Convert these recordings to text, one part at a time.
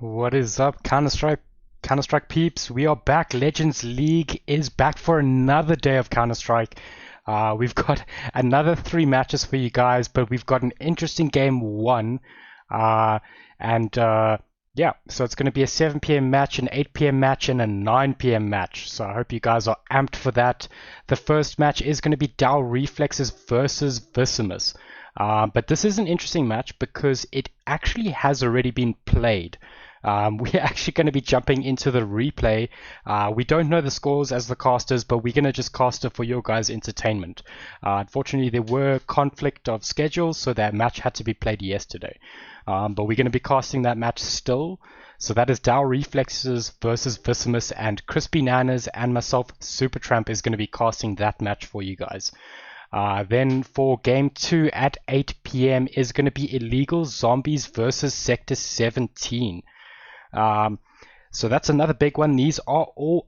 What is up, Counter-Strike peeps? We are back. Legends League is back for another day of Counter-Strike. We've got another 3 matches for you guys, but we've got an interesting game one. And yeah, so it's going to be a 7 p.m. match, an 8 p.m. match, and a 9 p.m. match. So I hope you guys are amped for that. The first match is going to be DoW ReflexX versus Vicimus. But this is an interesting match because it actually has already been played. We're actually going to be jumping into the replay. We don't know the scores as the casters, but we're going to just cast it for your guys' entertainment. Unfortunately, there were conflict of schedules, so that match had to be played yesterday. But we're going to be casting that match still. So that is DoW ReflexX versus Vicimus, and Crispy Nanas and myself, Supertramp, is going to be casting that match for you guys. Then for game 2 at 8 p.m. is going to be Illegal Zombies versus Sector 17. So that's another big one. These are all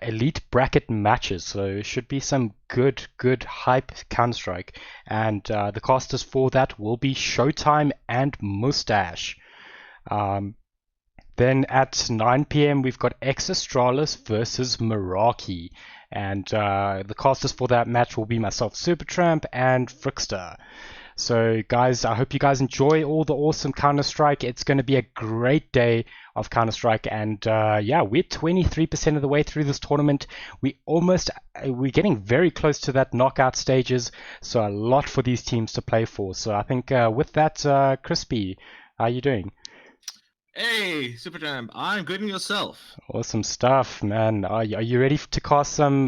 elite bracket matches, so it should be some good hype Counter-Strike. And the casters for that will be Showtime and Mustache. Then at 9 p.m. we've got Exastralis versus Meraki. And the casters for that match will be myself, Supertramp, and Frickster. So guys, I hope you guys enjoy all the awesome Counter-Strike. It's going to be a great day of Counter-Strike, and yeah, we're 23% of the way through this tournament. We're getting very close to that knockout stages, so a lot for these teams to play for. So I think with that, Crispy, how are you doing? Hey, Supertramp, I'm good, and yourself? Awesome stuff, man. Are you ready to cast some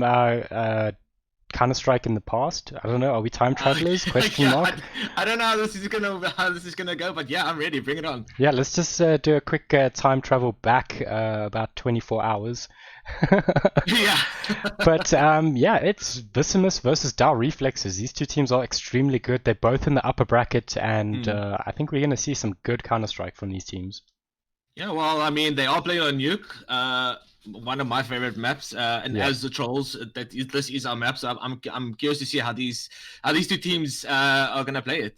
Counter-Strike in the past? I don't know. Are we time travelers? Question mark. I don't know how this is gonna go, but yeah, I'm ready. Bring it on. Yeah, let's just do a quick time travel back about 24 hours. Yeah. But yeah, it's Vicimus versus DoW ReflexX. These two teams are extremely good. They're both in the upper bracket, and I think we're gonna see some good Counter-Strike from these teams. Yeah, well, I mean, they are playing on Nuke, one of my favorite maps, and Yeah. as the Trolls, this is our map. So I'm curious to see how these two teams are gonna play it.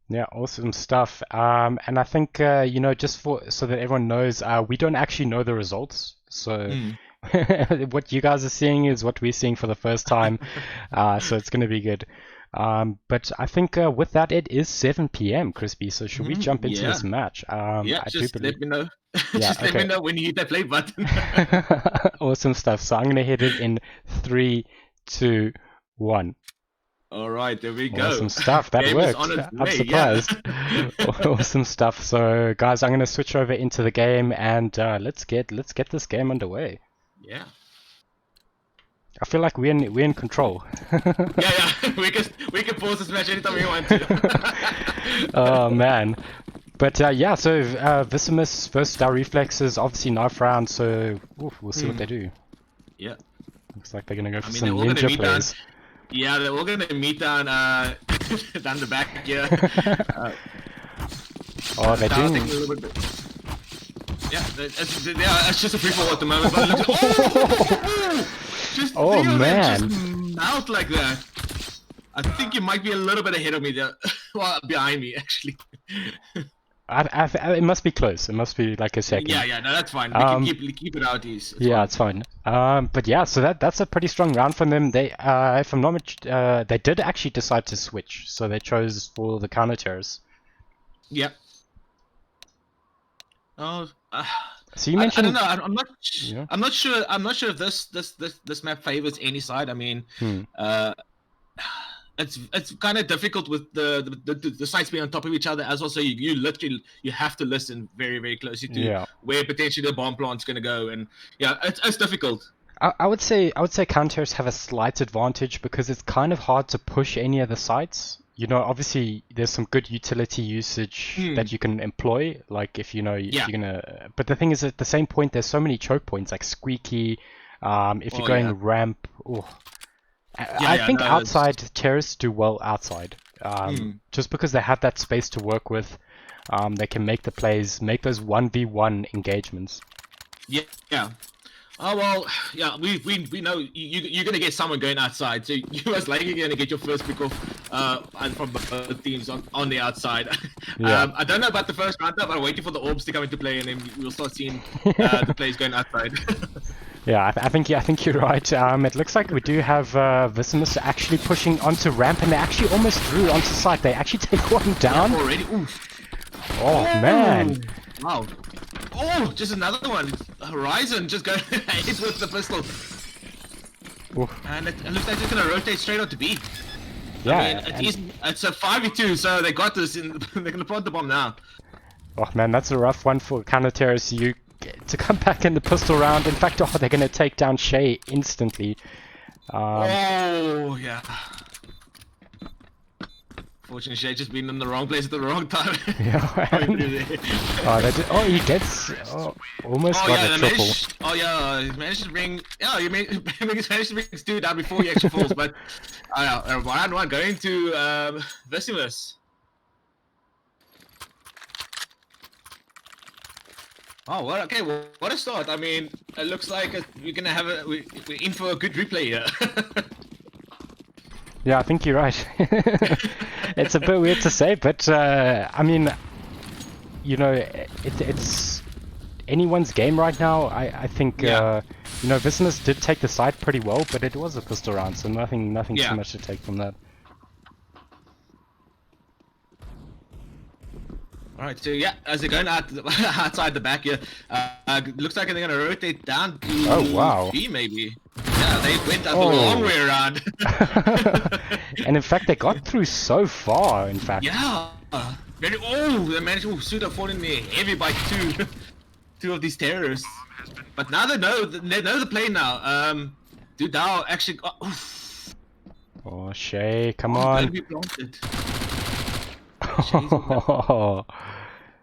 Yeah, awesome stuff. And I think you know, just so that everyone knows, we don't actually know the results. So what you guys are seeing is what we're seeing for the first time. So it's gonna be good. But I think with that, it is 7 p.m. Crispy. So should we jump into this match? Yeah, just let me know. Yeah, just let me know when you hit that play button. Awesome stuff. So I'm gonna hit it in 3, 2, 1. All right, there we go. Awesome stuff. That Game worked. is on its I'm way, surprised. yeah. Awesome stuff. So guys, I'm gonna switch over into the game, and let's get this game underway. Yeah. I feel like we're in control. Yeah. we can pause this match anytime we want to. Oh man. But yeah, so Vicimus versus DoW ReflexX, obviously knife round, so we'll see what they do. Yeah. Looks like they're gonna go for I mean, some they're all gonna ninja meet plays. Yeah, they're all gonna meet down down the back here. Oh, they're doing. A little bit. Yeah, it's just a free fall at the moment. But look, oh man! Just mouth like that. I think you might be a little bit ahead of me there. Well, behind me actually. It must be close. It must be like a second. Yeah, no, that's fine. We can keep it out east. Yeah, it's fine. But yeah, so that's a pretty strong round from them. They, if I'm not, they did actually decide to switch, so they chose for the counter terrors. Yep. Oh. So you mentioned. I don't know. I'm not sure. I'm not sure if this map favors any side. I mean, it's kind of difficult with the sites being on top of each other as well. So you literally have to listen very closely to where potentially the bomb plant's gonna go, and yeah, it's difficult. I would say counters have a slight advantage because it's kind of hard to push any of the sites. You know, obviously there's some good utility usage that you can employ, like if you know you're gonna. But the thing is, at the same point, there's so many choke points like Squeaky. If you're going ramp, I think outside terrorists do well outside, just because they have that space to work with. They can make the plays, make those 1v1 engagements. Yeah. Oh well, yeah, we know you're gonna get someone going outside, so you most likely gonna get your first pick off and from both teams on the outside. Yeah. I don't know about the first round, but I'm waiting for the orbs to come into play, and then we'll start seeing the players going outside. Yeah, I think you're right. It looks like we do have Vicimus actually pushing onto ramp, and they actually almost threw onto site. They actually take one down. Yeah, already. Ooh. Oh man! Wow. Oh, just another one. Horizon just going hit with the pistol. Oof. And it looks like it's gonna rotate straight onto B. Yeah, I mean, it's a 5v2, so they got this. They're gonna plant the bomb now. Oh man, that's a rough one for counter-terrorists. You to come back in the pistol round. In fact, they're gonna take down Shay instantly. Oh yeah. Fortunately, Shay just been in the wrong place at the wrong time. Yeah. Oh, he gets almost got a triple. He managed to bring. Yeah, he managed to bring Stu down before he actually falls. But round one going to Vicimus. Oh, well, okay. Well, what a start. I mean, it looks like we're gonna have we're in for a good replay here. Yeah, I think you're right. It's a bit weird to say, but I mean, you know, it's anyone's game right now. I think you know, Vicimus did take the side pretty well, but it was a pistol round, so nothing too much to take from that. Alright, so yeah, as they're going outside the back here, looks like they're gonna rotate down to B maybe. Yeah, they went the long way around. And in fact, they got through so far. In fact. Yeah. They managed to shoot up falling there heavy by two of these terrorists. But now they know the play now. DoW actually got. Oh, Shay, come on. Be planted.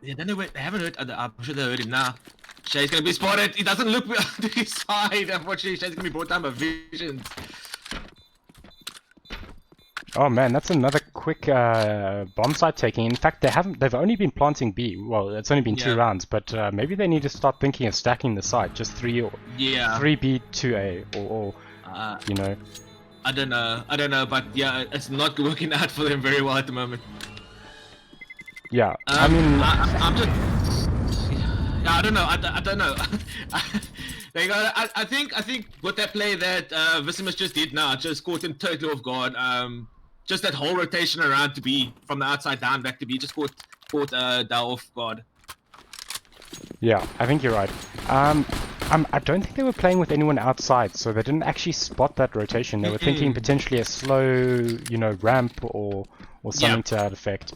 They don't know where, they haven't heard. I'm sure they heard him now. Shay's gonna be spotted. He doesn't look to his side. Unfortunately, Shay's gonna be brought down by visions. Oh man, that's another quick bomb site taking. In fact, they've only been planting B. Well, it's only been 2 rounds, but maybe they need to start thinking of stacking the site. Just 3 B, 2 A, or you know. I don't know, but yeah, it's not working out for them very well at the moment. Yeah, I mean, I'm just. Yeah, I don't know. I don't know. I think with that play that Vicimus just did now, just caught him totally off guard. Just that whole rotation around to B from the outside down back to B just caught DoW off guard. Yeah, I think you're right. I don't think they were playing with anyone outside, so they didn't actually spot that rotation. They were thinking potentially a slow, you know, ramp or something to that effect.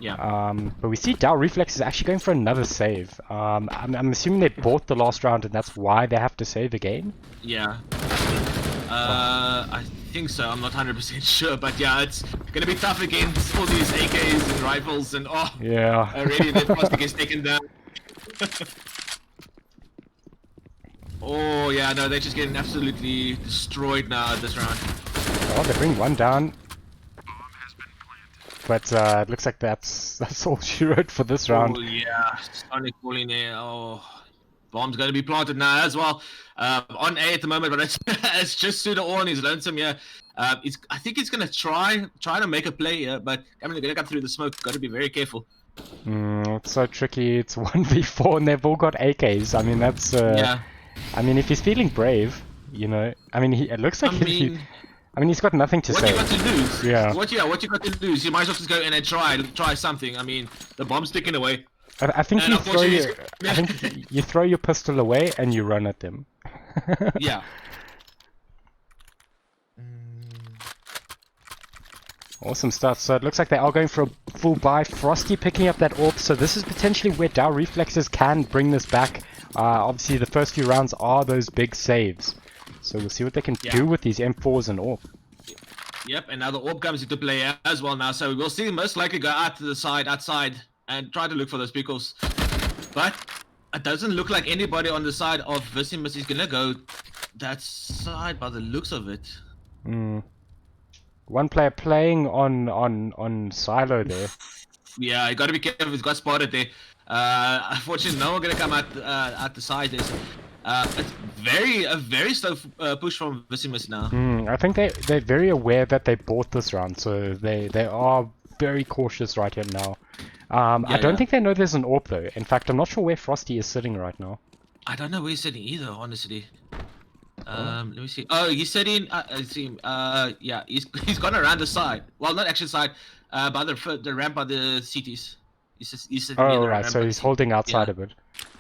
Yeah. But we see DoW Reflex is actually going for another save. I'm assuming they bought the last round and that's why they have to save again? Yeah. I think so. I'm not 100% sure, but yeah, it's gonna be tough against all these AKs and rifles and yeah. Already the plastic is taken down. Oh yeah, no, they're just getting absolutely destroyed now this round. Oh, they bring one down. But it looks like that's all she wrote for this round. Oh yeah, Sonic falling there. Oh, bomb's gonna be planted now as well. On A at the moment, but it's just Suda on his lonesome. Yeah, I think he's gonna try to make a play here, but coming gonna come through the smoke. Got to be very careful. It's so tricky. It's 1v4 and they've all got AKs. I mean that's. Yeah. I mean if he's feeling brave, you know. I mean it looks like he's got nothing to say. What you got to lose? Yeah. What you got to lose? You might as well just go in and try something. I mean, the bomb's sticking away. I think you throw your pistol away and you run at them. Yeah. Awesome stuff. So it looks like they are going for a full buy. Frosty picking up that AWP. So this is potentially where DoW Reflexes can bring this back. Obviously the first few rounds are those big saves. So we'll see what they can do with these M4s and AWP. Yep, and now the AWP comes into play as well now. So we'll see most likely go out to the side, outside, and try to look for those pickles. But it doesn't look like anybody on the side of Vicimus is going to go that side by the looks of it. One player playing on silo there. Yeah, you got to be careful. He's got spotted there. Unfortunately, no one going to come out the side. It's a very slow push from Vicimus now. I think they're very aware that they bought this round, so they are very cautious right here now. I don't think they know there's an AWP though. In fact, I'm not sure where Frosty is sitting right now. I don't know where he's sitting either, honestly. Let me see. Oh, he's sitting. I see. Yeah, he's gone around the side. Well, not actually side. By the ramp by the CTs. He's sitting near the right. ramp So he's holding outside of it.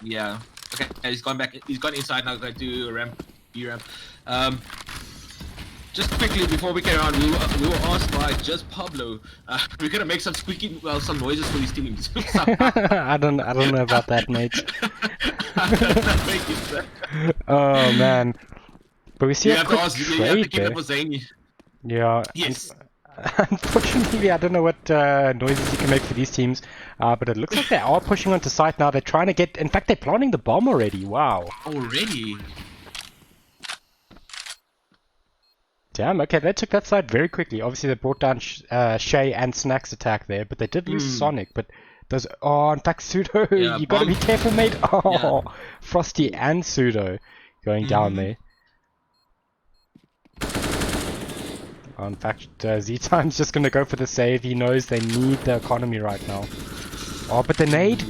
Yeah. Okay. He's gone back. He's gone inside now. Going to a ramp. B ramp. Just quickly before we carry on, we were asked by Just Pablo. We're gonna make some some noises for these teams. I don't know about that, mate. Oh man. But we see a quick trade there. Yeah. Yes. Unfortunately, I don't know what noises you can make for these teams, but it looks like they are pushing onto site now. They're trying to get. In fact, they're planting the bomb already. Wow. Already. Damn. Okay, they took that side very quickly. Obviously, they brought down Shay and Snack's attack there, but they did lose Sonic. But those. Oh, in fact, Pseudo. You gotta be careful, mate. Oh, Frosty and Pseudo going down there. In fact, Z-Time's just going to go for the save. He knows they need the economy right now. Oh, but the nade!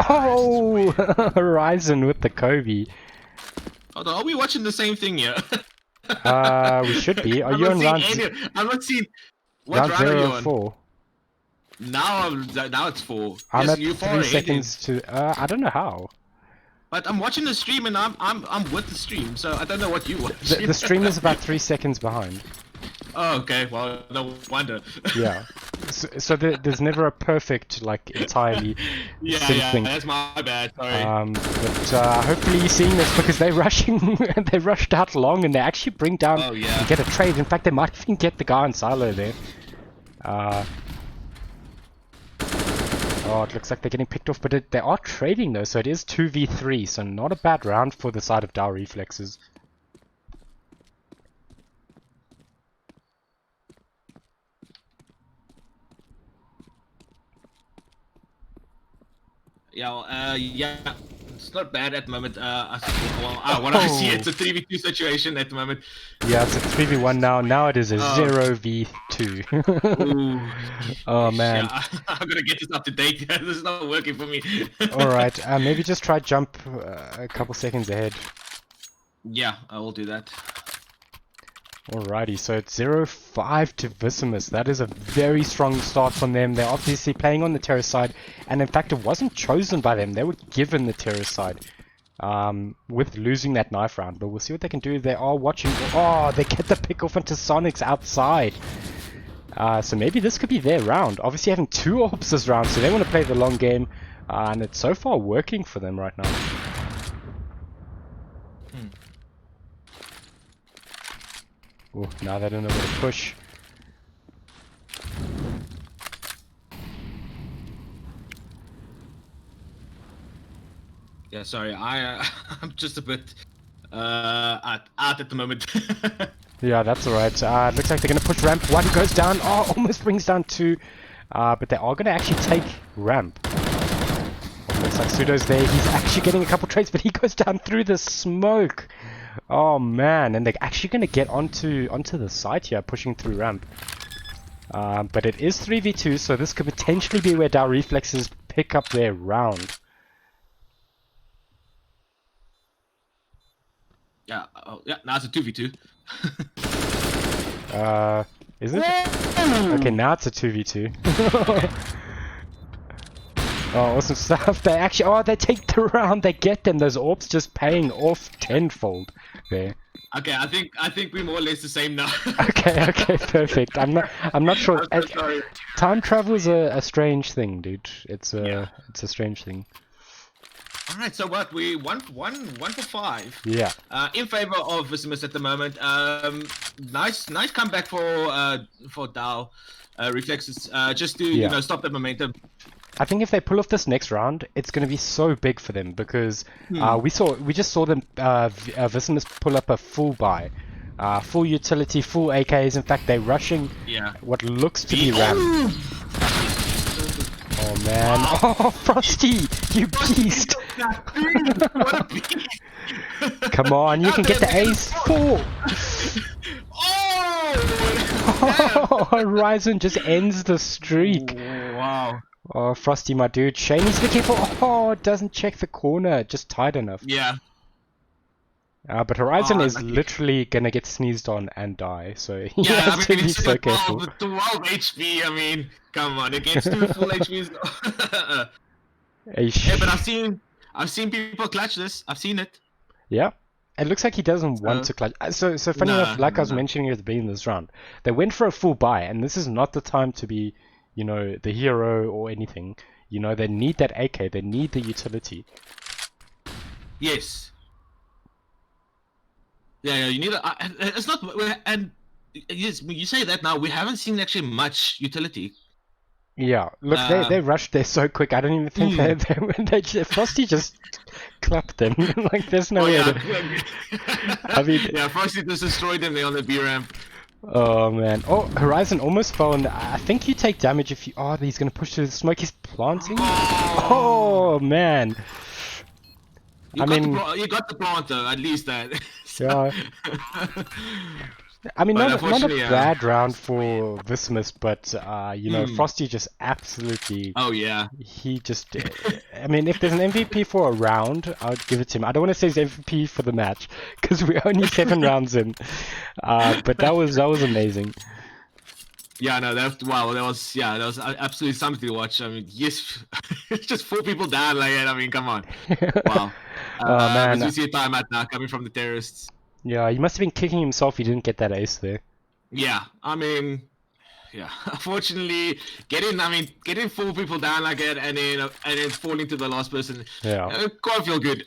Oh! Horizon with the Kobe. Hold on, are we watching the same thing here? We should be. Are you on round... I'm not seeing... What round are you on? 4. Now it's 4. I'm yes, at 3 seconds to... I don't know how. But I'm watching the stream and I'm with the stream, so I don't know what you watch. The stream is about 3 seconds behind. Oh, okay. Well, no wonder. Yeah. So there's never a perfect, like, entirely sync thing. That's my bad. Sorry. But hopefully you're seeing this because they're rushing. They rushed out long and they actually bring down and get a trade. In fact, they might even get the guy in silo there. Oh, it looks like they're getting picked off, but they are trading though, so it is 2v3, so not a bad round for the side of DoW Reflexes. Yeah, it's not bad at the moment. What I see, it's a 3v2 situation at the moment. Yeah, it's a 3v1 now. Now it is a 0v2. Oh man. Yeah, I'm gonna get this up to date. This is not working for me. Alright, maybe just try jump a couple seconds ahead. Yeah, I will do that. Alrighty, so it's 0-5 to Vicimus. That is a very strong start from them. They're obviously playing on the terrorist side, and in fact it wasn't chosen by them. They were given the terrorist side with losing that knife round, but we'll see what they can do. They are watching. Oh, they get the pick off into Sonic's outside. So maybe this could be their round. Obviously having 2 orbs this round, so they want to play the long game, and it's so far working for them right now. Oh, now they don't know where to push. Yeah, sorry, I'm just a bit out at the moment. Yeah, that's alright. Looks like they're gonna push ramp. 1 goes down. Oh, almost brings down 2. But they are gonna actually take ramp. Looks like Pseudo's there. He's actually getting a couple trades, but he goes down through the smoke. Oh man, and they're actually going to get onto the site here, pushing through ramp. But it is 3v2, so this could potentially be where DoW Reflexes pick up their round. Yeah, now it's a 2v2. Is it? Okay, now it's a 2v2. Oh, awesome stuff. They actually, they take the round. They get them. Those orbs just paying off tenfold there. Okay, I think we're more or less the same now. Okay, perfect. I'm not sure. I'm so sorry. Time travel is a strange thing, dude. It's a strange thing. All right, so what? We one for 5. Yeah. In favor of Vicimus at the moment. Nice comeback for DoW Reflexes. Just to stop the momentum. I think if they pull off this next round, it's going to be so big for them because we just saw them Vicimus pull up a full buy, full utility, full AKs. In fact, they're rushing what looks to be ramp. Oh man! Oh, Frosty, you beast! What a beast! Come on, you can get the ace. 4. Oh! Horizon just ends the streak. Wow. Oh, Frosty, my dude. Shaney's looking for. Oh, it doesn't check the corner. Just tight enough. Yeah. But Horizon is lucky. literally gonna get sneezed on and die, so he Yeah, has I to mean, be it's so 12, careful. 12 HP. I mean, come on, it gets 2 full HPs. Yeah, but I've seen people clutch this. I've seen it. Yeah. It looks like he doesn't want to clutch. So funny enough, like I was mentioning at the beginning of this round, they went for a full buy, and this is not the time to be, the hero or anything. They need that AK, they need the utility. Yes. Yeah, you need it's not, and yes, you say that now, we haven't seen actually much utility. Yeah, look, they rushed there so quick. I don't even think Frosty just clapped them. Like, there's no way to... I mean... Yeah, Frosty just destroyed them there on the B ramp. Oh, man. Oh, Horizon almost fell, and I think you take damage if you... Oh, he's gonna push through the smoke. He's planting? Oh, man. You got the plant, though, at least that. Yeah. I mean, not a bad round for Vicimus, but Frosty just absolutely. Oh yeah. He just. I mean, if there's an MVP for a round, I would give it to him. I don't want to say he's MVP for the match because we're only 7 rounds in. But that was amazing. Yeah, no, that was absolutely something to watch. I mean, yes, it's just 4 people down like that. I mean, come on. Wow. Oh man. We see a timeout now coming from the terrorists. Yeah, he must have been kicking himself. He didn't get that ace there. Yeah, I mean, yeah. Unfortunately, getting 4 people down like that, and then falling to the last person. Yeah. Can't feel good.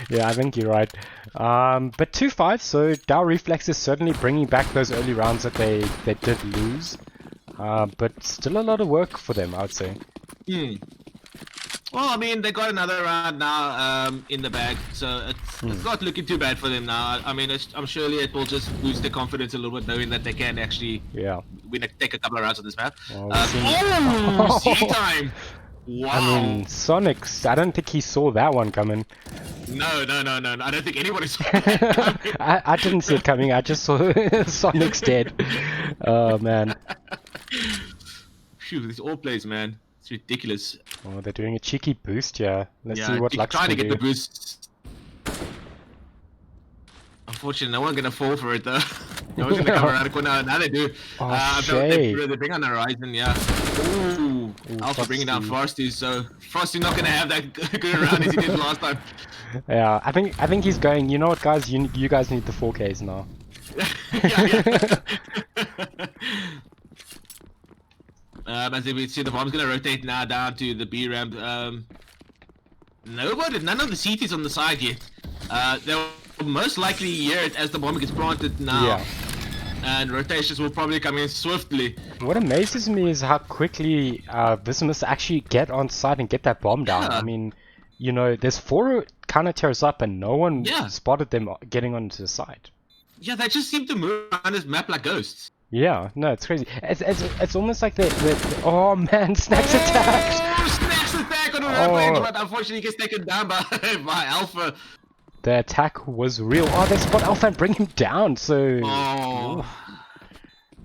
Yeah, I think you're right. But 2-5, so DoW Reflex is certainly bringing back those early rounds that they did lose. But still a lot of work for them, I would say. Well, I mean, they got another round now in the bag, so it's not looking too bad for them now. I mean, I'm surely it will just boost their confidence a little bit, knowing that they can actually take a couple of rounds on this map. C time! Wow. I mean, Sonic's, I don't think he saw that one coming. No. I don't think anybody saw it coming. I didn't see it coming. I just saw Sonic's dead. Oh, man. Phew, these all plays, man. It's ridiculous. Oh, they're doing a cheeky boost, yeah. Let's see what Lux trying to can get do. the boost. Unfortunately, no one's gonna fall for it though. No one's gonna come around the corner. Now they do. They bring on the horizon, yeah. Ooh, Alpha bringing down Frosty, so Frosty not gonna have that good round as he did last time. Yeah, I think he's going. You know what, guys? You guys need the 4Ks now. As we see, the bomb's gonna rotate now down to the B ramp. None of the CTs on the side yet. They'll most likely hear it as the bomb gets planted now. Yeah. And rotations will probably come in swiftly. What amazes me is how quickly Vicimus actually get on site and get that bomb down. I mean, there's 4 counter terrors up and no one spotted them getting onto the side. Yeah, they just seem to move around this map like ghosts. Yeah, no, it's crazy. It's almost like oh man, Snack's attacked! Snack's attack on the rampage, but unfortunately he gets taken down by Alpha. The attack was real. Oh, they spot Alpha and bring him down, so...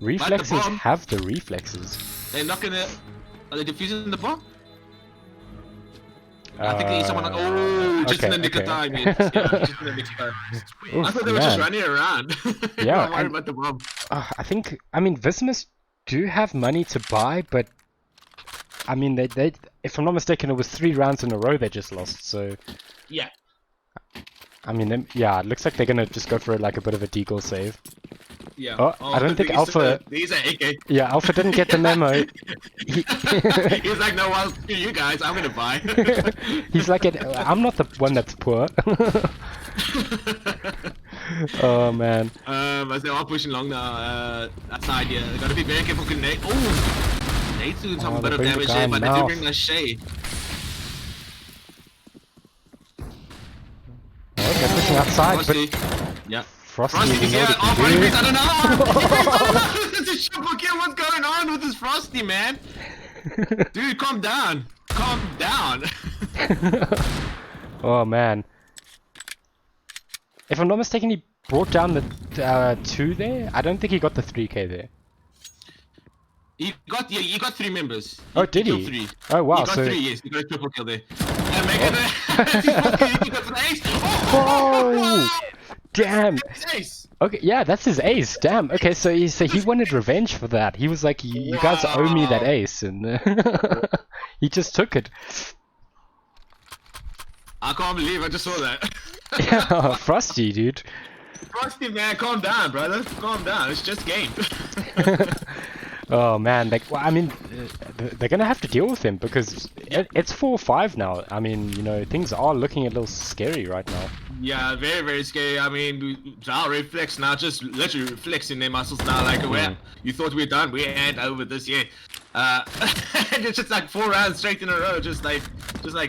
Reflexes have the reflexes. They're not gonna... Are they defusing the bomb? I think they need someone... just in the nick of time. Yeah, just in the nick of time. Oof, I thought they were just running around. Yeah, I'm worried about the bomb. I mean, Vicimus do have money to buy, but... I mean, they if I'm not mistaken, it was 3 rounds in a row they just lost, so... Yeah. I mean, it looks like they're gonna just go for like a bit of a deagle save. Yeah. Oh, I don't think Alpha... These are AK. Yeah, Alpha didn't get the memo. He's like, no, well, screw you guys, I'm gonna buy. He's like, I'm not the one that's poor. Oh, man. As they are pushing along the outside here, they gotta be very careful. They do some bit of damage here, but they do bring a shade. Oh, they're pushing outside, but... Yeah. Frosty here. I don't know. It's a triple kill. What's going on with this Frosty, man? Dude, calm down. Calm down. Oh man. If I'm not mistaken, he brought down the 2 there. I don't think he got the 3K there. He got 3 members. Oh, He did killed he? 3. Oh wow! He got So 3, yes. He got a triple kill there. And Megan, he got an ace. oh, damn. That's ace. Okay, yeah, that's his ace. Damn. Okay, so he wanted revenge for that. He was like, you guys owe me that ace, and he just took it. I can't believe I just saw that. Yeah, Frosty, dude. Frosty, man, calm down, brother. Calm down. It's just game. Oh man, like, well, I mean, they're gonna have to deal with him because it's 4-5 now. I mean, you know, things are looking a little scary right now. Yeah, very, very scary. I mean, our reflex now, just literally flexing their muscles now. Like, well, you thought we were done, we ain't over this yet. And it's just like 4 rounds straight in a row, just like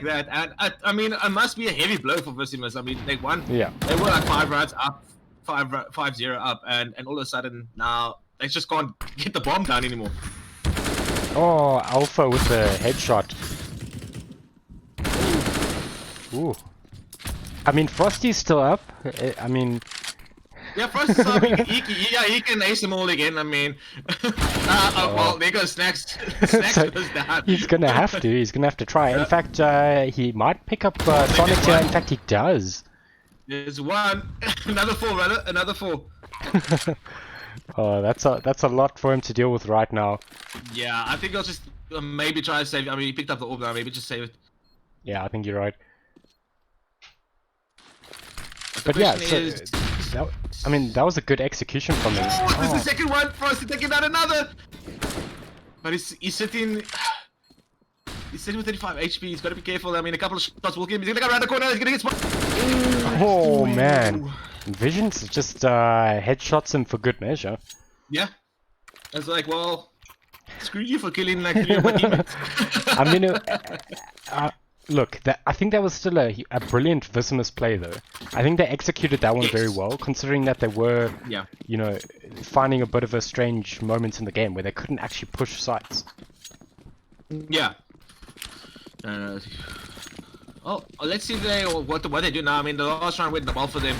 that. And I mean, it must be a heavy blow for Vicimus. I mean, they won. Yeah. They were like 5 rounds up, 5-0 up, and all of a sudden now they just can't get the bomb down anymore. Oh, Alpha with the headshot. Ooh. I mean, Frosty's still up. I mean... Yeah, Frosty's up. He can ace them all again. I mean... well, there goes Snacks. Snacks So, goes down. he's gonna have to. He's gonna have to try. In fact, he might pick up Sonic here. In fact, he does. There's one. Another 4, brother. Another 4. Oh, that's a lot for him to deal with right now. Yeah, I think I'll just maybe try to save. I mean, he picked up the orb now. Maybe just save it. Yeah, I think you're right. But yeah, so I mean, that was a good execution from him. Oh, there's the second one for us to take out another. But he's sitting. He's sitting with 35 HP. He's got to be careful. I mean, a couple of shots will get him. He's gonna go around the corner. He's gonna get spot. Oh man, Visions just headshots him for good measure. Yeah, it's like, well, screw you for killing like 3 of my teammates. I mean, look, I think that was still a brilliant Vicimus play though. I think they executed that one very well, considering that they were, you know, finding a bit of a strange moment in the game where they couldn't actually push sites. Yeah. Oh, let's see what they do now. I mean, the last round went well for them.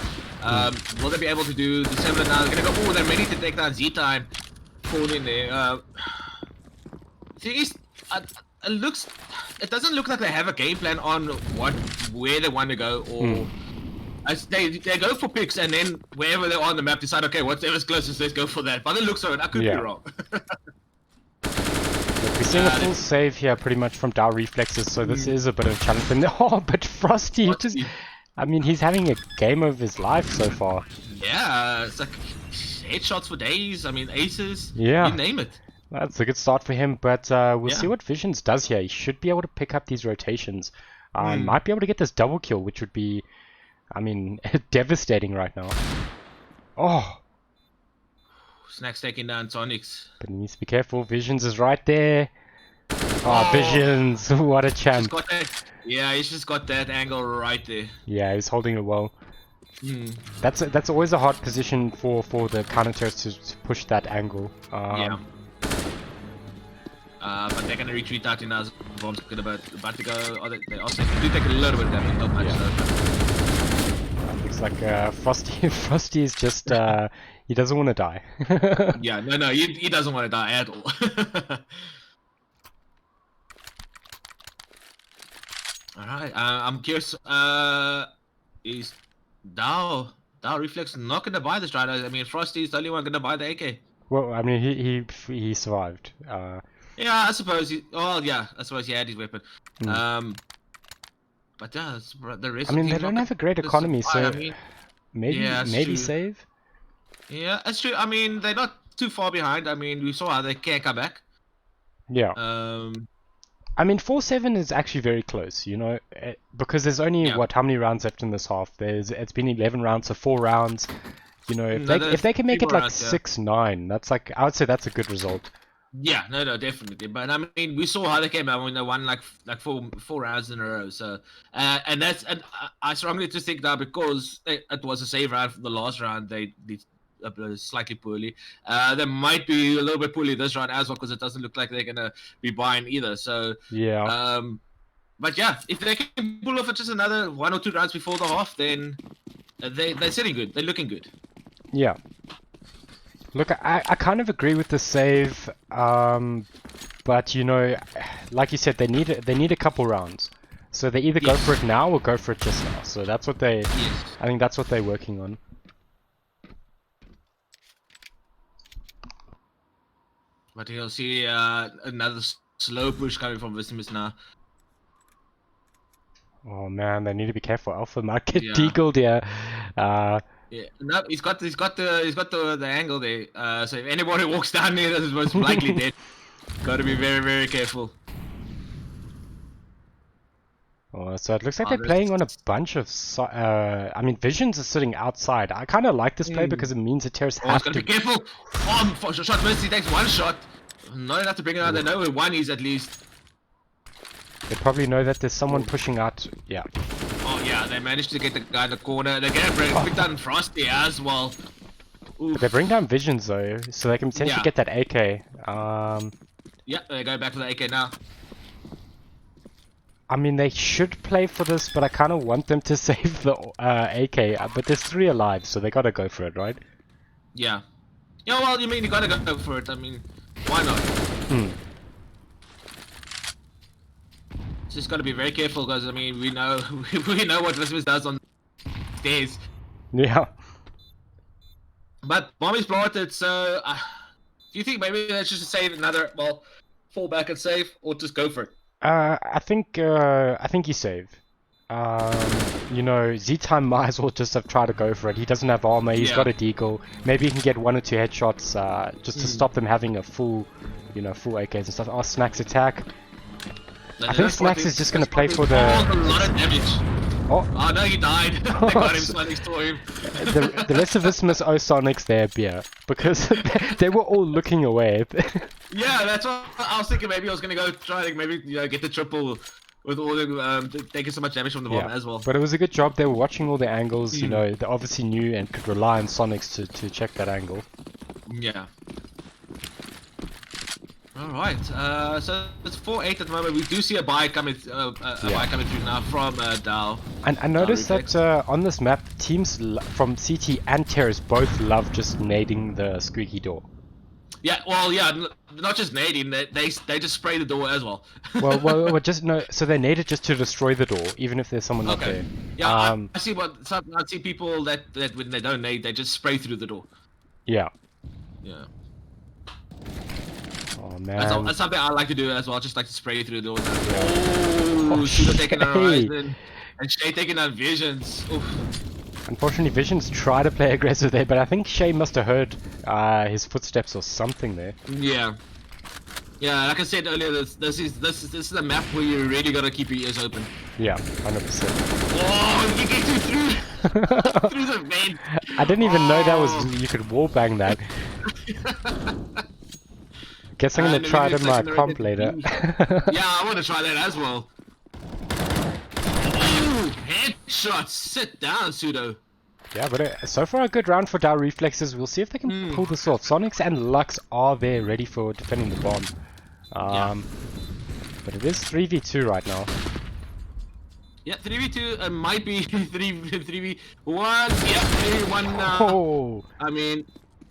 Will they be able to do the 7 now? They're gonna go. Oh, they're ready to take down Z-Time. Fall in there. Thing is, it doesn't look like they have a game plan on where they want to go, or they go for picks and then wherever they are on the map decide, okay, whatever's closest, let's go for that. But it looks so. I could be wrong. We're seeing a full save here pretty much from DoW reflexes, so this is a bit of a challenge. And but Frosty just, I mean, he's having a game of his life so far. Yeah, it's like headshots for days. I mean, aces. Yeah, you name it. That's a good start for him, but we'll see what Visions does here. He should be able to pick up these rotations. Might be able to get this double kill, which would be, I mean, devastating right now. Oh. Snacks taking down Sonics. But he needs to be careful. Visions is right there. Oh, Visions. What a champ. Yeah, he's just got that angle right there. Yeah, he's holding it well. That's always a hard position for the counter-terrorists to push that angle. Yeah. But they're gonna retreat out in as bombs about to go. They also do take a little bit of damage, not much though. Looks like Frosty is just he doesn't want to die. Yeah, no, he doesn't want to die at all. Alright, I'm curious, is DoW Reflex not gonna buy this right? I mean, Frosty's the only one gonna buy the AK. Well, I mean, he survived. Yeah, I suppose he had his weapon. But yeah, the rest. I mean, they don't have a great economy, so I mean, maybe save. Yeah, that's true. I mean, they're not too far behind. I mean, we saw how they can come back. Yeah. I mean, 4-7 is actually very close, you know, because there's only how many rounds left in this half? It's been 11 rounds, so 4 rounds. You know, if they can make it like 6-9, that's like, I would say that's a good result. Yeah, no, definitely. But I mean, we saw how they came out when they won like four rounds in a row. So, and I strongly just think that because it was a save round for the last round, they did slightly poorly. They might be a little bit poorly this round as well because it doesn't look like they're gonna be buying either. So yeah. But yeah, if they can pull off just another 1 or 2 rounds before the half, then They're sitting good. They're looking good. Yeah. Look, I kind of agree with the save, but you know, like you said, they need a couple rounds. So they either go for it now or go for it just now. So that's what they. Yes. I think that's what they're working on. But you'll see another slow push coming from Vicimus now. Oh man, they need to be careful. Alpha might get Yeah. deagled here. Yeah, no, he's got the angle there. So if anybody walks down there, that's most likely dead. Got to be very, very careful. Oh, so it looks like they're playing on a bunch of. I mean, Visions is sitting outside. I kind of like this play because it means the terrorists have gotta to. be careful. Shot missed. He takes one shot. Not enough to bring it out. They know where one is at least. They probably know that there's someone pushing out. Yeah. Oh yeah, they managed to get the guy in the corner. They're gonna bring down Frosty as well. Oof. They bring down Visions though, so they can potentially get that AK. Yeah, they go back to the AK now. I mean, they should play for this, but I kind of want them to save the AK. But there's 3 alive, so they gotta go for it, right? Yeah. Yeah, well, you mean you gotta go for it. I mean, why not? Just gotta be very careful, because I mean, we know what Vicimus does on stairs. Yeah. But bomb is planted, so do you think maybe they should save another? Well, fall back and save, or just go for it? I think you save. You know, Z-Time might as well just have tried to go for it. He doesn't have armor, he's got a deagle. Maybe he can get 1 or 2 headshots just to stop them having a full, full AKs and stuff. Oh, Snacks attack. I think Snacks is just going to play for the... a lot of damage. Oh no, he died. They got him, Sonic saw him. the rest of Vicimus owe Sonics their beer, because they were all looking away. Yeah, that's what I was thinking. Maybe I was going to go try to maybe get the triple with all the taking so much damage from the bomb as well. But it was a good job. They were watching all the angles. You know, they obviously knew and could rely on Sonics to check that angle. Yeah. Alright, so it's 4-8 at the moment. We do see a buy coming, buy coming through now from DoW. And I noticed that on this map, teams from CT and Terrace both love just nading the squeaky door. Yeah, well, yeah, not just nading, they just spray the door as well. well, just no. So they nade it just to destroy the door, even if there's someone not there. Yeah, I see I see people that when they don't nade, they just spray through the door. Yeah. Yeah. Oh man. That's something I like to do as well. Just like to spray through the door. Oh, Shooter taking on Horizon and Shay taking on Visions. Oof. Unfortunately, Visions try to play aggressive there, but I think Shay must have heard his footsteps or something there. Yeah. Yeah, like I said earlier, this is a map where you really gotta keep your ears open. Yeah, 100%. Oh, you get through through the vent. I didn't even know that was you could wallbang that. Guess I'm gonna try it in my comp later. Yeah, I want to try that as well. Ooh, headshots! Sit down, Pseudo. Yeah, but so far a good round for DoW Reflexes. We'll see if they can pull this off. Sonics and Lux are there ready for defending the bomb. But it is 3v2 right now. Yeah, 3v2 might be 3v1. Yeah, 3v1 now. Oh. I mean,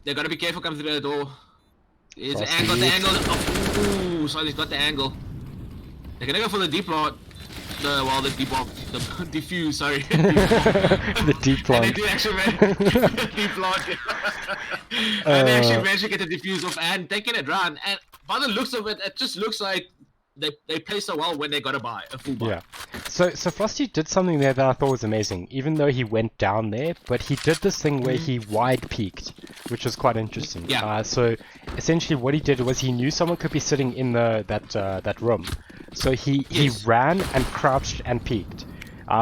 they gotta be careful coming through the door. Is the angle, the angle. Oh, ooh, Sonic's got the angle. They're gonna go for the deep plot. The deep plot. The defuse, sorry. The deep plot. And they do actually manage deep plot. And they actually managed to get the defuse off and taking it round. And by the looks of it, it just looks like they play so well when they gotta buy a full buy. Yeah. So Frosty did something there that I thought was amazing, even though he went down there, but he did this thing where he wide peeked, which was quite interesting. Yeah. So essentially what he did was he knew someone could be sitting in that room. So he ran and crouched and peeked.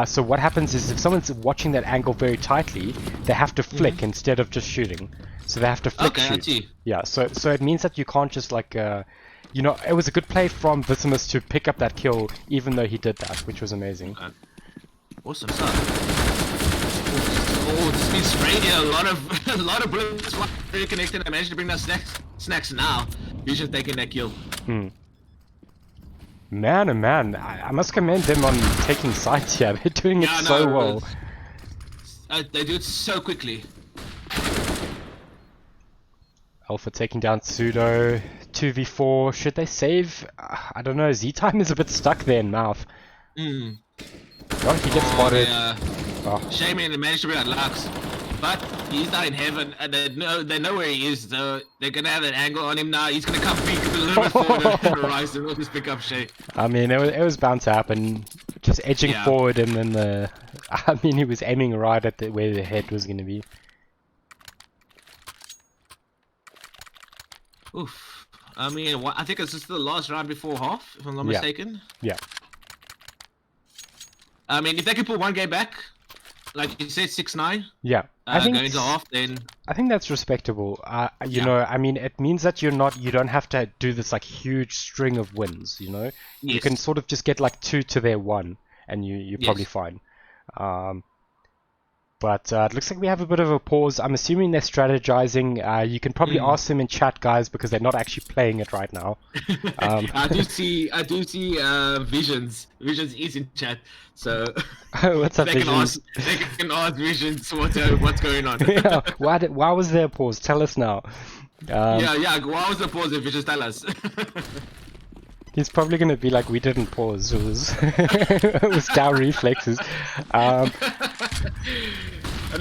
So what happens is if someone's watching that angle very tightly, they have to flick instead of just shooting. So they have to flick shoot. I see. Yeah, so it means that you can't just like you know, it was a good play from Vicimus to pick up that kill, even though he did that, which was amazing. Awesome stuff. Oh, this means sprayed here. A lot of bullets really connected. I managed to bring that snacks now. Vision taking that kill. Man, oh man, I must commend them on taking sides here. They're doing it so well. They do it so quickly. Alpha taking down Pseudo. 2v4. Should they save? I don't know. Z-Time is a bit stuck there in mouth. Mm. Oh, he gets spotted. Oh. Shame he managed to bring out Lux. But he's not in heaven, and they know where he is, so they're gonna have an angle on him now. He's gonna come peek a little bit forward on the horizon. We'll just pick up Shay. I mean, it was bound to happen. Just edging forward, and then he was aiming right at where the head was gonna be. Oof. I mean, I think it's just the last round before half, if I'm not mistaken. Yeah. I mean, if they can pull one game back, like you said, 6-9. Yeah. I think going into half, then I think that's respectable. You know, I mean, it means that you don't have to do this like huge string of wins. You know, you can sort of just get like 2 to their 1, and you're probably fine. But it looks like we have a bit of a pause. I'm assuming they're strategizing. You can probably ask them in chat, guys, because they're not actually playing it right now. I do see Visions. Visions is in chat, so what's up, Visions? They can ask Visions what's going on. Yeah. Why was there a pause? Tell us now. Yeah. Why was the pause? If you just tell us. He's probably going to be like, we didn't pause. It was it was DoW reflexes. And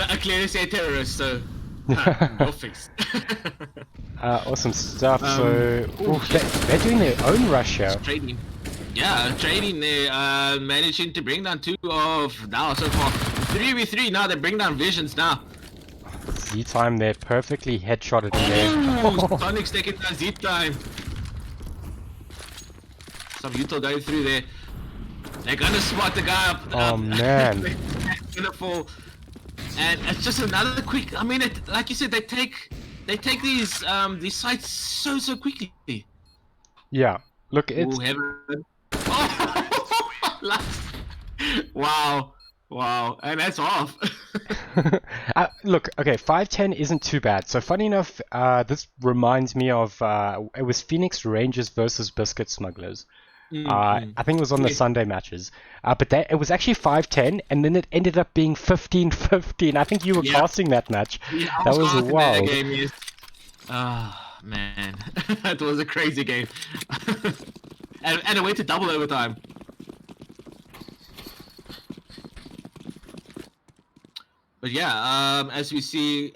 I clearly say terrorist, so no fix. Awesome stuff. So they're doing their own rush here. Trading. Yeah, trading. They managing to bring down 2 of DoW so far. 3v3 now. They bring down Visions now. Z-Time, they're perfectly headshotted in there. Sonic's taking down Z-Time. Some Utah going through there. They're gonna spot the guy up. Oh man. Gonna fall. And it's just another quick. I mean, like you said, they take these sites so quickly. Yeah. Look, it's. Ooh, heaven. Oh, wow, and that's off. Look, okay, 510 isn't too bad. So funny enough, this reminds me of it was Phoenix Rangers versus Biscuit Smugglers. I think it was on the Sunday matches. But it was actually 5-10, and then it ended up being 15-15. I think you were casting that match. Yeah, that was wild. That game, yes. Oh, man. That was a crazy game. and it went to double overtime. But yeah, as we see,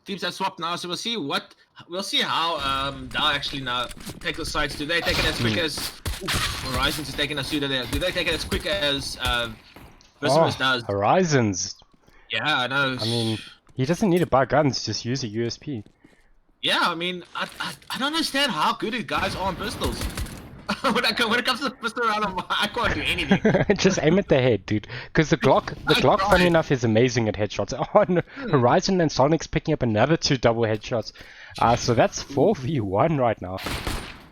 teams have swapped now, so we'll see how DoW actually now take the sides. Do they take it as quick as Horizons is taking a Pseudo there? Do they take it as quick as Vicimus does? Horizons. Yeah, I know. I mean, he doesn't need to buy guns; just use a USP. Yeah, I mean, I don't understand how good these guys are on pistols. when it comes to the pistol round, I can't do anything. Just aim at the head, dude. Because the Glock, funny enough, is amazing at headshots. Oh, no. Horizon and Sonic's picking up another 2 double headshots. So that's 4v1 right now.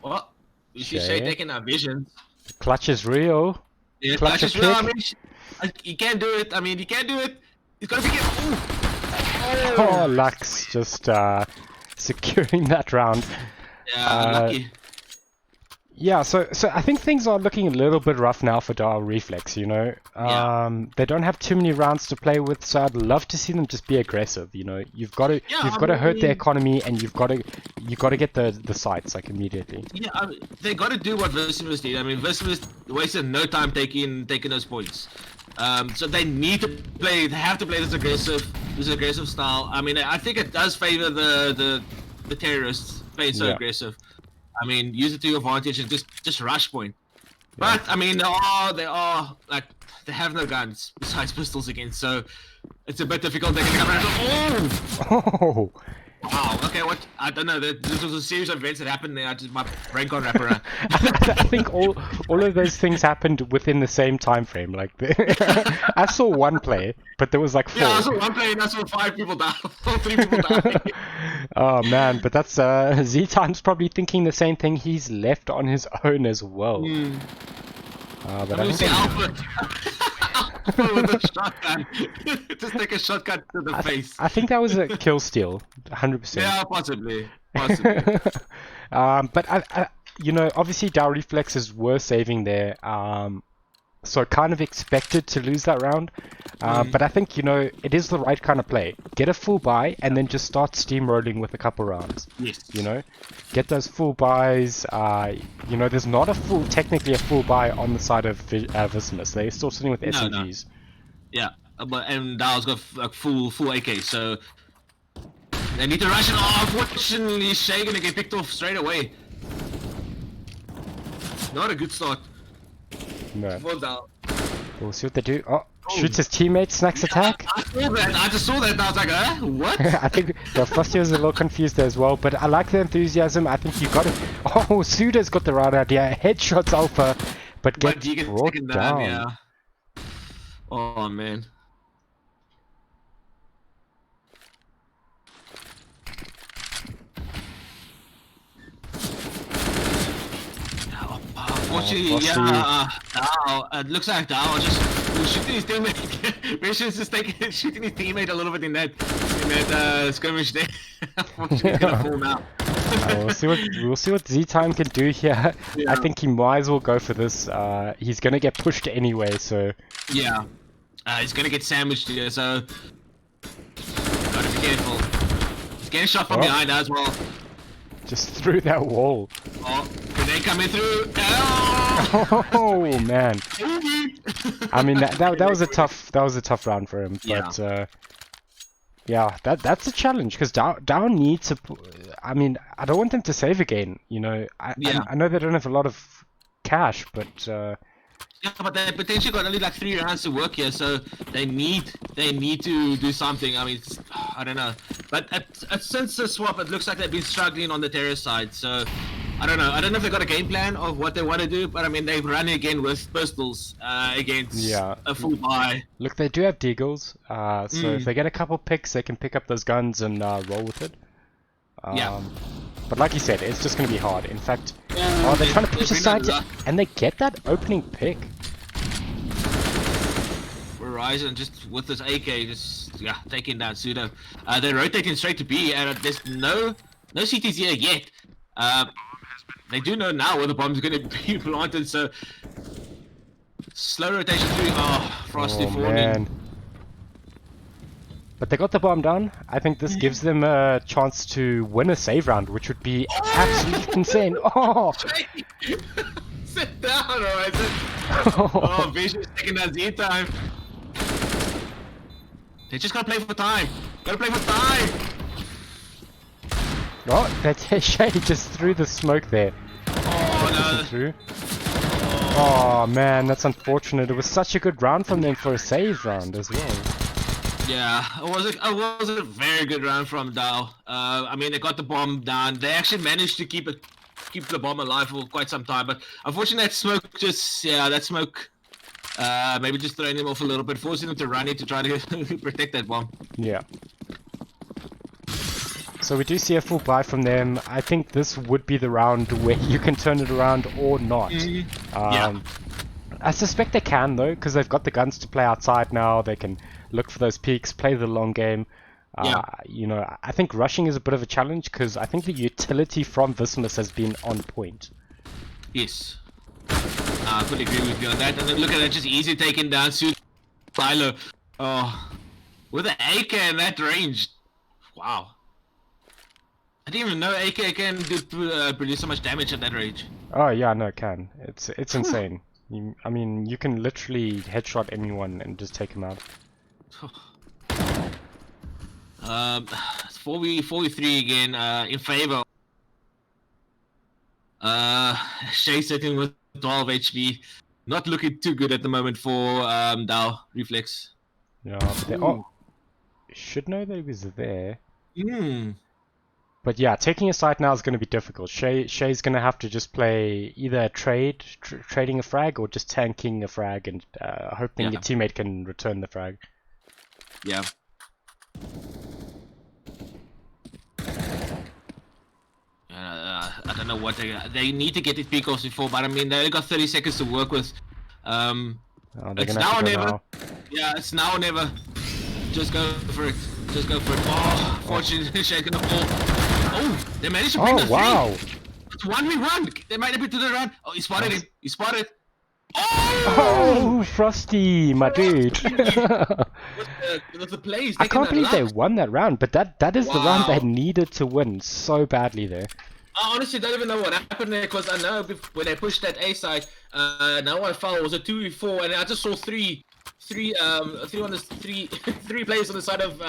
What? You see Shay taking our vision. Clutch is real. Yeah, clutch is real. I mean, he can't do it. He's gonna be getting. Oh, Lux just securing that round. Yeah, lucky. Yeah, so I think things are looking a little bit rough now for DoW Reflex, you know. They don't have too many rounds to play with, so I'd love to see them just be aggressive, you know. You've got to hurt the economy, and you've got to get the sites like immediately. Yeah, they got to do what Vicimus did. I mean, Vicimus wasted no time taking those points. So they need to play. They have to play this aggressive style. I mean, I think it does favor the terrorists playing so aggressive. I mean, use it to your advantage and just rush point. But I mean, they are like they have no guns besides pistols again, so it's a bit difficult. They're gonna come around. Oh! Wow. Okay. What? I don't know. This was a series of events that happened there. My brain can't wrap around. I think all of those things happened within the same time frame. Like I saw one play, but there was like 4. Yeah, I saw one play and I saw 5 people die. 3 people die. Oh man, but that's Z-Time's probably thinking the same thing. He's left on his own as well. But I see Alpha with a shotgun. Just take a shotgun to the face. I think that was a kill steal, 100%. Yeah, possibly. But I, you know, obviously DoW Reflexes were saving there. So kind of expected to lose that round. But I think, you know, it is the right kind of play. Get a full buy and then just start steamrolling with a couple rounds. Yes. You know, get those full buys. You know, there's not technically a full buy on the side of Vicimus. They're still sitting with SMGs. No. Yeah, and DoW's got like full AK, so they need to rush it. Oh, unfortunately, Shay gonna get picked off straight away. Not a good start. No. Well down. We'll see what they do. Oh, shoots his teammate, snacks attack. I saw that. I just saw that and I was like, what? I think the Frosty was a little confused there as well, but I like the enthusiasm. I think you got it. Oh, Suda's got the right idea. Headshots Alpha, but gets brought down. Yeah. Oh, man. Unfortunately, yeah, DoW, it looks like DoW just shooting his teammate. Vicious is shooting his teammate a little bit in that skirmish there. Unfortunately, he's gonna fall now. We'll see what Z-Time can do here. Yeah. I think he might as well go for this. He's gonna get pushed anyway, so yeah, he's gonna get sandwiched here. So gotta be careful. He's getting shot from behind as well. Just through that wall. Oh, grenade coming through. Oh, oh man. I mean that was a tough round for him, but yeah, that's a challenge because DoW needs to. I mean, I don't want them to save again. You know, I know they don't have a lot of cash, but yeah, but they potentially got only like 3 rounds to work here, so they need to do something. I mean, I don't know, but since the swap, it looks like they've been struggling on the terrorist side. So I don't know if they got a game plan of what they want to do, but I mean they've run again with pistols against a full buy. Look, they do have deagles, so if they get a couple picks, they can pick up those guns and roll with it. But like you said, it's just going to be hard. In fact, they're trying to push aside, and they get that opening pick. Horizon just with this AK, just taking down Pseudo. They're rotating straight to B, and there's no CTs here yet. They do know now where the bomb's going to be planted, so slow rotation through. Oh, Frosty falling. But they got the bomb down. I think this gives them a chance to win a save round, which would be absolutely insane. Oh! Sit down, Horizon. Oh, Vicious taking that Z-time. They just gotta play for time. Gotta play for time. Oh, that's Shay just threw the smoke there. Oh no. Through. Oh man, that's unfortunate. It was such a good round from them for a save round as well. Yeah, it was a very good round from DoW. I mean, they got the bomb down. They actually managed to keep the bomb alive for quite some time. But unfortunately, that smoke maybe just throwing them off a little bit, forcing them to run it to try to protect that bomb. Yeah. So we do see a full buy from them. I think this would be the round where you can turn it around or not. Yeah. I suspect they can though, because they've got the guns to play outside now. They can look for those peaks, play the long game. You know, I think rushing is a bit of a challenge because I think the utility from Vicimus has been on point. Yes. I fully agree with you on that. And then look at that, just easy taking down Silo. Oh, with an AK in that range. Wow. I didn't even know AK can produce so much damage at that range. Oh yeah, no, it can. It's insane. I mean, you can literally headshot anyone and just take him out. 4v3 again, in favor. Shay sitting with 12 HP. Not looking too good at the moment for DoW Reflex. Yeah, should know that he was there. But yeah, taking a site now is going to be difficult. Shay's going to have to just play either trading a frag or just tanking a frag and hoping your teammate can return the frag. Yeah. I don't know what they need to get these peak offs before, but I mean they only got 30 seconds to work with. It's now or never. Yeah, it's now or never. Just go for it. Just go for it. Oh, fortunately, Shay's gonna fall. Oh, they managed to bring the wow. thing. It's 1v1. They might have been to the run. Oh, he spotted him. He spotted. Oh, Frosty, my dude. With the play, he's I taking can't that believe they last. won that round, but that is the round they Wow. needed to win so badly there. I honestly don't even know what happened there because I know when they pushed that A side, no one fell. It was a 2v4, and I just saw three players on the side of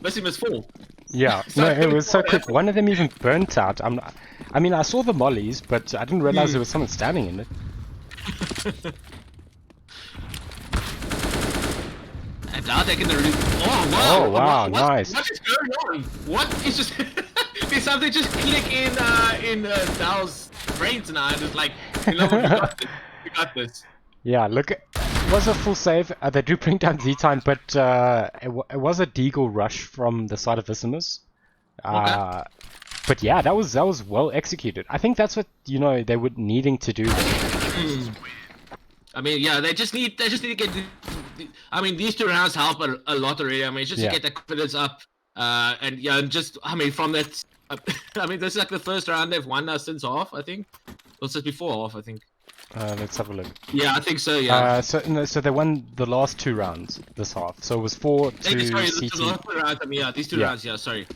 Vicimus fall. Yeah, So no, it was so what quick. happened? One of them even burnt out. I mean, I saw the mollies, but I didn't realize Hmm. there was someone standing in it. And now taking the oh wow! Oh, wow, nice. What is going on? What is just? Did something just click in DoW's brains now? And it's like, you know what, we got this. We got this. Yeah, look, it was a full save. They do bring down Z-Time, but it was a deagle rush from the side of Vicimus. Okay. But yeah, that was well executed. I think that's what they were needing to do. I mean, yeah, they just need to get. I mean, these 2 rounds help a lot already. I mean, just to get the confidence up, and yeah, and just I mean, from that, I mean, this is like the first round they've won since half, I think, or since before half, I think. Let's have a look. Yeah, I think so. Yeah. So they won the last 2 rounds this half. So it was 4 to Sorry, CT. the last 2 rounds. I mean, yeah, these 2 rounds. Yeah, sorry.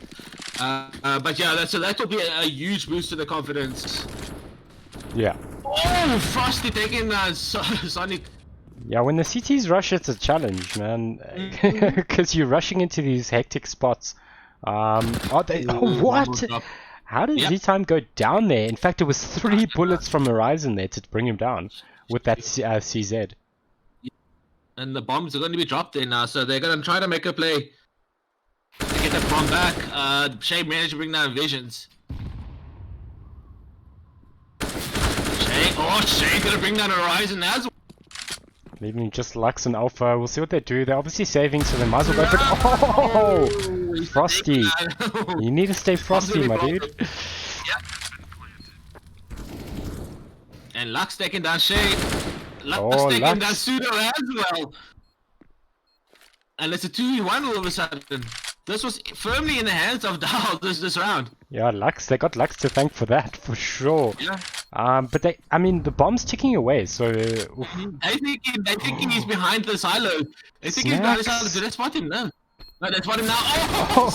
But yeah, so that will be a huge boost to the confidence. Yeah. Oh, Frosty taking Sonic. Yeah, when the CTs rush, it's a challenge, man, because you're rushing into these hectic spots. Oh, what? How did Z-Time go down there? In fact, it was 3 bullets from Horizon there to bring him down with that CZ. And the bombs are going to be dropped there now, so they're going to try to make a play to get that bomb back. Shay managed to bring down Visions. Shay's going to bring down Horizon as well. Leaving just Lux and Alpha. We'll see what they do. They're obviously saving, so they might as well go for it. Oh! Frosty. You need to stay frosty, my dude. And Lux taking down Shay. Lux taking Lux. down Pseudo as well. And it's a 2v1 all of a sudden. This was firmly in the hands of DoW this round. Yeah, Lux. They got Lux to thank for that, for sure. Yeah. But I mean, the bomb's ticking away, so... They thinking he's behind the silo. They think he's behind the silo. Did they spot him? No. No, they spot him now. Oh,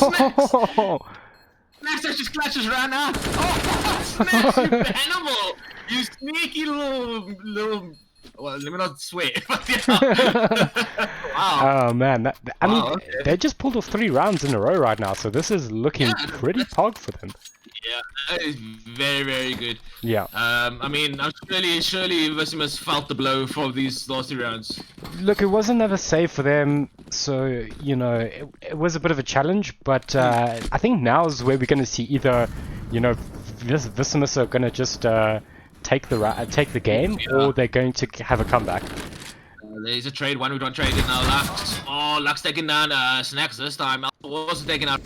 Snacks! Snacks just clutches right now. Oh, Snacks, you animal! You sneaky little... Well, let me not swear. Wow. Oh man, I mean, they just pulled off 3 rounds in a row right now, so this is looking pretty pog for them. Yeah, that is very, very good. Yeah. I mean, surely Vicimus felt the blow for these last 2 rounds. Look, it was another save for them, so it was a bit of a challenge. But I think now is where we're going to see either, Vicimus are going to just take the game, or they're going to have a comeback. There's a trade, 1v1 trade in now. Lux. Oh, Lux taking down Snacks this time. Also taking out.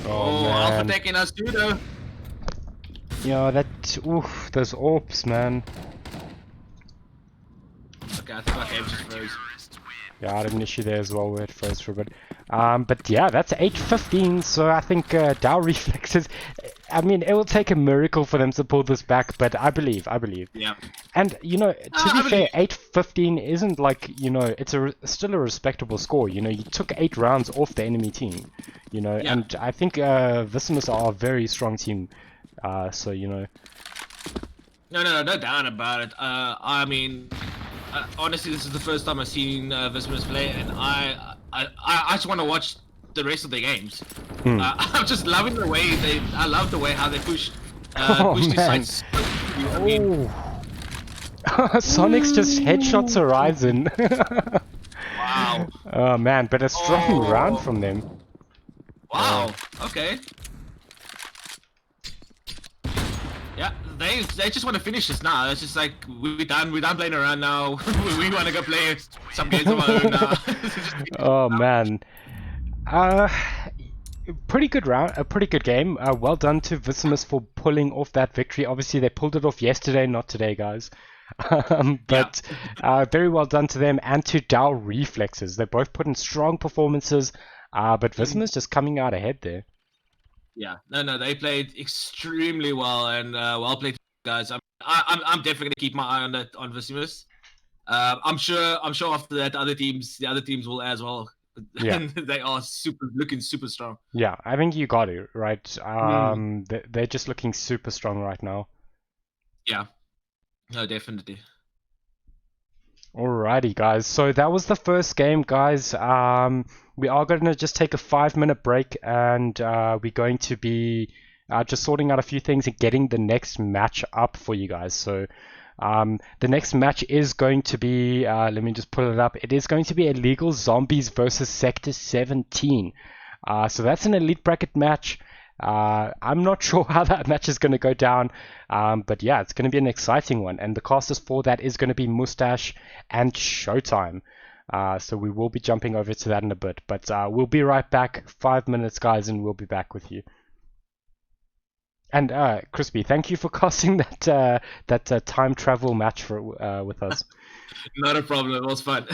Oh man. Alpha taking out Pseudo. Yeah, those orbs, man. Okay, I think my game just froze. Yeah, I had an issue there as well where it froze for a bit. But yeah, that's 8-15, so I think DoW Reflexes, I mean, it will take a miracle for them to pull this back, but I believe. Yeah. And, to be fair, 8-15 isn't like, it's still a respectable score, you took 8 rounds off the enemy team, and I think Vicimus are a very strong team, so, No doubt about it. I mean, honestly, this is the first time I've seen Vicimus play, and I just want to watch the rest of the games. I'm just loving the way I love the way how they push these sites. I mean, Sonic's just headshots Horizon. wow. Oh man, but a strong round from them. Wow. Okay. Yeah, they just want to finish this now. It's just like we're done playing around now. we want to go play some games of our own now. Oh man. Pretty good round, a pretty good game. Well done to Vicimus for pulling off that victory. Obviously they pulled it off yesterday, not today, guys. But very well done to them and to DoW Reflexes. They both put in strong performances, but Vicimus just coming out ahead there. Yeah, no, they played extremely well, and well played, guys. I'm definitely gonna keep my eye on that on Vicimus. I'm sure after that, the other teams will as well. Yeah. And they are looking super strong. Yeah, I think you got it right. Mm, They're just looking super strong right now. yeah, no, definitely. Alrighty, guys. So that was the first game, guys. We are going to just take a 5-minute break, and we're going to be just sorting out a few things and getting the next match up for you guys. So the next match is going to be, let me just pull it up. It is going to be Illegal Zombies versus Sector 17. So that's an elite bracket match. I'm not sure how that match is going to go down, but yeah, it's going to be an exciting one. And the casters for that is going to be Mustache and Showtime. So we will be jumping over to that in a bit. But we'll be right back. 5 minutes, guys, and we'll be back with you. And Crispy, thank you for casting that time travel match for with us. Not a problem. It was fun.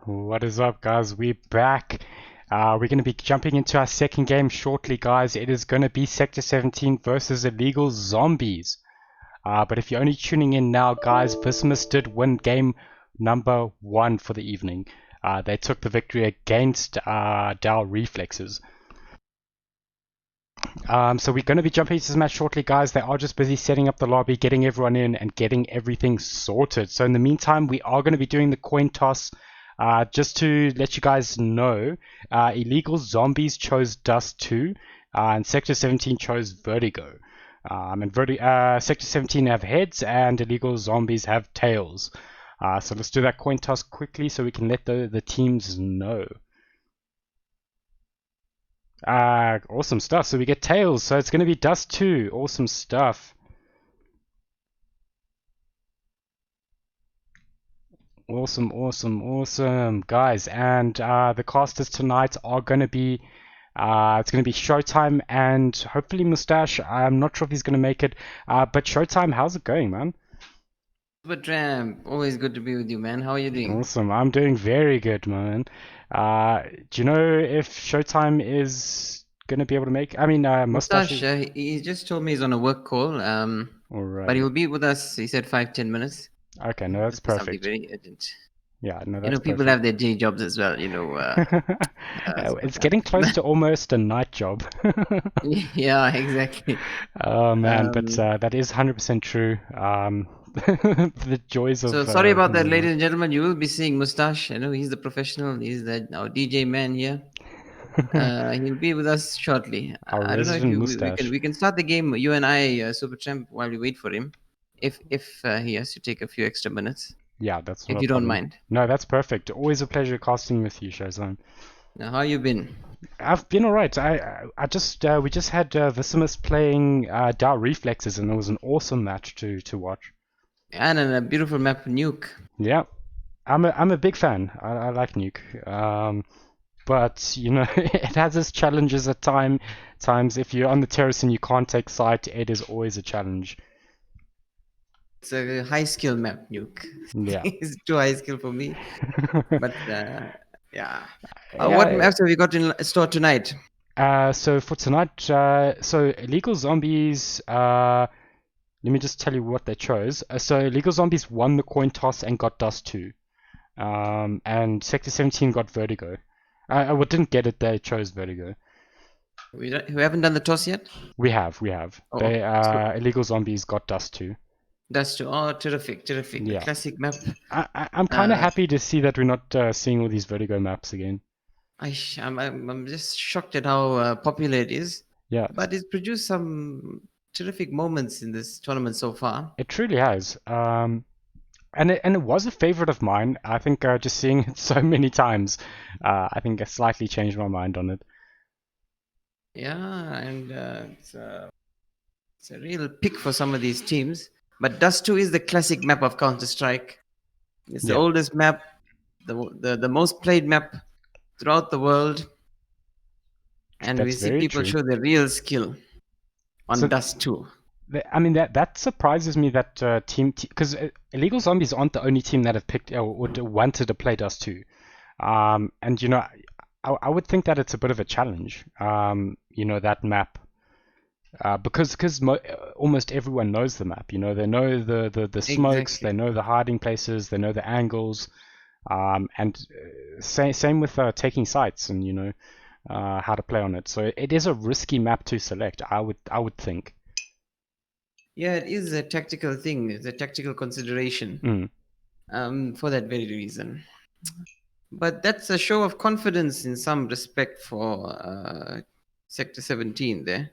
What is up, guys? We're back. We're going to be jumping into our second game shortly, guys. It is going to be Sector 17 versus Illegal Zombies. But if you're only tuning in now, guys, Vicimus did win game number 1 for the evening. They took the victory against DoW Reflexes. So we're going to be jumping into this match shortly, guys. They are just busy setting up the lobby, getting everyone in, and getting everything sorted. So in the meantime, we are going to be doing the coin toss. Just to let you guys know, Illegal Zombies chose Dust 2, and Sector 17 chose Vertigo. Sector 17 have heads, and Illegal Zombies have tails. So let's do that coin toss quickly so we can let the teams know. Awesome stuff. So we get tails, so it's going to be Dust 2. Awesome stuff. Awesome, guys. And the casters tonight are going to be it's going to be Showtime and hopefully Mustache. I'm not sure if he's going to make it, but Showtime, how's it going, man? Super Tramp, always good to be with you, man. How are you doing? Awesome. I'm doing very good, man. Do you know if Showtime is gonna be able to make? I mean, Mustache Mustache, is he just told me he's on a work call, but alrighty. he'll be with us. He said 5-10 minutes. Okay, no, that's Must be something perfect. very urgent. Yeah, no, that's People perfect. have their day jobs as well. Super It's Tramp. getting close to almost a night job. Yeah, exactly. Oh man, but Um, that is 100% true. The joys so of sorry about that, the ladies night. and gentlemen. You will be seeing Mustache. I know he's the professional. He's our DJ man here. He'll be with us shortly. Our I don't know if resident we can mustache. start the game, you and I, Supertramp, while we wait for him, if he has to take a few extra minutes, Yeah, that's not if a you don't problem. mind. No, that's perfect. Always a pleasure casting with you, Shazam. Now, how you been? I've been alright. I just we just had Vicimus playing DoW Reflexes, and it was an awesome match to watch. And a beautiful map, Nuke. Yeah, I'm a big fan. I like Nuke. But you know, it has its challenges at times. If you're on the terrace and you can't take sight, it is always a challenge. It's a high skill map, Nuke. Yeah. It's too high skill for me, but yeah. What Yeah. maps have you got in store tonight? So for tonight, so Illegal Zombies. Let me just tell you what they chose. So Illegal Zombies won the coin toss and got Dust 2. And Sector 17 got Vertigo. Well, didn't get it. They chose Vertigo. We haven't done the toss yet. We have. Oh, They okay. So Illegal Zombies got Dust 2. that's true. Oh, terrific, terrific. The Yeah. classic map. I'm kind of Uh, happy to see that we're not seeing all these Vertigo maps again. I'm just shocked at how popular it is, Yeah, but it's produced some terrific moments in this tournament so far. it truly has. And it was a favorite of mine. I think just seeing it so many times, I think I slightly changed my mind on it. Yeah, and it's a real pick for some of these teams. But Dust 2 is the classic map of Counter Strike. It's the Yeah, oldest map, the most played map throughout the world, and we that's see very people true. show their real skill on So, Dust 2. I mean, that surprises me that team, because Illegal Zombies aren't the only team that have picked or wanted to play Dust 2. And you know, I would think that it's a bit of a challenge. You know, that map. Because almost everyone knows the map. You know, they know the smokes, Exactly. they know the hiding places, they know the angles, and same with taking sites and you know how to play on it. So it is a risky map to select. I would think. Yeah, it is a tactical thing. It's a tactical consideration Mm. for that very reason. But that's a show of confidence in some respect for Sector 17 there.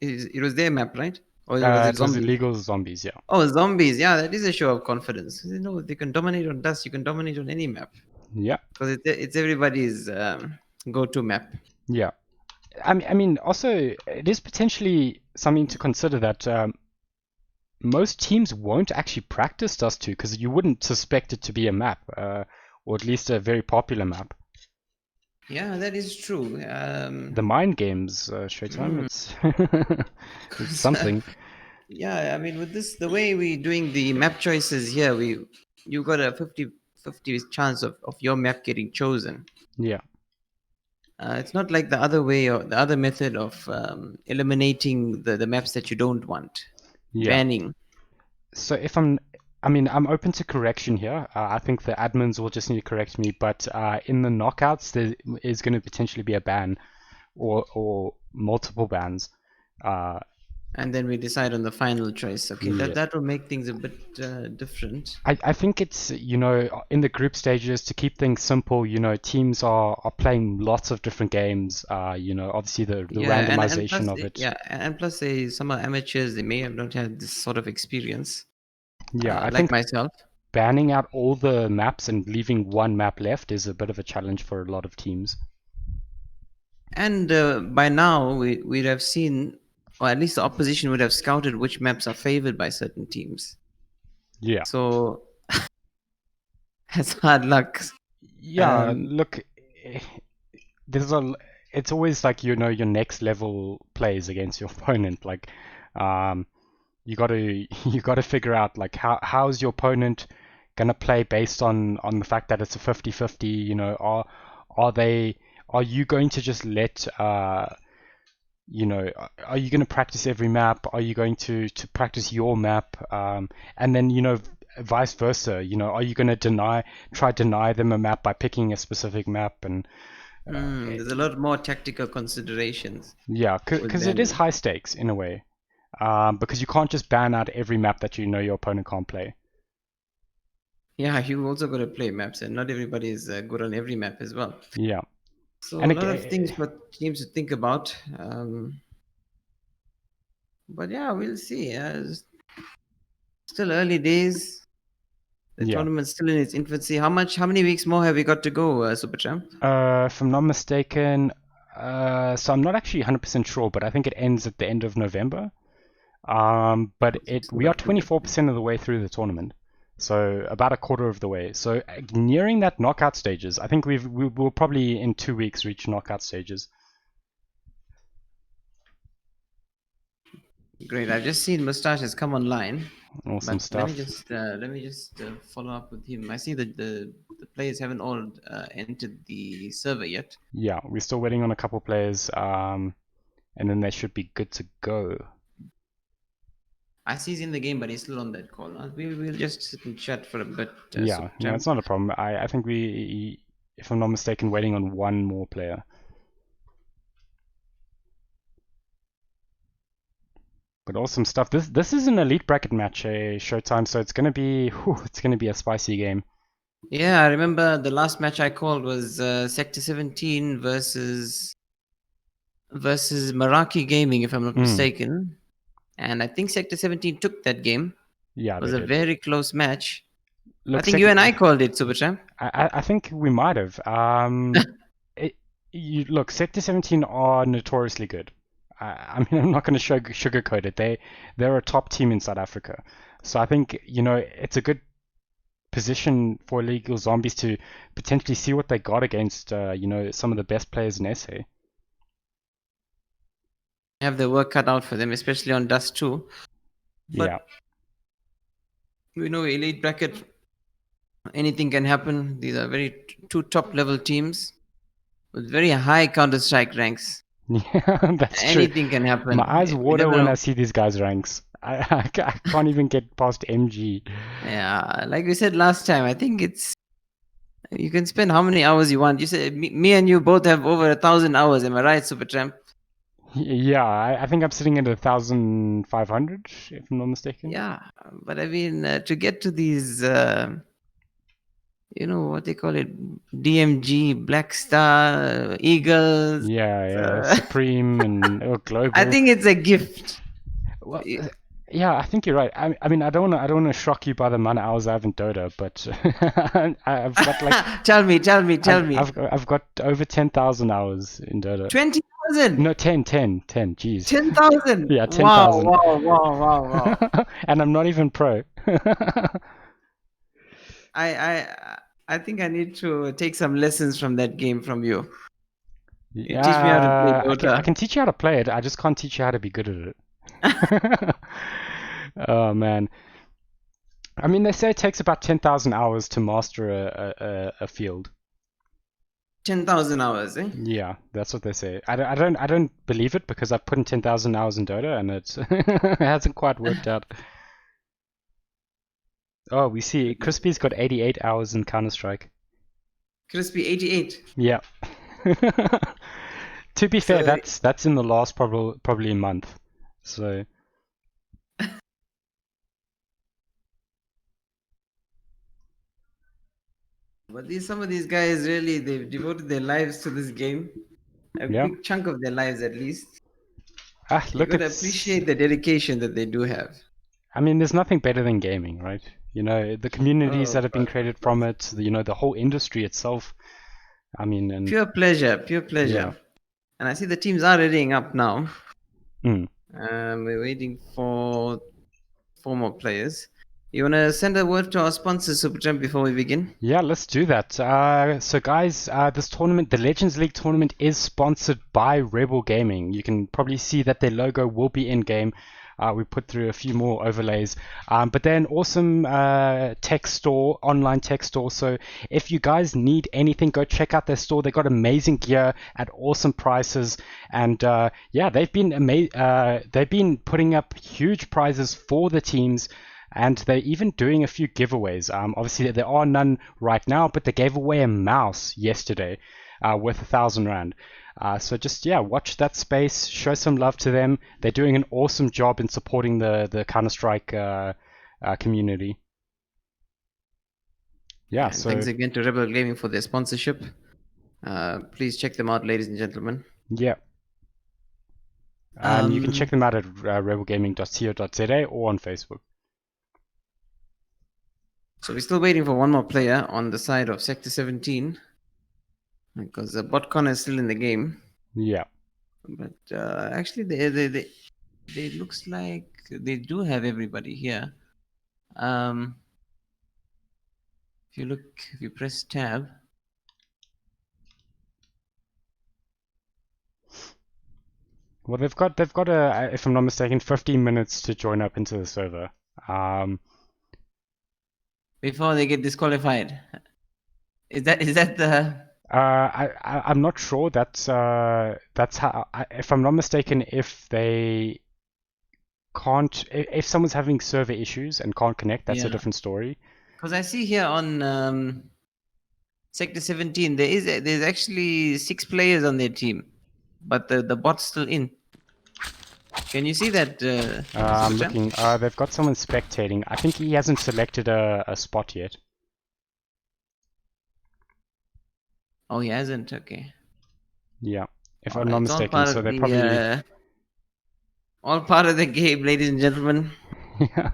It was their map, right? Or was it It was zombies? illegal zombies. Yeah. Oh, zombies. Yeah, that is a show of confidence. You know, they can dominate on dust. You can dominate on any map Yeah. because it's everybody's go-to map. Yeah. I mean, also it is potentially something to consider that most teams won't actually practice Dust 2 because you wouldn't suspect it to be a map, or at least a very popular map. Yeah, that is true. The mind games, Showtime, Mm, it's it's something. yeah, I mean, with this, the way we doing the map choices here, you got a 50-50 chance of your map getting chosen. Yeah, It's not like the other way or the other method of eliminating the maps that you don't want, yeah. banning. So I mean, I'm open to correction here. I think the admins will just need to correct me, but in the knockouts, there is going to potentially be a ban or multiple bans. Uh, And then we decide on the final choice. Okay, that yeah. that will make things a bit different. I think it's, you know, in the group stages to keep things simple, you know, teams are playing lots of different games, you know, obviously the Yeah, and randomization plus, of it. yeah, and plus, some are amateurs. They may have not had this sort of experience, Yeah, I like think myself. banning out all the maps and leaving one map left is a bit of a challenge for a lot of teams. And by now, we'd have seen, or at least the opposition would have scouted which maps are favored by certain teams. Yeah. So that's hard luck. Yeah, Um, look, eh, there's a it's always like, you know, your next level plays against your opponent. Um you got to you got to figure out like how's your opponent gonna play based on the fact that it's a 50-50. You know, are you going to just let you know, are you going to practice every map? Are you going to practice your map? And then, you know, vice versa. You know, are you going to deny them a map by picking a specific map? And There's a lot more tactical considerations yeah, with because it is banning. high stakes in a way. Because you can't just ban out every map that you know your opponent can't play. Yeah, you also got to play maps, and not everybody is good on every map as well. Yeah, So a and lot of things it, for teams to think about. But yeah, we'll see. It's still early days. The yeah. tournament's still in its infancy. How many weeks more have we got to go, Superchamp? If I'm not mistaken, so I'm not actually 100% sure, but I think it ends at the end of November. But Still we are got a bit of 24% of the way through the tournament, so about a quarter of the way. So nearing that knockout stages. I think we'll probably in 2 weeks reach knockout stages. Great. I've just seen Mustache has come online, Awesome but let me stuff. just follow up with him. I see that the players haven't all entered the server yet. Yeah, we're still waiting on a couple players, and then they should be good to go. I see he's in the game, but he's still on that call. We'll just sit and chat for a bit, Yeah, no, Superchamp. it's not a problem. I think we, if I'm not mistaken, waiting on one more player. But awesome stuff. This is an elite bracket match, Showtime, so it's gonna be a spicy game. Yeah, I remember the last match I called was Sector 17 versus Meraki Gaming, if I'm not mistaken. And I think Sector 17 took that game. Yeah, It was they a did. very close match. I Look, think you and I called it, Superchamp. I think we might have. Look, Sector 17 are notoriously good. I mean, I'm not going to sugarcoat it. They're a top team in South Africa. So I think, you know, it's a good position for Illegal Zombies to potentially see what they got against, you know, some of the best players in SA. Have their work cut out for them, especially on Dust 2. But Yeah. we know elite bracket, anything can happen. These are two top level teams with very high Counter-Strike ranks. Yeah, that's true. Anything can happen. My eyes We water never when know. I see these guys' ranks. I can't even get past MG. Yeah, like we said last time, I think you can spend how many hours you want. You said me and you both have over 1,000 hours. Am I right, Supertramp? Yeah, I think I'm sitting at 1,500, if I'm not mistaken. Yeah, but I mean, to get to these, you know what they call it, DMG, Black Star, Eagles. Yeah, Supreme and Global. I think it's a gift. Well, yeah, I think you're right. I mean, I don't want to shock you by the amount of hours I have in Dota, but I've got like tell me. I've got over 10,000 hours in Dota. 20,000. No, 10, jeez. 10,000. Yeah, Wow, 10,000. wow. And I'm not even pro. I think I need to take some lessons from that game from you. You Yeah, teach me how to play Dota. I can teach you how to play it. I just can't teach you how to be good at it. Oh man. I mean, they say it takes about 10,000 hours to master a field. 10,000 hours, eh? Yeah, that's what they say. I don't believe it because I've put in 10,000 hours in Dota and it hasn't quite worked out. Oh, we see Crispy's got 88 hours in Counter-Strike. Crispy 88. Yeah. To be fair, So- that's in the last probably month. So But some of these guys really, they've devoted their lives to this game. A yeah. big chunk of their lives, at least. You Look, gotta appreciate the dedication that they do have. I mean, there's nothing better than gaming, right? You know, the communities Oh, that have been of created course. from it, you know, the whole industry itself. I mean, and Pure pleasure. Yeah. And I see the teams are readying up now. Mm. We're waiting for 4 more players. You wanna send a word to our sponsors, Superjump, before we begin? Yeah, let's do that. So guys, this tournament, the Legends League tournament, is sponsored by Rebel Gaming. You can probably see that their logo will be in game. We put through a few more overlays, but they're an awesome tech store, online tech store. So if you guys need anything, go check out their store. They got amazing gear at awesome prices, and yeah, they've been putting up huge prizes for the teams. And they're even doing a few giveaways. Obviously, there are none right now, but they gave away a mouse yesterday worth 1,000 Rand. So just, yeah, watch that space, show some love to them. They're doing an awesome job in supporting the Counter-Strike community. Yeah, so thanks again to Rebel Gaming for their sponsorship. Please check them out, ladies and gentlemen. yeah. And you can check them out at rebelgaming.co.za or on Facebook. So we're still waiting for one more player on the side of Sector 17 because BotCon is still in the game. Yeah. But actually, they looks like they do have everybody here. If you press tab. Well, they've got a, if I'm not mistaken, 15 minutes to join up into the server. Before they get disqualified. Is that the? I'm not sure. That's how. If I'm not mistaken, if they can't, if someone's having server issues and can't connect, that's a different story. Because I see here on Sector 17, there's actually 6 players on their team, but the bot's still in. Can you see that? I'm looking. They've got someone spectating. I think he hasn't selected a spot yet. Oh, he hasn't. Okay. Yeah, if I'm not mistaken. So they're probably all part of the game, ladies and gentlemen. Yeah.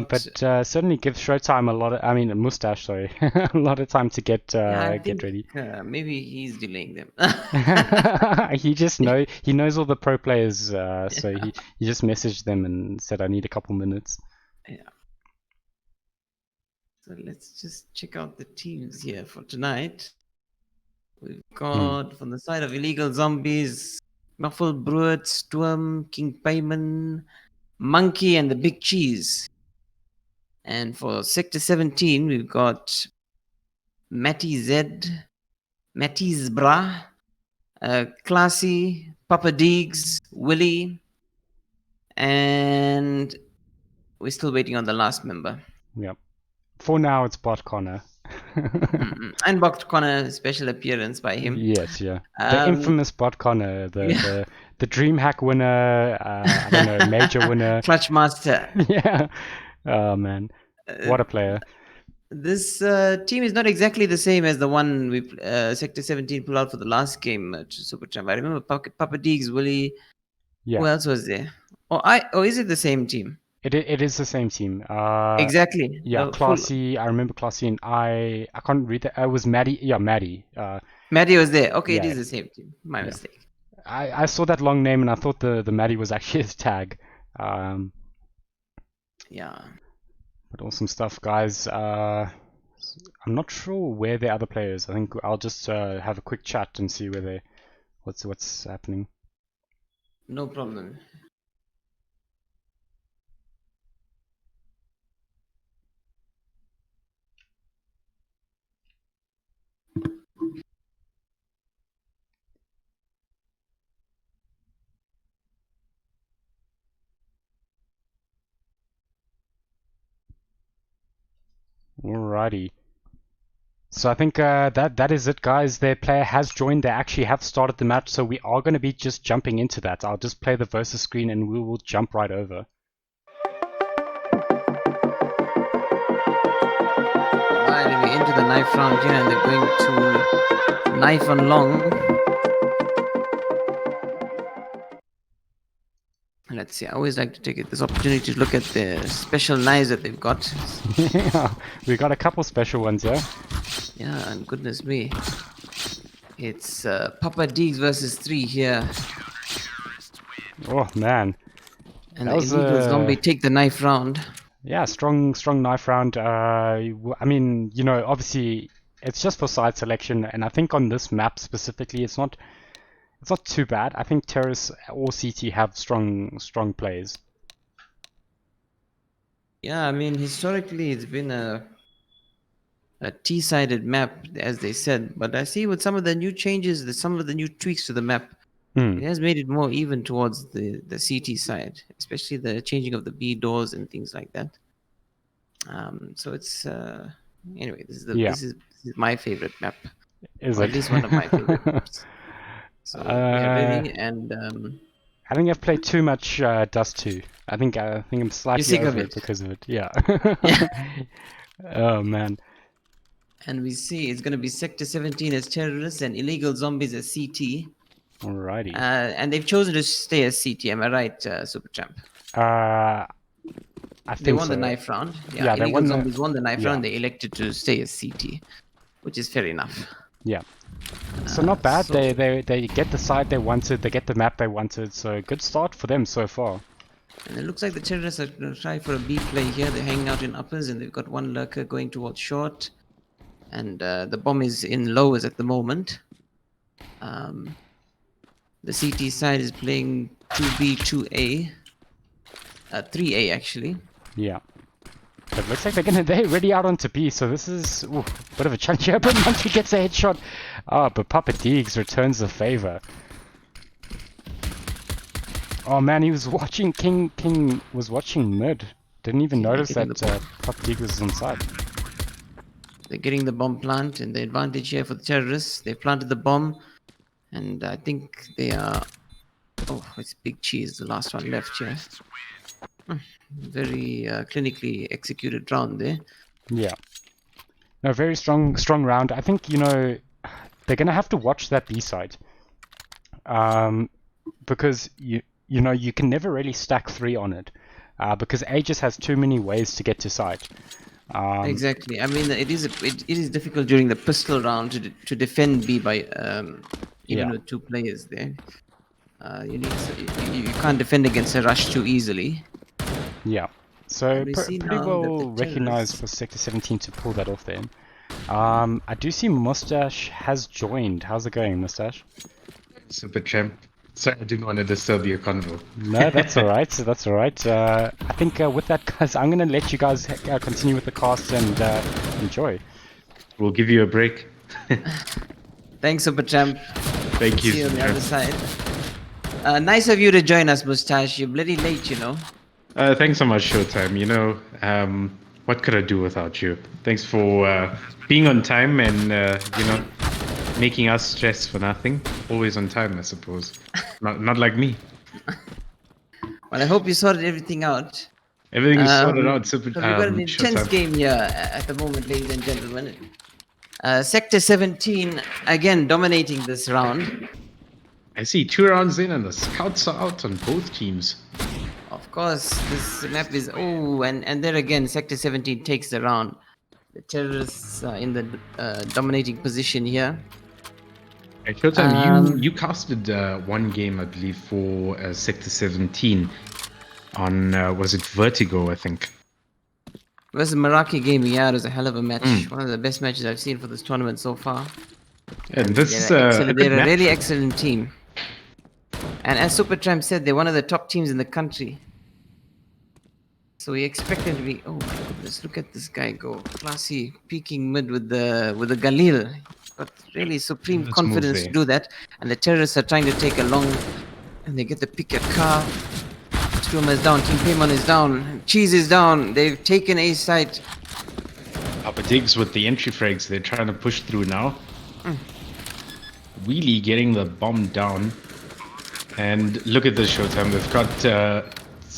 But certainly give Showtime a lot of, Mustache, sorry, a lot of time to get ready. Maybe he's delaying them. He knows all the pro players, so he just messaged them and said, I need a couple minutes. Yeah. So let's just check out the teams here for tonight. We've got from the side of Illegal Zombies, Muffled Brood, Storm, King Payman, Monkey, and the Big Cheese. And for Sector 17, we've got Matty Z, Matty's Bra, Classy, Papa Deegs, Willie, and we're still waiting on the last member. Yep. For now, it's Bot Connor. And Bot Connor, special appearance by him. Yes, yeah. The infamous Bot Connor, the DreamHack winner, I don't know, major winner. Clutch master. Yeah. Oh, man. What a player. This team is not exactly the same as the one we Sector 17 pulled out for the last game at Super Champ. I remember Papa Deegs, Willie. Yeah. Who else was there? Or is it the same team? It is the same team. Exactly. Yeah, Classy. I remember Classy, and I can't read that. It was Maddie. Yeah, Maddie. Maddie was there. Okay, yeah. It is the same team. My mistake. I saw that long name and I thought the Maddie was actually his tag. Yeah. But awesome stuff, guys. I'm not sure where the other players. I think I'll just have a quick chat and see where what's happening. No problem. Alrighty. So I think that is it, guys. Their player has joined. They actually have started the match, so we are going to be just jumping into that. I'll just play the versus screen and we will jump right over. Alright, we enter the knife round here and they're going to knife on long. Let's see, I always like to take this opportunity to look at the special knives that they've got. Yeah, we got a couple special ones here. Yeah, and goodness me. It's Papa Deegs versus 3 here. Oh, man. And the illegal zombie take the knife round. Yeah, strong knife round. I mean, you know, obviously it's just for side selection, and I think on this map specifically, it's not too bad. I think Terrace or CT have strong plays. Yeah, I mean, historically, it's been a T-sided map, as they said. But I see with some of the new changes, some of the new tweaks to the map, Hmm. it has made it more even towards the CT side, especially the changing of the B doors and things like that. So it's anyway. Yeah. This is my favorite map, Is or at it? least one of my favorite maps. So yeah, uh, really, and I think I've played too much Dust 2. I think I'm you're slightly sick of over it it. because of it. Yeah. Yeah. Oh man. And we see it's going to be Sector 17 as terrorists and illegal zombies as CT. Alrighty. And they've chosen to stay as CT. Am I right, Supertramp? I They think won the so. knife round. Yeah, Yeah, they illegal won the. zombies won the knife Yeah. round. They elected to stay as CT, which is fair enough. Yeah. So not bad. So- They get the side they wanted. They get the map they wanted. So good start for them so far. And it looks like the terrorists are going to try for a B play here. They're hanging out in uppers, and they've got one lurker going towards short. And the bomb is in lowers at the moment. The CT side is playing 2B, 2A. 3A, actually. Yeah. But it looks like they're already out onto B, so this is a bit of a challenge here, but Monkey gets a headshot. Oh, but Papa Deegs returns the favor. Oh man, he was watching King was watching mid. Didn't even notice getting that the Papa Deegs was inside. They're getting the bomb plant, and the advantage here for the terrorists. They planted the bomb, and I think they are. Oh, it's Big Cheese, the last one left here. Very clinically executed round there. Yeah. No, very strong round. I think, they're gonna have to watch that B side. Because you can never really stack 3 on it. Because A just has too many ways to get to site. Exactly. I mean, it is difficult during the pistol round to defend B by even Yeah. with 2 players there. You can't defend against a rush too easily. Yeah. So And we see pretty now that well the recognized terrorists- for Sector 17 to pull that off there. I do see Mustache has joined. How's it going, Mustache? Super champ. Sorry, I didn't want to disturb your convo. No, that's alright. That's alright. I think with that, guys, I'm gonna let you guys continue with the cast and enjoy. We'll give you a break. Thanks, Superchamp. Thank you. See you on the Super other side. Nice of you to join us, Mustache. You're bloody late, you know. Thanks so much, Showtime. What could I do without you? Thanks for being on time and, making us stress for nothing. Always on time, I suppose. Not like me. Well, I hope you sorted everything out. Everything is sorted out. Super. So we've got an intense Showtime. game here at the moment, ladies and gentlemen. Sector 17, again, dominating this round. I see 2 rounds in and the scouts are out on both teams. Of course, this map is... Oh, and there again, Sector 17 takes the round. The terrorists are in the dominating position here. Hey, Showtime, you casted one game, I believe, for Sector 17 on, was it Vertigo, I think? Versus Meraki Gaming, yeah, it was a hell of a match. One of the best matches I've seen for this tournament so far. And this is They're good a match. really excellent team. And as Supertramp said, they're one of the top teams in the country. So we expect them to be... Oh my goodness, look at this guy go. Classy, peeking mid with the Galil. Got really supreme Let's confidence move to there. do that. And the terrorists are trying to take a long... And they get the pick a car. Struma is down, King Paymon is down, Cheese is down. They've taken A site. Papa Diggs with the entry frags, they're trying to push through now. Really getting the bomb down. And look at this Showtime. They've got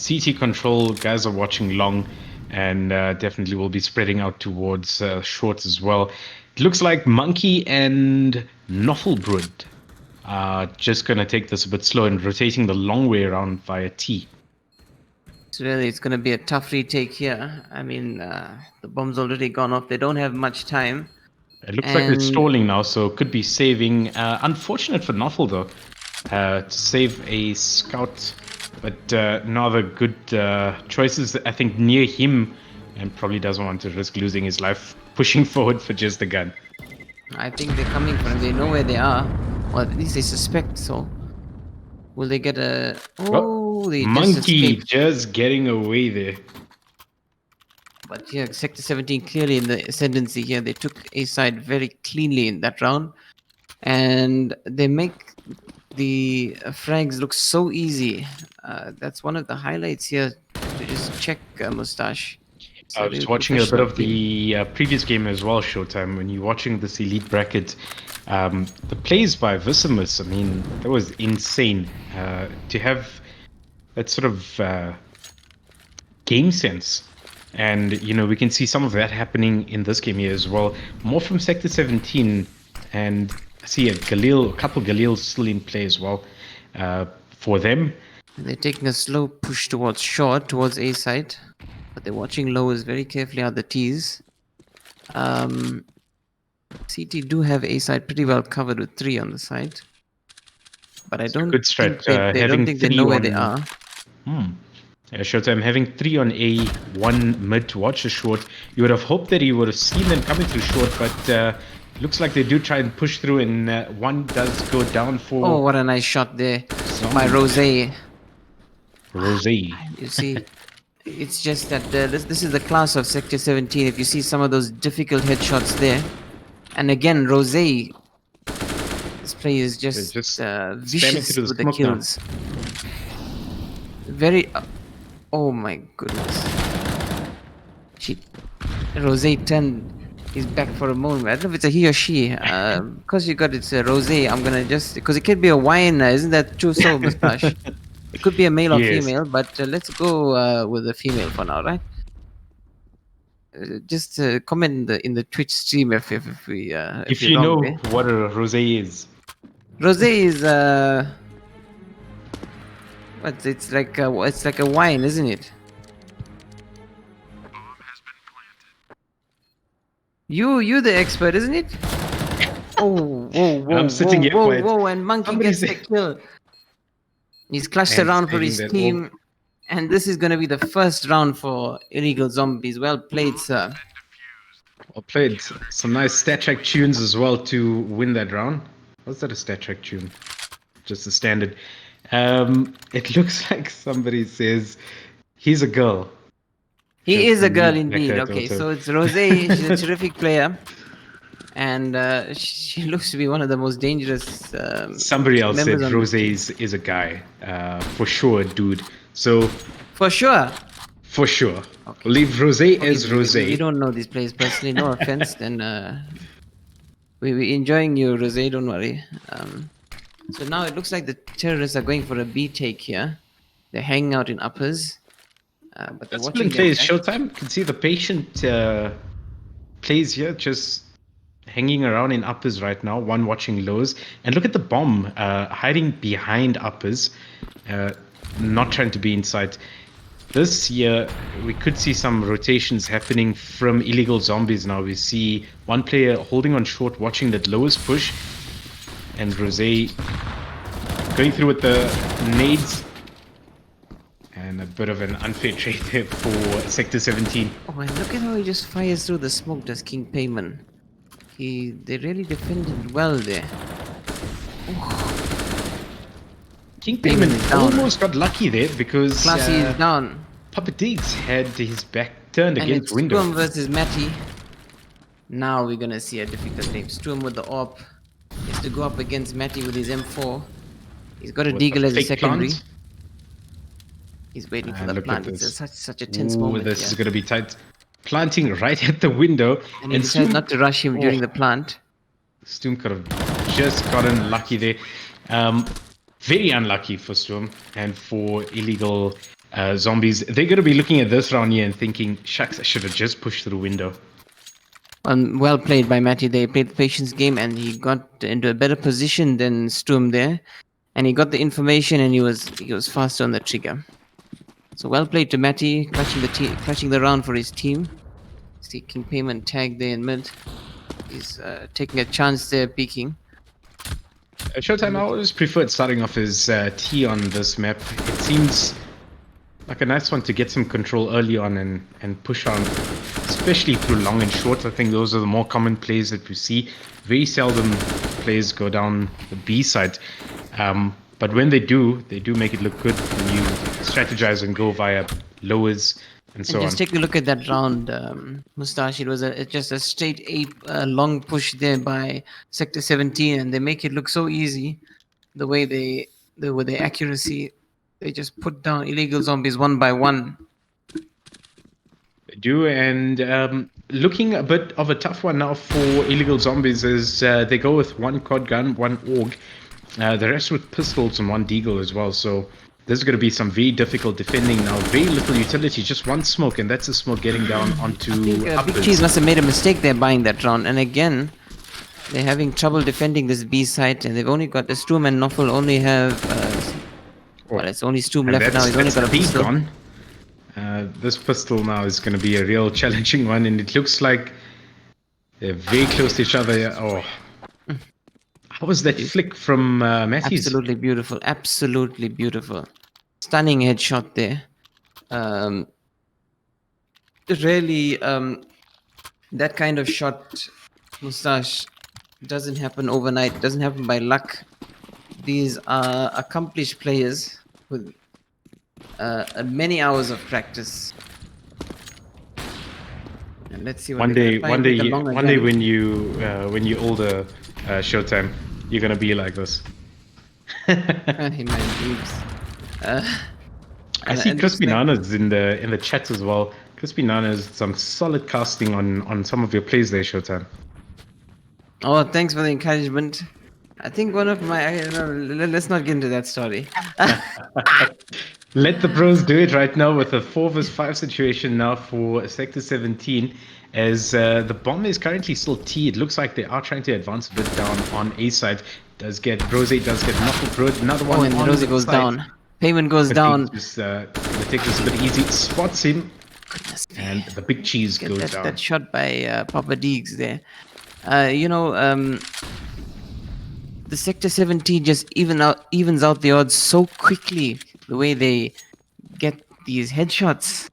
CT control, guys are watching long, and definitely will be spreading out towards short as well. It looks like Monkey and Noffelbrud are just going to take this a bit slow and rotating the long way around via T. So really, it's going to be a tough retake here. I mean, the bomb's already gone off. They don't have much time. It looks like it's And- stalling now, so could be saving. Unfortunate for Noffel though, to save a scout, but no other good choices. I think near him, and probably doesn't want to risk losing his life pushing forward for just the gun. I think they're coming for him. They know where they are. Or at least they suspect so. Will they get a... Oh, they just Monkey escaped. just getting away there. But yeah, Sector 17 clearly in the ascendancy here. They took A side very cleanly in that round, and they make the frags look so easy. That's one of the highlights here. To just check Mustache. It's I a was real watching a bit professional of team. the previous game as well, Showtime. When you're watching this elite bracket, the plays by Vicimus, I mean, that was insane. To have that sort of game sense. And, you know, we can see some of that happening in this game here as well. More from Sector 17. And I see a couple Galils still in play as well for them. They're taking a slow push towards short, towards A side. But they're watching lowers very carefully out the T's. CT do have A side pretty well covered with 3 on the side. But I don't Good think strat. they don't think they know where they are. Showtime having 3 on A, 1 mid to watch the short. You would have hoped that he would have seen them coming through short, but looks like they do try and push through, and one does go down for Oh, what a nice shot there by Rosé. Rosé. You see, it's just that this is the class of Sector 17. If you see some of those difficult headshots there, and again, Rosé, this play is just vicious through the with the smoke now. kills. Very. Oh my goodness. Rosé turned his back for a moment. I don't know if it's a he or she. Because you got it's a Rosé, I'm gonna just because it could be a wine. Isn't that true? So Mustache. It could be a male or Yes. female, but let's go with the female for now, right? Just comment in the Twitch stream if we If you're you wrong know there. what a Rosé is. Rosé is what? It's like a wine, isn't it? You the expert, isn't it? Oh, whoa, I'm sitting here quiet. whoa, and Monkey Somebody gets the say- kill. He's clutched And around for saying his that team, and this is going to be the first round for Illegal Zombies. Well played, sir. Well played. Some nice stat track tunes as well to win that round. Was that a stat track tune? Just a standard. It looks like somebody says he's a girl. He Just is a to girl read indeed. like that Okay, also. so it's Rosé. She's a terrific player, and she looks to be one of the most dangerous. Somebody else said members on the Rosé is a guy. For sure, dude. So, For sure. for sure. Okay. Leave Rosé as We Rosé. don't know these players personally. No offense. Then we enjoying you, Rosé. Don't worry. So now it looks like the terrorists are going for a B take here. They're hanging out in uppers. But they're That's watching been plays their back. Showtime. You can see the patient plays here, just hanging around in uppers right now. One watching lows, and look at the bomb hiding behind uppers, not trying to be inside. This year, we could see some rotations happening from illegal zombies. Now we see one player holding on short, watching that lowest push, and Rosé going through with the nades. And a bit of an unfair trade there for Sector 17. Oh, and look at how he just fires through the smoke, does King Payman. They really defended well there. King Payman Payman is down. almost got lucky there because Classy is down. Puppet Diggs had his back turned And against it's window. Sturm versus Matty. Now we're gonna see a difficult game. Sturm with the AWP. He has to go up against Matty with his M4. He's got a With the Deagle as a fake secondary. plant. He's waiting for And the look plant. at It's this. such a tense Ooh, moment. this Yeah. is going to be tight. Planting right at the window. And he decides not to rush him during the plant. Sturm could have just gotten lucky there. Very unlucky for Sturm and for illegal zombies. They're going to be looking at this round here and thinking, shucks, I should have just pushed through the window. Well played by Matty. They played the patience game and he got into a better position than Sturm there. And he got the information and he was faster on the trigger. So well played to Matty, clutching the round for his team. See King Payment tag there in mid. He's taking a chance there, peeking. Showtime, I always preferred starting off as T on this map. It seems like a nice one to get some control early on and push on, especially through long and short. I think those are the more common plays that we see. Very seldom plays go down the B side. But when they do make it look good when you strategize and go via lowers, and And so just on. take a look at that round, Mustache. It was just a straight ape long push there by Sector 17, and they make it look so easy. The way with their accuracy, they just put down illegal zombies one by one. They do, and looking a bit of a tough one now for illegal zombies is they go with one quad gun, one AUG, the rest with pistols and one deagle as well. So this is going to be some very difficult defending now. Very little utility, just one smoke, and that's a smoke getting down onto I think Big uppers. Cheese must have made a mistake there buying that round. And again, they're having trouble defending this B site, and they've only got the Sturm and Noffel only have. Well, it's only Sturm And left now. He's only got a B pistol. gone. This pistol now is going to be a real challenging one, and it looks like they're very close to each other. Oh, how was that flick from Matthews? Absolutely beautiful. Absolutely beautiful. Stunning headshot there. Really, that kind of shot, Mustache, doesn't happen overnight. Doesn't happen by luck. These are accomplished players with many hours of practice. And let's see what One they're day, gonna try and take a long one day again. when you older, Showtime, you're gonna be like this. In my dreams. I see and Crispy it's like- Nanas in the chat as well. Crispy Nanas, some solid casting on some of your plays there, Showtime. Oh, thanks for the encouragement. I think one of my. Let's not get into that story. Let the pros do it right now with a 4 vs 5 situation now for Sector 17, as the bomb is currently still T. It looks like they are trying to advance a bit down on A side. Rose does get knuckled. Another one. Oh, and on Rosie the goes side. down. Payment goes But down. he's just gonna take this a bit easy. Spots him, Goodness me. and the big cheese Get goes that, down. that shot by Papa Deegs there. The Sector 17 just evens out the odds so quickly. The way they get these headshots.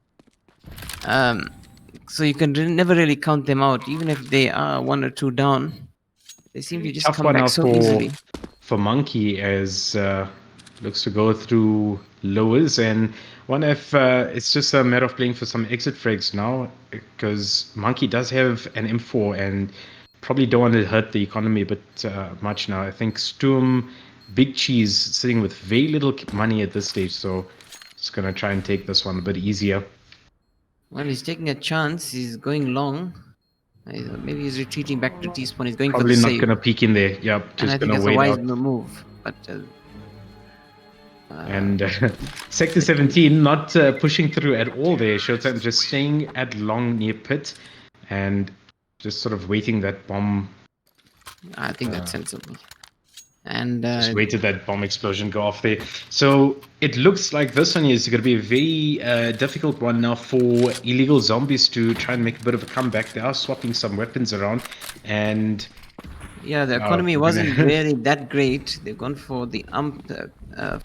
So you can never really count them out, even if they are 1 or 2 down. They seem to just Tough come one back now so easily. for Monkey, as looks to go through lowers, and wonder if it's just a matter of playing for some exit frags now, because Monkey does have an M4 and probably don't want to hurt the economy a bit much now. I think Sturm, Big Cheese sitting with very little money at this stage, so just gonna try and take this one a bit easier. Well, he's taking a chance. He's going long. Maybe he's retreating back to T-spawn. He's going Probably for the not save. gonna peek in there. Yep, And just I think gonna that's a wait wise out. move. But And Sector 17 not pushing through at all there. Showtime just staying at long near pit and just sort of waiting that bomb. I think that's sensible. And Just waited that bomb explosion go off there. So it looks like this one is going to be a very difficult one now for illegal zombies to try and make a bit of a comeback. They are swapping some weapons around, and yeah, the economy we're wasn't gonna- really that great. They've gone for the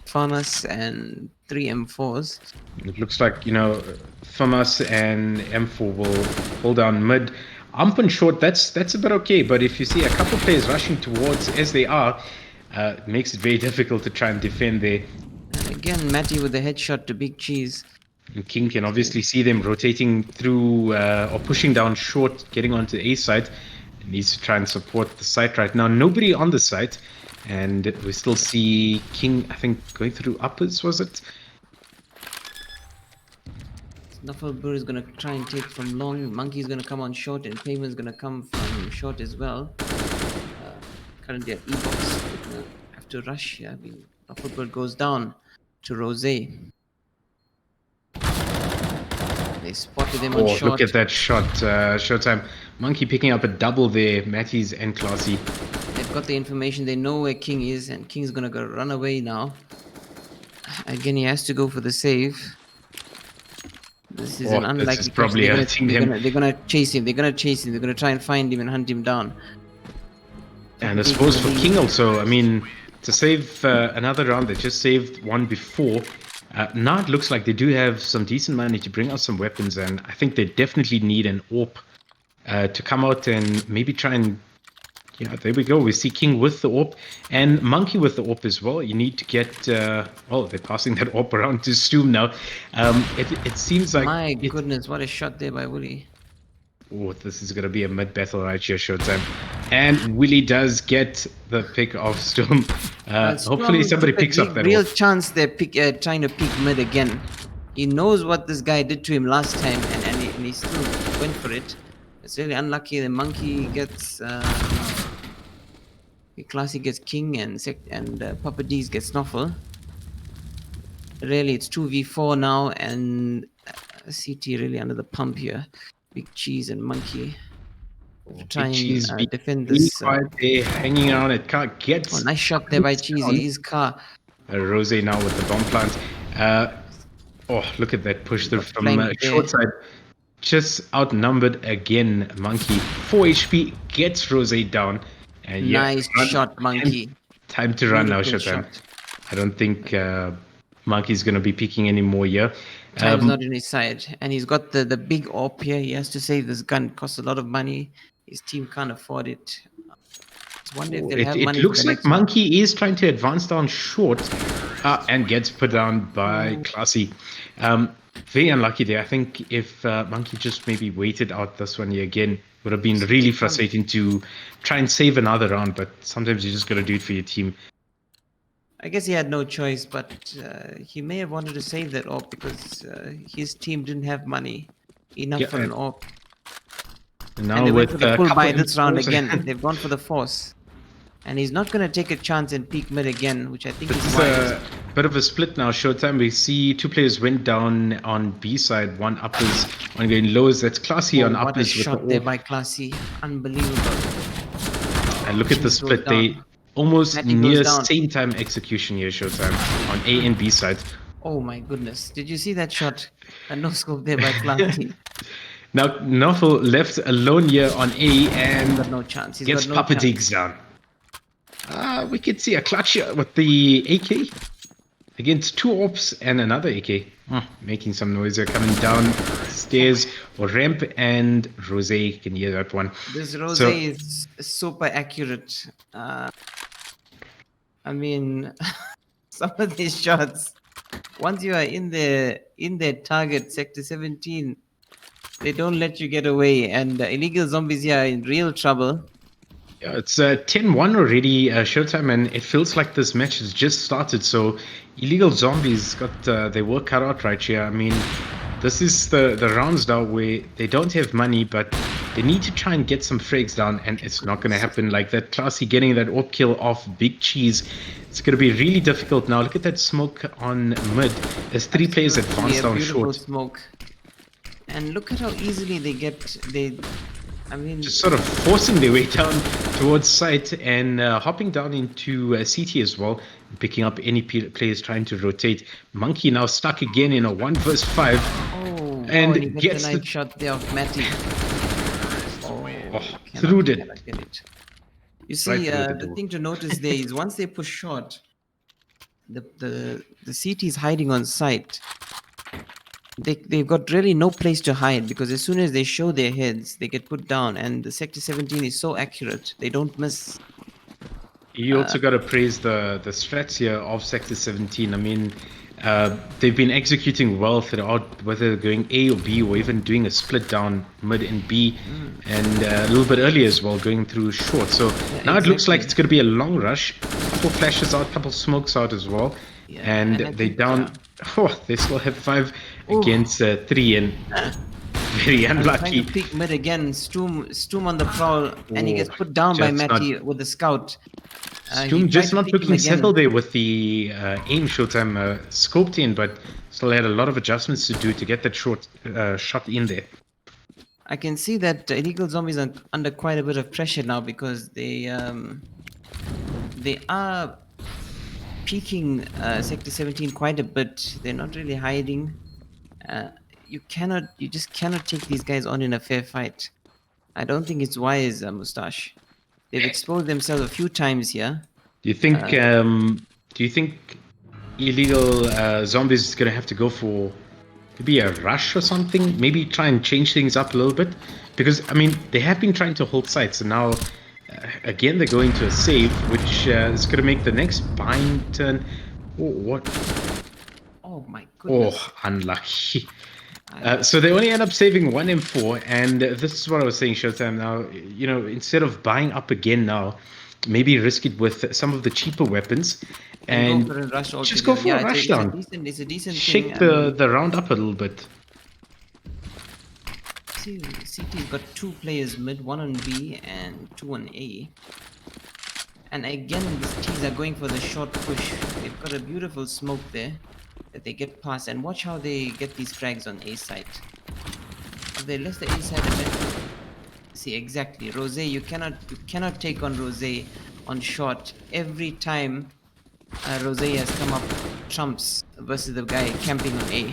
FAMAS and 3 M4s. it looks like, FAMAS and M4 will hold down mid. Ump and short, that's a bit okay, but if you see a couple players rushing towards as they are, it makes it very difficult to try and defend there. And again, Matty with the headshot to Big Cheese. And King can obviously see them rotating through or pushing down short, getting onto A site. He needs to try and support the site right now. Nobody on the site, and we still see King, I think, going through uppers, was it? Snufflebrew is going to try and take from long. Monkey's going to come on short, and Payment's going to come from short as well. Currently at E-box. They're going to have to rush here. Snufflebrew goes down to Rose. They spotted him on Oh, short. look at that shot. Showtime. Monkey picking up a double there. Matty's and Classy. They've got the information. They know where King is, and King's going to run away now. Again, he has to go for the save. This is an This unlikely is probably catch. hurting him. They're gonna chase him. They're gonna try and find him and hunt him down. And I suppose for King also, I mean, to save another round, they just saved one before. Now it looks like they do have some decent money to bring out some weapons, and I think they definitely need an AWP to come out and maybe try and, Yeah, there we go. We see King with the AWP and Monkey with the AWP as well. You need to get... oh, they're passing that AWP around to Stoom now. It seems like... My goodness, what a shot there by Willie. Oh, this is going to be a mid-battle right here, Showtime. And Willie does get the pick of Storm. Hopefully somebody picks up that real AWP. chance they're trying to pick mid again. He knows what this guy did to him last time, and he still went for it. It's really unlucky. The Monkey gets Classy gets King, and Papa D's gets Snuffle. Really, it's 2v4 now, and CT really under the pump here. Big Cheese and Monkey to try and defend this. Right there, hanging around at car. Gets nice shot there by Cheesy. His car. Rose now with the bomb plant. Oh, look at that push through from short side. Just outnumbered again, Monkey. 4 HP gets Rose down. And nice shot, Monkey. Time to run now, Showtime. I don't think Monkey's going to be peeking anymore here. Time's not in his side. And he's got the big AWP here. He has to save this gun. It costs a lot of money. His team can't afford it. It looks like Monkey is trying to advance down short and gets put down by Classy. Very unlucky there. I think if Monkey just maybe waited out this one here again, would have been really frustrating to try and save another round, but sometimes you just got to do it for your team. I guess he had no choice, but he may have wanted to save that AWP because his team didn't have money enough for an AWP. And they went for the full buy this round again. They've gone for the force. And he's not going to take a chance and peek mid again, which I think is wise. Bit of a split now, Showtime. We see 2 players went down on B side, one uppers, one going lows. That's Classy on uppers. What a shot there by Classy. Unbelievable. And look at the split. They almost near same time execution here, Showtime, on A and B side. Oh my goodness. Did you see that shot? A no scope there by Classy. Now, Nuffle left alone here on A and got no chance. He's gets got no Papa chance. Digs down. We could see a clutch here with the AK against 2 AWPs and another AK. Making some noise here, coming down stairs or ramp, and Rose can hear that one. This Rose is super accurate. I mean, some of these shots, once you are in their target, Sector 17, they don't let you get away, and illegal zombies here are in real trouble. Yeah, it's 10-1 already, Showtime, and it feels like this match has just started. So, illegal zombies got their work cut out right here. I mean, this is the rounds now where they don't have money, but they need to try and get some frags down, and it's not going to happen like that. Classy getting that AWP kill off Big Cheese. It's going to be really difficult now. Look at that smoke on mid. There's 3 players advanced down short. Smoke. And look at how easily they get. Just sort of forcing their way down towards site and hopping down into CT as well, picking up any players trying to rotate. Monkey now stuck again in a 1 vs 5. And he gets a nice shot there of Matty. Through it. You see, the thing to notice there is once they push short, the CT is hiding on site. They've got really no place to hide because as soon as they show their heads, they get put down. And the Sector 17 is so accurate; they don't miss. You also got to praise the strats here of Sector 17. I mean, they've been executing well throughout, whether going A or B or even doing a split down mid and B, and a little bit earlier as well, going through short. So now it looks like it's going to be a long rush. 4 flashes out, couple smokes out as well, and they down. They still have 5 against 3 and very unlucky. Trying to peek mid again. Stoom on the prowl, and he gets put down by Matty with the scout. Stoom just not looking settled there with the aim. Showtime scoped in, but still had a lot of adjustments to do to get that short shot in there. I can see that illegal zombies are under quite a bit of pressure now because they are peeking Sector 17 quite a bit. They're not really hiding. You just cannot take these guys on in a fair fight. I don't think it's wise, Mustache. They've exposed themselves a few times here. Do you think illegal zombies is gonna have to go for maybe a rush or something? Maybe try and change things up a little bit, because I mean they have been trying to hold sites, and now again, they're going to a save, which is going to make the next bind turn. Oh, what? Oh my goodness. Oh, unlucky. So they only end up saving one M4, and this is what I was saying, Showtime. Now, instead of buying up again now, maybe risk it with some of the cheaper weapons, and go for a rush altogether. just go for a rush down. It's a decent Shake thing. the round up a little bit. See, CT's got 2 players mid, 1 on B and 2 on A. And again, these T's are going for the short push. They've got a beautiful smoke there that they get past. And watch how they get these frags on A side. They left the A side a bit. See, exactly. Rose, you cannot take on Rose on short. Every time Rose has come up trumps versus the guy camping on A.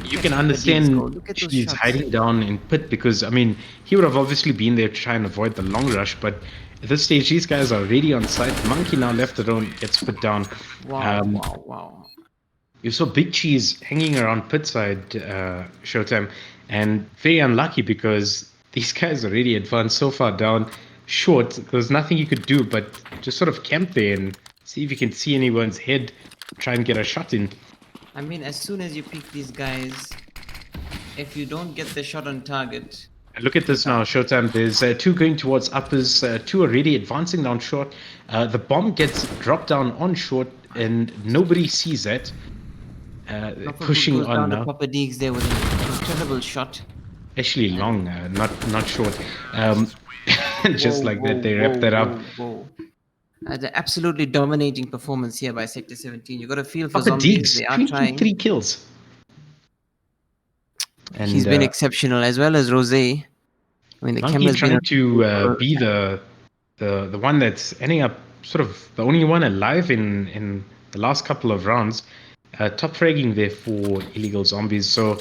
You can understand she's hiding down in pit because, I mean, he would have obviously been there to try and avoid the long rush, but at this stage, these guys are already on site. Monkey now left alone, gets put down. Wow. You saw Big Cheese hanging around pit side, Showtime, and very unlucky because these guys already advanced so far down short. There's nothing you could do but just sort of camp there and see if you can see anyone's head, try and get a shot in. I mean, as soon as you pick these guys, if you don't get the shot on target... Look at this now, Showtime. There's 2 going towards uppers, 2 already advancing down short. The bomb gets dropped down on short, and nobody sees that. Pushing on now. Papa Deeks there with an incredible shot. Actually long, not short. Just like that, they wrap that up. The absolutely dominating performance here by Sector 17. You got a feel for Papa zombies. Deeks, They are 23 trying. kills. And he's been exceptional, as well as Rose. I mean, the Monkey camera's trying to be the one that's ending up sort of the only one alive in the last couple of rounds. Top fragging there for illegal zombies. So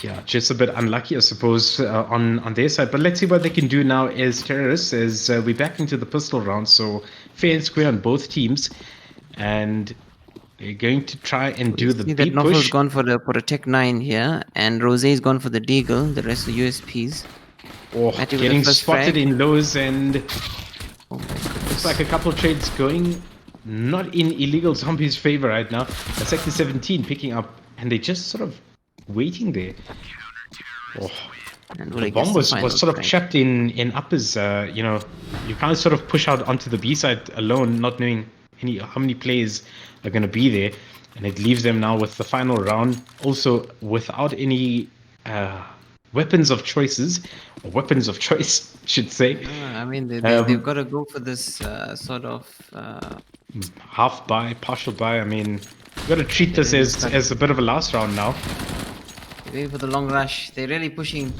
yeah, just a bit unlucky, I suppose, on their side. But let's see what they can do now as terrorists, as we're back into the pistol round. So fair and square on both teams, and they're going to try and do the big push. Noffel's gone for a Tech 9 here, and Rose's gone for the Deagle. The rest of the USPs. Oh, getting spotted in lows, and oh my goodness. Looks like a couple of trades going not in illegal zombies' favor right now. Sector 17 picking up, and they just sort of waiting there. Oh, the bomb was sort of trapped in uppers. You can't sort of push out onto the B side alone, not knowing how many players are going to be there, and it leaves them now with the final round, also without any weapons of choice, should say. I mean, they've got to go for this sort of half buy, partial buy. I mean, you've got to treat this as a bit of a last round now. They're waiting for the long rush. They're really pushing.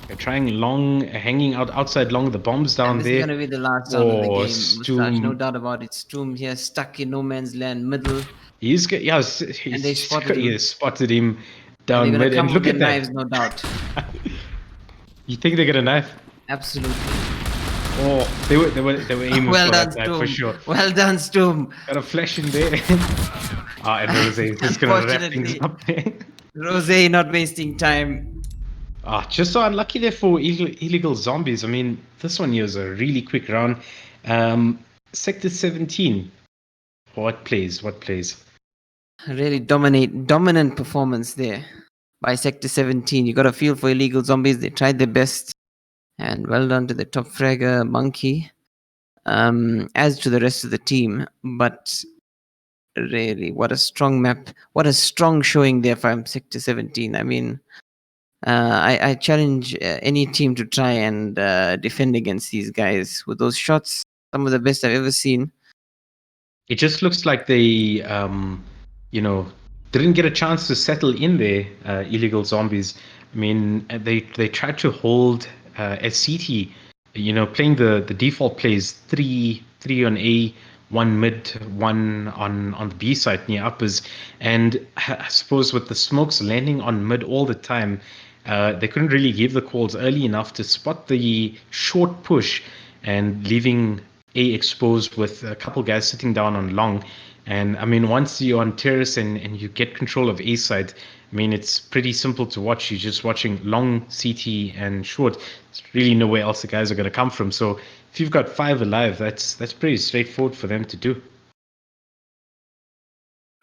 They're trying long, hanging outside long. The bombs down there. This is going to be the last round of the game. Stoom. No doubt about it. Stoom here, stuck in no man's land, middle. He spotted him down mid. And look at that. Knives, no doubt. You think they get a knife? Absolutely. Oh, they were aiming well for done, that knife for sure. Well done, Stoom. Got a flash in there. And Rose is just going to wrap things up there. Rose not wasting time. Just so unlucky there for illegal zombies. I mean, this one here is a really quick round. Sector 17. What plays? Really dominant performance there by Sector 17. You got a feel for illegal zombies. They tried their best. And well done to the top fragger, Monkey. As to the rest of the team. But really, what a strong map. What a strong showing there from Sector 17. I mean, I challenge any team to try and defend against these guys with those shots. Some of the best I've ever seen. It just looks like they, didn't get a chance to settle in there, illegal zombies. I mean, they tried to hold as CT, playing the default plays 3 on A, 1 mid, 1 on the B side near uppers. And I suppose with the smokes landing on mid all the time, they couldn't really give the calls early enough to spot the short push and leaving A exposed with a couple guys sitting down on long. And I mean, once you're on terrace and you get control of A side, I mean, it's pretty simple to watch. You're just watching long, CT, and short. There's really nowhere else the guys are going to come from. So if you've got 5 alive, that's pretty straightforward for them to do.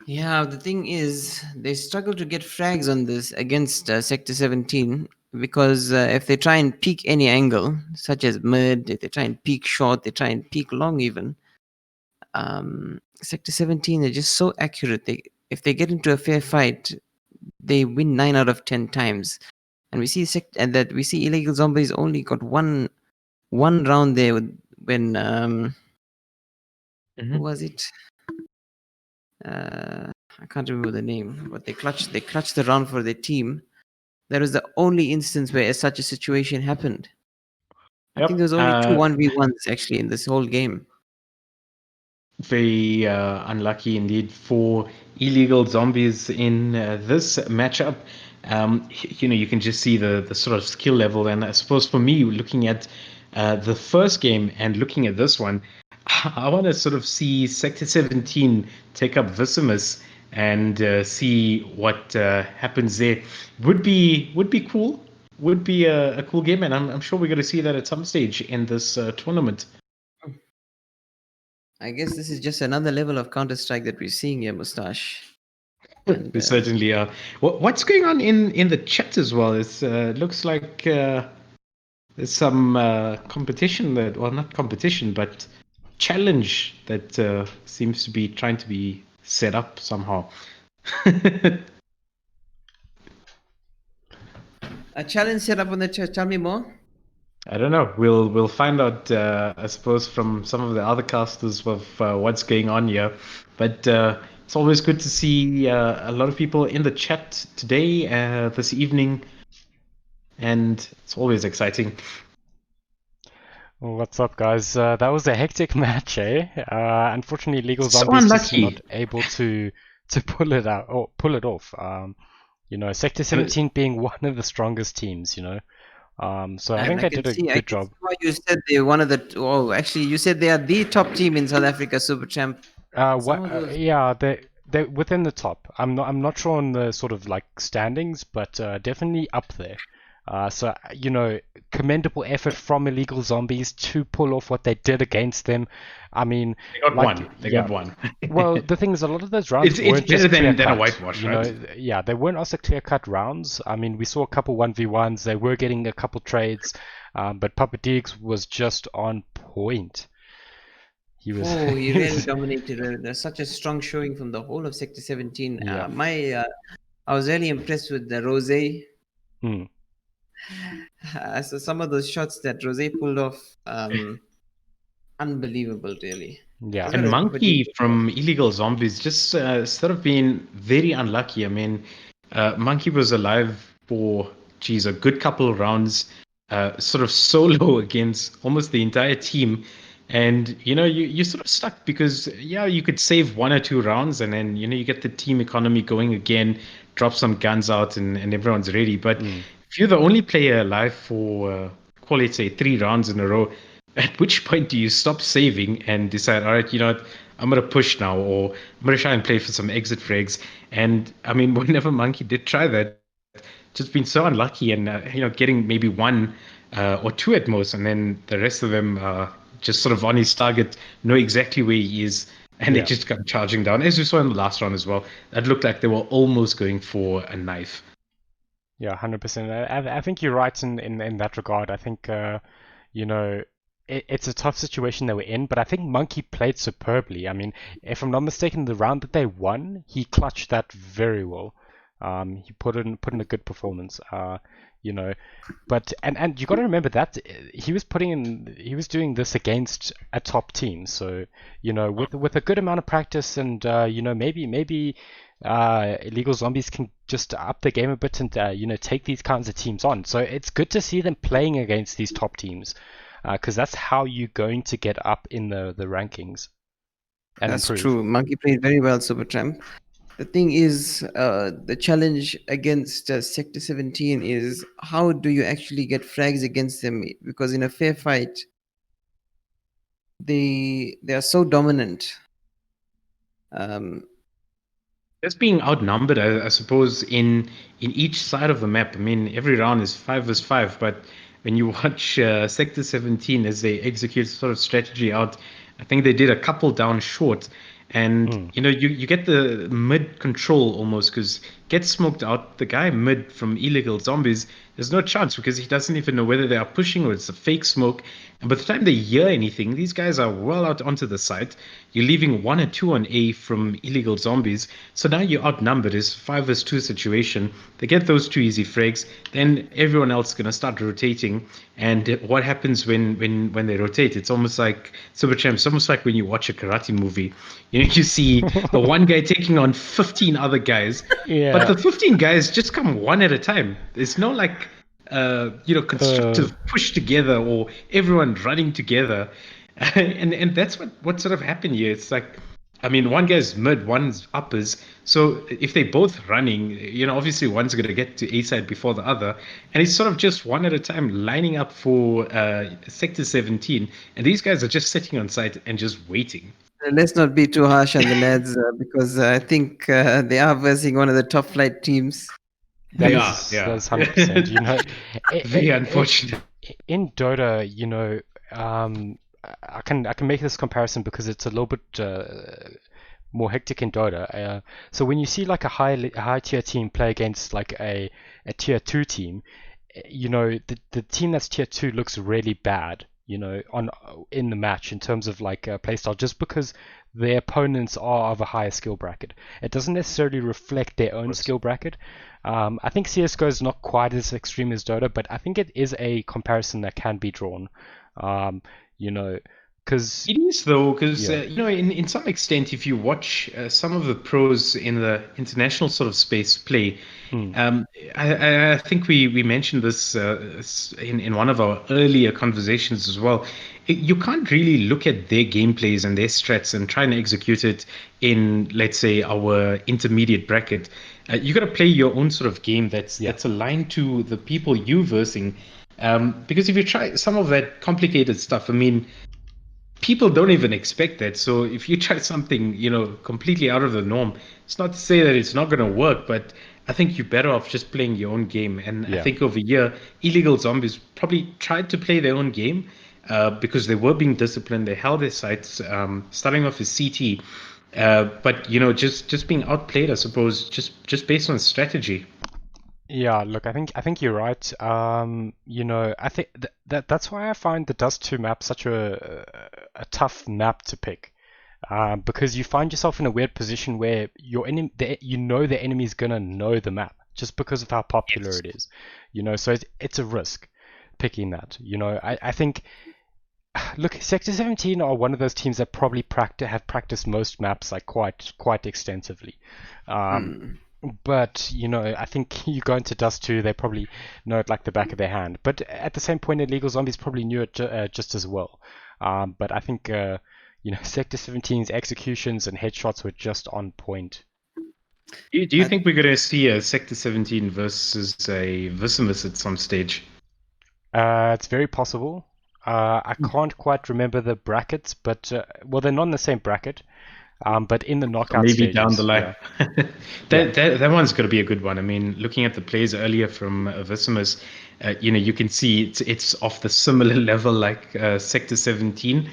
Yeah, the thing is, they struggle to get frags on this against Sector 17 because if they try and peek any angle, such as mid, if they try and peek short, they try and peek long even. Sector 17 are just so accurate. If they get into a fair fight, they win 9 out of 10 times. And we see illegal zombies only got one round there when who was it? I can't remember the name, but they clutched the round for their team. That was the only instance where such a situation happened. I think there was only 2 1v1s actually in this whole game. Very unlucky indeed for illegal zombies in this matchup. You can just see the sort of skill level, and I suppose for me, looking at the first game and looking at this one, I want to sort of see Sector 17 take up Vicimus and see what happens there. Would be cool. Would be a cool game, and I'm sure we're going to see that at some stage in this tournament. I guess this is just another level of Counter-Strike that we're seeing here, Mustache. We certainly are. What's going on in the chat as well? It looks like there's some competition that, well, not competition, but challenge that seems to be trying to be set up somehow. A challenge set up on the chat. Tell me more. I don't know. We'll find out, I suppose, from some of the other casters of what's going on here. But it's always good to see a lot of people in the chat today, this evening, and it's always exciting. What's up, guys? That was a hectic match, eh? Unfortunately, Legal So Zombies just unlucky. not able to pull it out or pull it off. Sector 17 being one of the strongest teams, so I think they did a good job. Why you said they're one of the. Oh, actually, you said they are the top team in South Africa, Super Champ. Yeah, they're within the top. I'm not sure on the sort of like standings, but definitely up there. So commendable effort from Illegal Zombies to pull off what they did against them. I mean, They got one. They got one. Well, the thing is, a lot of those rounds it's weren't better just than clear-cut, a whitewash, right? Yeah, they weren't also clear-cut rounds. I mean, we saw a couple 1v1s. They were getting a couple trades, but Papa Deeks was just on point. He really dominated. There's such a strong showing from the whole of Sector 17. Yeah. I was really impressed with the Rose. So some of those shots that Rose pulled off, unbelievable, really. Yeah. And Monkey from Illegal Zombies just sort of been very unlucky. I mean, Monkey was alive for, a good couple of rounds, sort of solo against almost the entire team. And, you're sort of stuck because, you could save 1 or 2 rounds and then, you get the team economy going again, drop some guns out and everyone's ready. But if you're the only player alive for, call it, say, 3 rounds in a row, at which point do you stop saving and decide, all right, I'm going to push now, or I'm going to try and play for some exit frags? And, I mean, whenever Monkey did try that, just been so unlucky and, getting maybe 1 or 2 at most, and then the rest of them just sort of on his target, know exactly where he is, and they just come charging down. As we saw in the last round as well, that looked like they were almost going for a knife. Yeah, 100%. I think you're right in that regard. I think, it's a tough situation they were in, but I think Monkey played superbly. I mean, if I'm not mistaken, the round that they won, he clutched that very well. He put in a good performance. But and you got to remember that he was doing this against a top team. So with a good amount of practice and maybe Illegal Zombies can just up the game a bit and take these kinds of teams on. So it's good to see them playing against these top teams. Because that's how you're going to get up in the rankings. And that's improve. True. Monkey played very well, Supertramp. The thing is, the challenge against Sector 17 is how do you actually get frags against them? Because in a fair fight, they are so dominant. Just being outnumbered, I suppose, in each side of the map. I mean, every round is 5 versus 5, but when you watch Sector 17 as they execute sort of strategy out, I think they did a couple down short, and you get the mid control almost because get smoked out. The guy mid from illegal zombies, there's no chance because he doesn't even know whether they are pushing or it's a fake smoke. And by the time they hear anything, these guys are well out onto the site. You're leaving 1 or 2 on A from illegal zombies. So now you're outnumbered. It's 5 versus 2 situation. They get those 2 easy frags. Then everyone else is going to start rotating. And what happens when they rotate? It's almost like Super Champ. It's almost like when you watch a karate movie. You see the one guy taking on 15 other guys. Yeah. But the 15 guys just come one at a time. There's no like constructive push together or everyone running together. And that's what sort of happened here. It's like, I mean, one guy's mid, one's uppers. So if they're both running, obviously one's going to get to A side before the other. And it's sort of just one at a time lining up for Sector 17. And these guys are just sitting on site and just waiting. Let's not be too harsh on the lads because I think they are versing one of the top flight teams. That's 100%. Very unfortunate. In Dota, I can make this comparison because it's a little bit more hectic in Dota. So when you see like a high tier team play against like a tier 2 team, the team that's tier 2 looks really bad. In the match in terms of like playstyle, just because their opponents are of a higher skill bracket. It doesn't necessarily reflect their own skill bracket. I think CSGO is not quite as extreme as Dota, but I think it is a comparison that can be drawn. Because it is though, because in some extent, if you watch some of the pros in the international sort of space play, I think we mentioned this in one of our earlier conversations as well. You can't really look at their gameplays and their strats and try and execute it in, let's say, our intermediate bracket. You got to play your own sort of game that's aligned to the people you versing. Because if you try some of that complicated stuff, I mean, people don't even expect that. So if you try something, completely out of the norm, it's not to say that it's not going to work, but I think you're better off just playing your own game. And I think over here, illegal zombies probably tried to play their own game because they were being disciplined. They held their sights, starting off as CT. But just being outplayed, I suppose, just based on strategy. Yeah, look, I think you're right. I think that's why I find the Dust 2 map such a tough map to pick, because you find yourself in a weird position where your enemy, the enemy's gonna know the map just because of how popular it is. So it's a risk picking that. I think. Look, Sector 17 are one of those teams that probably have practiced most maps like quite extensively. But I think you go into Dust 2, they probably know it like the back of their hand. But at the same point, Illegal Zombies probably knew it just as well. But I think Sector 17's executions and headshots were just on point. Do you think we're going to see a Sector 17 versus a Vicimus at some stage? It's very possible. I can't quite remember the brackets, but they're not in the same bracket. But in the knockout maybe stages, down the line. That one's going to be a good one. I mean, looking at the plays earlier from Vicimus, you can see it's off the similar level like Sector 17,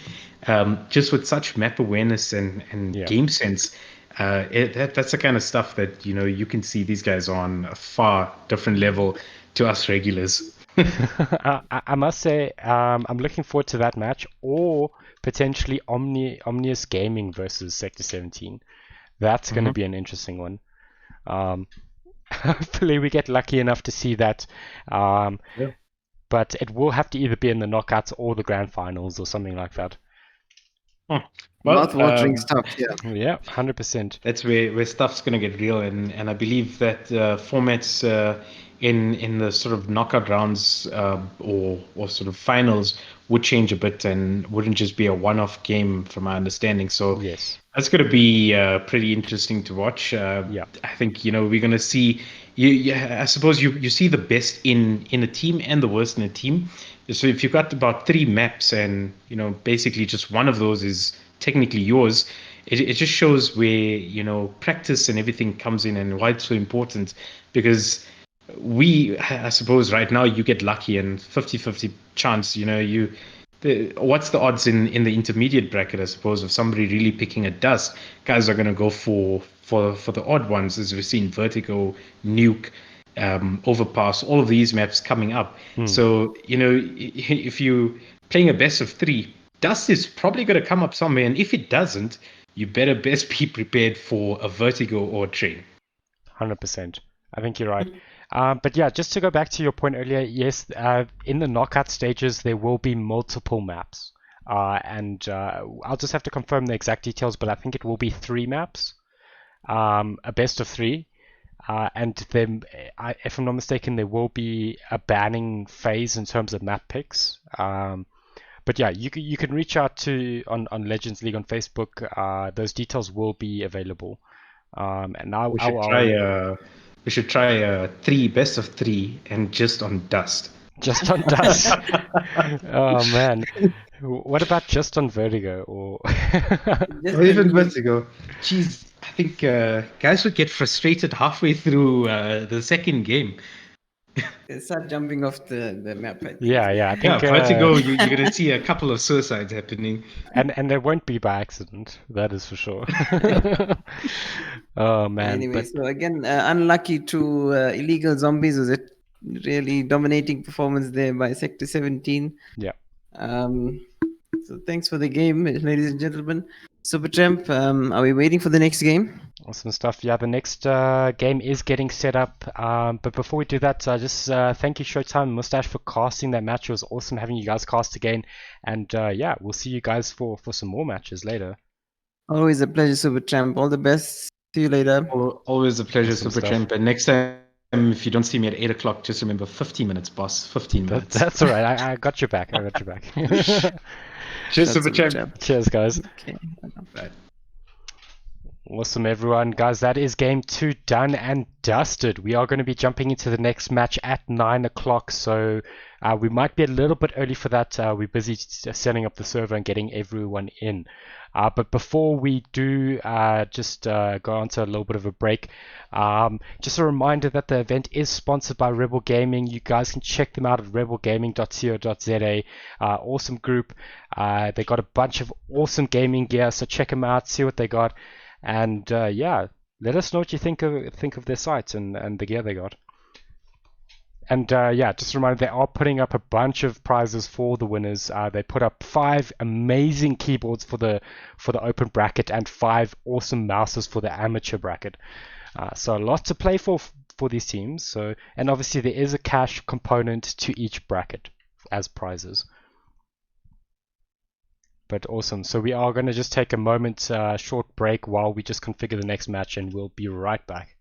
just with such map awareness and game sense. That's the kind of stuff that you can see these guys on a far different level to us regulars. I must say, I'm looking forward to that match, or potentially Omnius Gaming versus Sector 17. That's going to be an interesting one. Hopefully we get lucky enough to see that. But it will have to either be in the knockouts or the grand finals or something like that. Well, mouth-watering stuff, Yeah, 100%. That's where stuff's going to get real, and I believe that formats in the sort of knockout rounds or sort of finals would change a bit and wouldn't just be a one-off game, from my understanding. So yes, that's going to be pretty interesting to watch. I think we're going to see. I suppose you see the best in a team and the worst in a team. So if you've got about 3 maps and basically just one of those is technically yours, it just shows where, you know, practice and everything comes in and why it's so important. Because I suppose right now you get lucky and 50-50 chance, you know, what's the odds in the intermediate bracket, I suppose, of somebody really picking a dust? Guys are going to go for the odd ones, as we've seen Vertigo, Nuke, Overpass, all of these maps coming up. So, you know, if you playing a best of 3, dust is probably going to come up somewhere, and if it doesn't, you better best be prepared for a Vertigo or a Train. 100%. I think you're right. But yeah, just to go back to your point earlier, yes, in the knockout stages, there will be multiple maps. And I'll just have to confirm the exact details, but I think it will be 3 maps, a best of 3. And then, if I'm not mistaken, there will be a banning phase in terms of map picks. But yeah, you can reach out to on Legends League on Facebook. Those details will be available. And now We should try 3 best of 3 and just on dust. Just on dust. Oh man, what about just on Vertigo or? Or even Vertigo. Jeez, I think guys would get frustrated halfway through the second game. They start jumping off the map, I think. Yeah, I think Vertigo, you're going to see a couple of suicides happening. and they won't be by accident, that is for sure. Oh man. Anyway, so again, unlucky to illegal zombies. Was it really dominating performance there by Sector 17? Yeah. So thanks for the game, ladies and gentlemen. Supertramp, are we waiting for the next game? Awesome stuff. Yeah, the next game is getting set up. But before we do that, just thank you, Showtime and Mustache, for casting that match. It was awesome having you guys cast again. And yeah, we'll see you guys for some more matches later. Always a pleasure, Supertramp. All the best. See you later. Always a pleasure, Awesome Supertramp. And next time, if you don't see me at 8 o'clock, just remember 15 minutes, boss. 15 minutes. That's all right. I got your back. Cheers, Supertramp. Cheers, guys. Okay. Right. Awesome, everyone. Guys, that is game 2 done and dusted. We are going to be jumping into the next match at 9 o'clock, so we might be a little bit early for that. We're busy setting up the server and getting everyone in. But before we do just go on to a little bit of a break, just a reminder that the event is sponsored by Rebel Gaming. You guys can check them out at rebelgaming.co.za. Awesome group. They got a bunch of awesome gaming gear, so check them out, see what they got. And yeah, let us know what you think of their site and the gear they got. And yeah, just a reminder, they are putting up a bunch of prizes for the winners. They put up 5 amazing keyboards for the open bracket and 5 awesome mouses for the amateur bracket. So a lot to play for these teams. So, and obviously there is a cash component to each bracket as prizes. But awesome. So we are going to just take a moment, short break while we just configure the next match, and we'll be right back.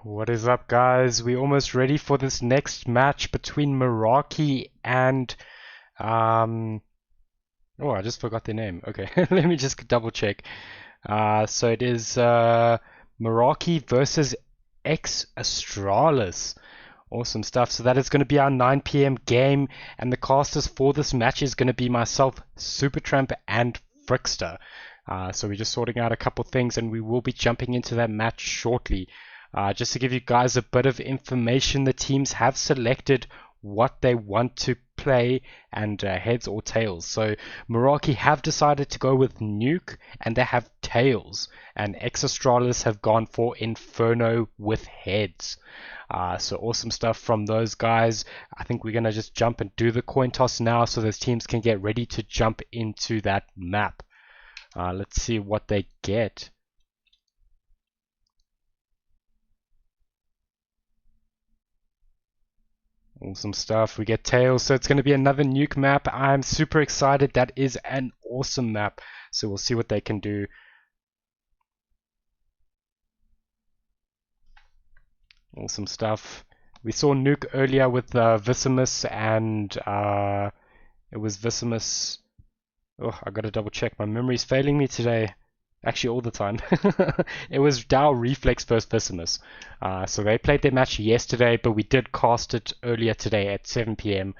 What is up, guys? We're almost ready for this next match between Meraki and oh, I just forgot their name. Okay, let me just double check. So it is Meraki versus X Astralis. Awesome stuff. So that is going to be our 9 p.m. game, and the casters for this match is going to be myself, Supertramp, and Frickster. So we're just sorting out a couple things, and we will be jumping into that match shortly. Just to give you guys a bit of information, the teams have selected what they want to play and heads or tails. So Meraki have decided to go with Nuke, and they have tails, and X Astralis have gone for Inferno with heads. So awesome stuff from those guys. I think we're going to just jump and do the coin toss now so those teams can get ready to jump into that map. Let's see what they get. Awesome stuff. We get tails, so it's going to be another nuke map. I'm super excited. That is an awesome map. So we'll see what they can do. Awesome stuff. We saw nuke earlier with Vicimus, and it was Vicimus. Oh, I gotta double check. My memory's failing me today. Actually, all the time. It was DoW Reflex versus Vicimus. So they played their match yesterday, but we did cast it earlier today at 7 p.m.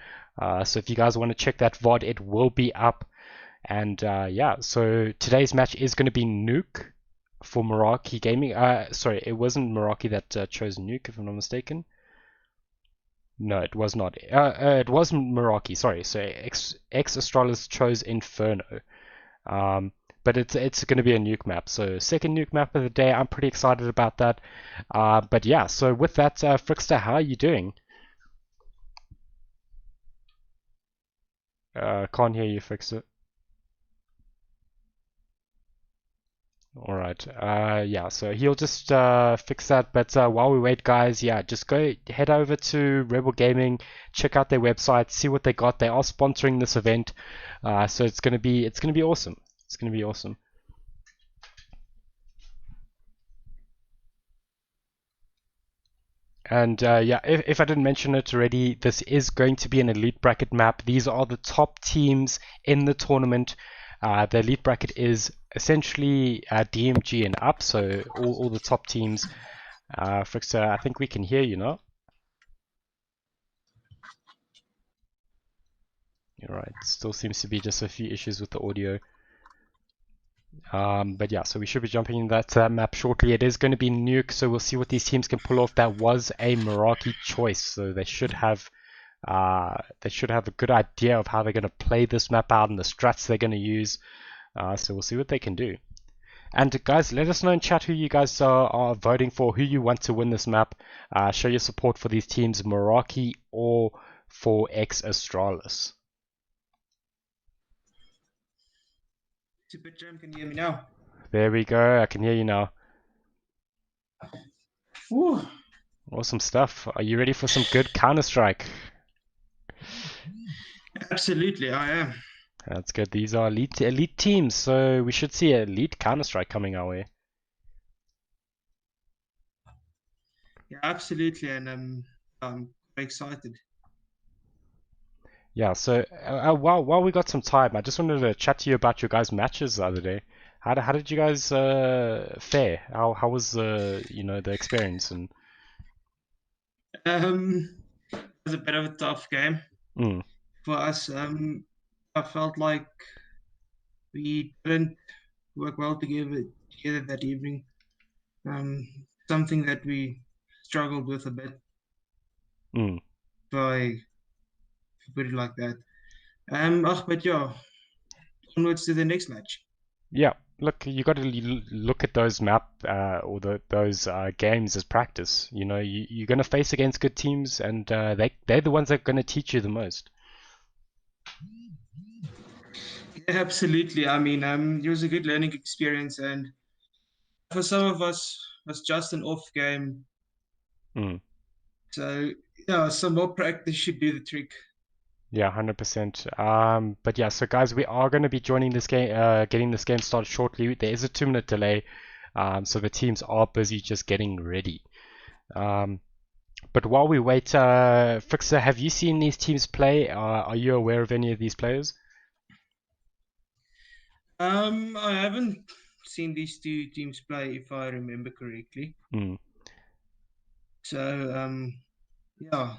So if you guys want to check that VOD, it will be up. And yeah, so today's match is going to be Nuke for Meraki Gaming. Sorry, it wasn't Meraki that chose Nuke, if I'm not mistaken. No, it was not. It was Meraki, sorry. So X Astralis chose Inferno. But it's going to be a nuke map. So second nuke map of the day. I'm pretty excited about that. But yeah, so with that, Frickster, how are you doing? Can't hear you, Frickster. Alright, yeah, so he'll just fix that, but while we wait, guys, yeah, just head over to Rebel Gaming, check out their website, see what they got. They are sponsoring this event, so it's gonna be awesome. It's gonna be awesome. And yeah, if I didn't mention it already, this is going to be an elite bracket map. These are the top teams in the tournament. The elite bracket is essentially DMG and up, so all the top teams. Frickster, I think we can hear you now. You're right. Still seems to be just a few issues with the audio. But yeah, so we should be jumping in that map shortly. It is going to be nuke, so we'll see what these teams can pull off. That was a Meraki choice, so they should have a good idea of how they're going to play this map out and the strats they're going to use. So we'll see what they can do. And guys, let us know in chat who you guys are voting for, who you want to win this map. Show your support for these teams, Meraki or for X Astralis. Super Jam, can you hear me now? There we go, I can hear you now. Whew. Awesome stuff. Are you ready for some good Counter-Strike? Absolutely, I am. That's good. These are elite teams, so we should see elite Counter-Strike coming our way. Yeah, absolutely, and I'm very excited. Yeah, so while we got some time, I just wanted to chat to you about your guys' matches the other day. How did you guys fare? How was the experience? And It was a bit of a tough game for us. I felt like we didn't work well together that evening. Something that we struggled with a bit. If I put it like that. But yeah, onwards to the next match. Yeah, look, you got to look at those those games as practice. You know, you're going to face against good teams, and they're the ones that are going to teach you the most. Yeah, absolutely. I mean, it was a good learning experience, and for some of us, it was just an off game. So yeah, some more practice should do the trick. Yeah, 100%. But yeah, so guys, we are going to be joining this game, getting this game started shortly. There is a 2-minute delay, so the teams are busy just getting ready. But while we wait, Fixer, have you seen these teams play? Are you aware of any of these players? I haven't seen these two teams play, if I remember correctly. So, yeah.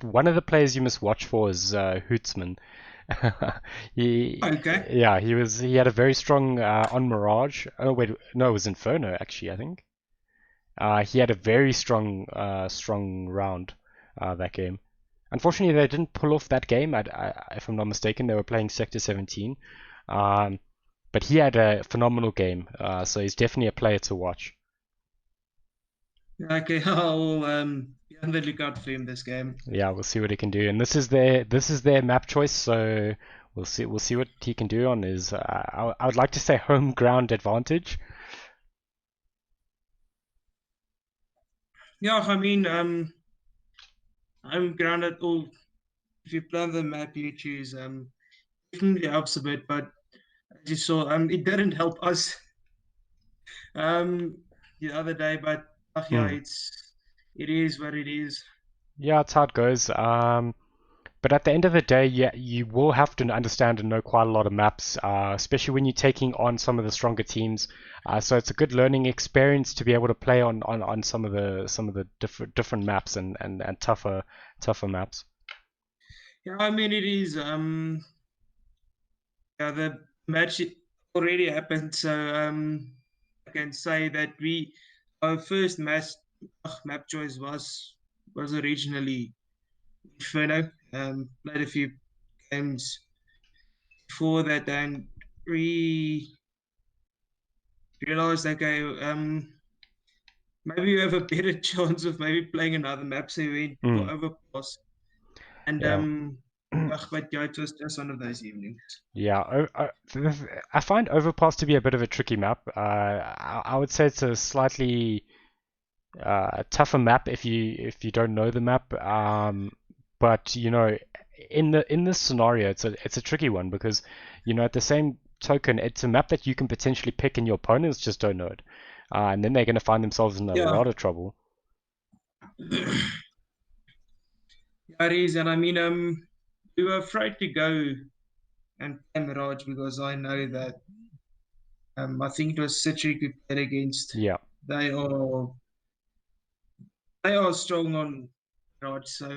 One of the players you must watch for is Hootsman. Okay. Yeah, he had a very strong on Mirage. Oh wait, no, it was Inferno actually, I think. He had a very strong round that game. Unfortunately, they didn't pull off that game. If I'm not mistaken, they were playing Sector 17. But he had a phenomenal game, so he's definitely a player to watch. Okay, I'll be on the lookout for him this game. Yeah, we'll see what he can do. And this is their map choice, so we'll see what he can do on his. I would like to say home ground advantage. Yeah, I mean, home ground at all. If you play on the map you choose, definitely helps a bit. But as you saw, it didn't help us the other day. But yeah, it is what it is. Yeah, it's how it goes. But at the end of the day, yeah, you will have to understand and know quite a lot of maps, especially when you're taking on some of the stronger teams. So it's a good learning experience to be able to play on some of the different maps and tougher maps. Yeah, I mean it is. Yeah, the match already happened, so I can say that our first map choice was originally Inferno. Played a few games before that, and we realized, okay, maybe we have a better chance of maybe playing another map, so we went for Overpass. And Yeah. but yeah, it was just one of those evenings. Yeah, I find Overpass to be a bit of a tricky map. I would say it's a slightly tougher map if you don't know the map. But you know, in this scenario, it's a tricky one because you know at the same token, it's a map that you can potentially pick and your opponents just don't know it, and then they're going to find themselves in a lot of trouble. Yeah, it is, and I mean, we were afraid to go and play Mirage because I know that I think it was Citric we played against. Yeah. They are strong on Mirage, so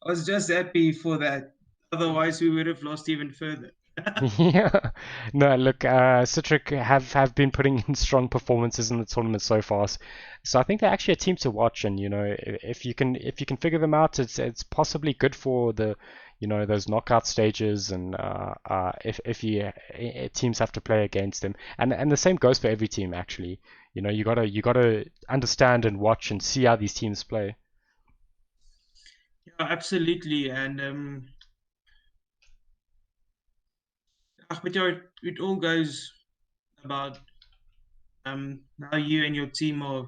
I was just happy for that. Otherwise, we would have lost even further. Yeah, no, look, Citric have been putting in strong performances in the tournament so far, so I think they're actually a team to watch. And you know, if you can figure them out, it's possibly good for the, you know, those knockout stages. And if teams have to play against them, and the same goes for every team actually. You know, you gotta understand and watch and see how these teams play. Yeah, absolutely, and but it all goes about how you and your team are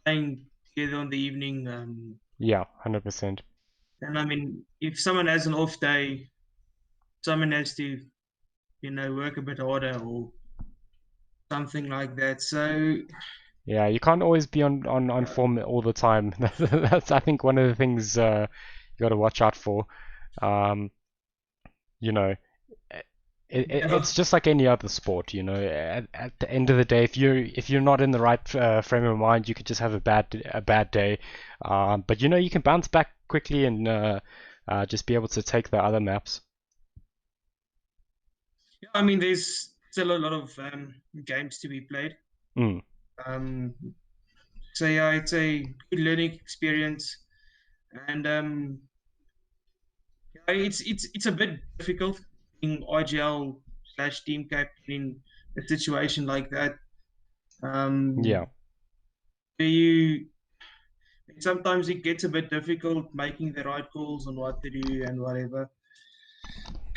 playing together on the evening. Yeah, 100%. And I mean, if someone has an off day, someone has to, work a bit harder or something like that. So Yeah, you can't always be on form all the time. That's I think one of the things you got to watch out for. You know, it's just like any other sport. You know, at the end of the day, if you're not in the right frame of mind, you could just have a bad day. But you know, you can bounce back quickly and just be able to take the other maps. yeah, I mean, there's still a lot of games to be played. So yeah, it's a good learning experience, and yeah, it's a bit difficult being IGL / team captain in a situation like that. Yeah. Sometimes it gets a bit difficult making the right calls on what to do and whatever.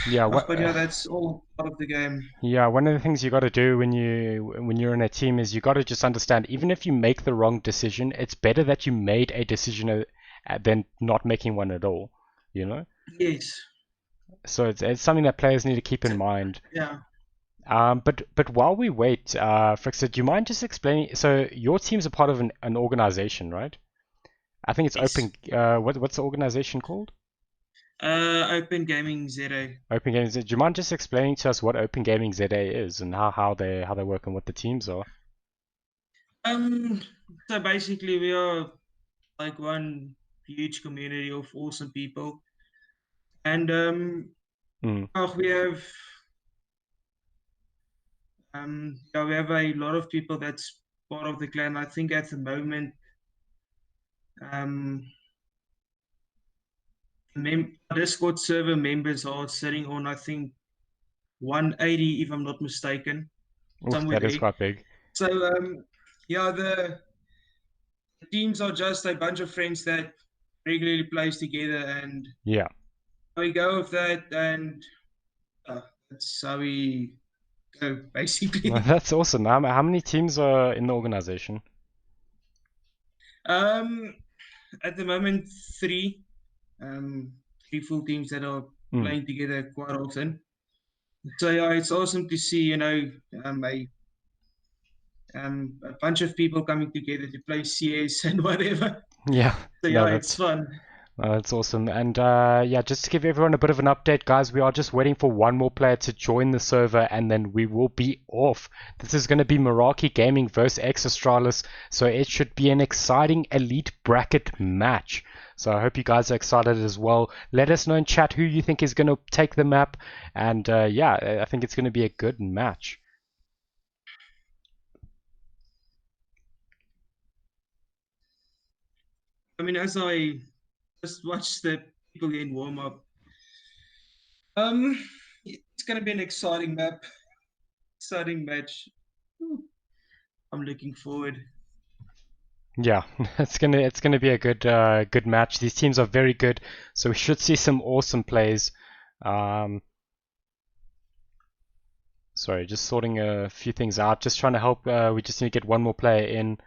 Yeah, But yeah, that's all part of the game. Yeah, one of the things you got to do when you're in a team is you got to just understand, even if you make the wrong decision, it's better that you made a decision than not making one at all, you know? Yes. So it's something that players need to keep in mind. Yeah. But while we wait, Frixa, do you mind just explaining? So your team's a part of an organization, right? I think it's Yes. Open. What's the organization called? Open Gaming ZA. Open Gaming ZA. Do you mind just explaining to us what Open Gaming ZA is and how they work and what the teams are? So basically, we are like one huge community of awesome people, and we have we have a lot of people that's part of the clan. I think at the moment, Discord server members are sitting on, I think, 180, if I'm not mistaken. Oof, that is quite big. So yeah, the teams are just a bunch of friends that regularly plays together, and yeah, we go with that, and that's how we go basically. Well, that's awesome. How many teams are in the organization? At the moment, three full teams that are playing together quite often. So yeah, it's awesome to see, a bunch of people coming together to play CS and whatever. Yeah. So yeah, it's fun. That's awesome. And yeah, just to give everyone a bit of an update, guys, we are just waiting for one more player to join the server and then we will be off. This is going to be Meraki Gaming versus X Astralis, so it should be an exciting elite bracket match. So I hope you guys are excited as well. Let us know in chat who you think is going to take the map, and yeah, I think it's going to be a good match. I mean, as I just watch the people in warm up, it's going to be an exciting map, exciting match. I'm looking forward. Yeah, it's gonna be a good match. These teams are very good, so we should see some awesome plays. Sorry, just sorting a few things out. Just trying to help. We just need to get one more player in.